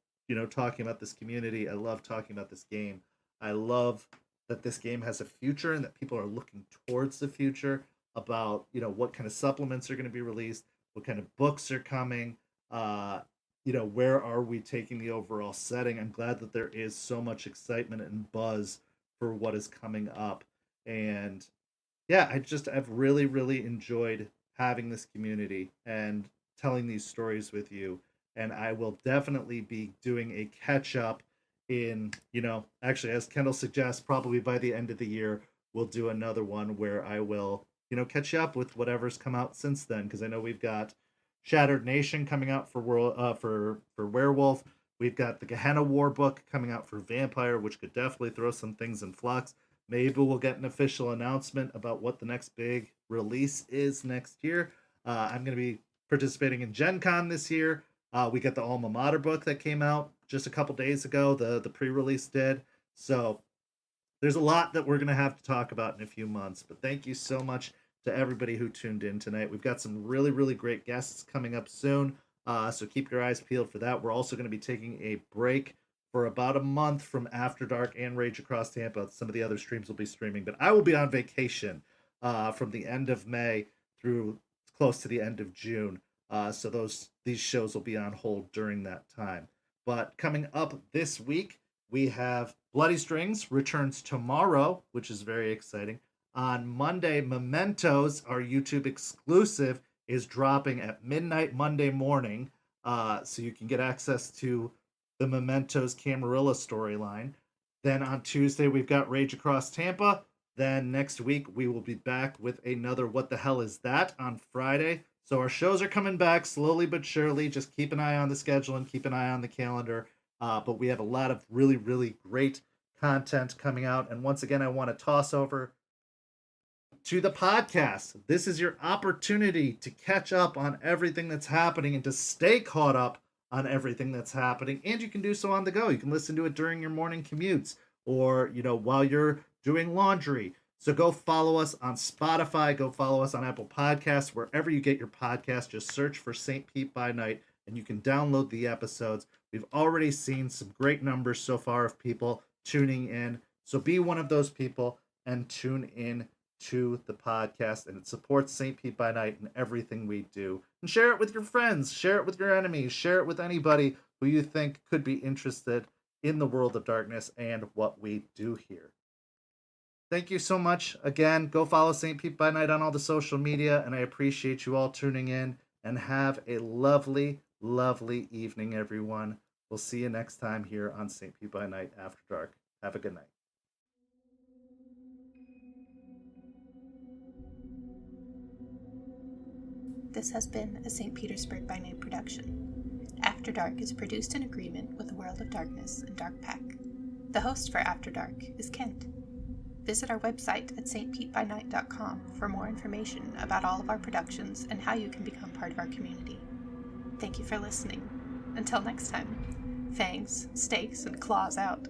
talking about this community. I love talking about this game. I love that this game has a future and that people are looking towards the future about, what kind of supplements are going to be released, what kind of books are coming, where are we taking the overall setting. I'm glad that there is so much excitement and buzz for what is coming up. And yeah, I've really, really enjoyed having this community and telling these stories with you. And I will definitely be doing a catch up in, actually, as Kendall suggests, probably by the end of the year, we'll do another one where I will, catch you up with whatever's come out since then. Because I know we've got Shattered Nation coming out for for Werewolf. We've got the Gehenna War book coming out for Vampire, which could definitely throw some things in flux. Maybe we'll get an official announcement about what the next big release is next year. I'm going to be participating in Gen Con this year. We got the Alma Mater book that came out just a couple days ago. The pre-release did. So there's a lot that we're going to have to talk about in a few months. But thank you so much to everybody who tuned in tonight. We've got some really, really great guests coming up soon. So keep your eyes peeled for that. We're also going to be taking a break for about a month from After Dark and Rage Across Tampa. Some of the other streams will be streaming, but I will be on vacation from the end of May through close to the end of June. So these shows will be on hold during that time. But coming up this week, we have Bloody Strings returns tomorrow, which is very exciting. On Monday, Mementos, our YouTube exclusive, is dropping at midnight Monday morning. So you can get access to the Mementos Camarilla storyline. Then on Tuesday, we've got Rage Across Tampa. Then next week, we will be back with another What the Hell Is That on Friday. So our shows are coming back slowly but surely. Just keep an eye on the schedule and keep an eye on the calendar. But we have a lot of really, really great content coming out. And once again, I want to toss over to the podcast. This is your opportunity to catch up on everything that's happening and to stay caught up on everything that's happening. And you can do so on the go. You can listen to it during your morning commutes or, while you're doing laundry. So go follow us on Spotify. Go follow us on Apple Podcasts. Wherever you get your podcast, just search for St. Pete by Night and you can download the episodes. We've already seen some great numbers so far of people tuning in. So be one of those people and tune in to the podcast, and it supports St. Pete by Night and everything we do. And share it with your friends, share it with your enemies, share it with anybody who you think could be interested in the world of darkness and what we do here. Thank you so much. Again, go follow St. Pete by Night on all the social media, and I appreciate you all tuning in, and have a lovely, lovely evening, everyone. We'll see you next time here on St. Pete by Night After Dark. Have a good night. This has been a St. Petersburg by Night production. After Dark is produced in agreement with the World of Darkness and Dark Pack. The host for After Dark is Kent. Visit our website at stpetebynight.com for more information about all of our productions and how you can become part of our community. Thank you for listening. Until next time, fangs, stakes, and claws out.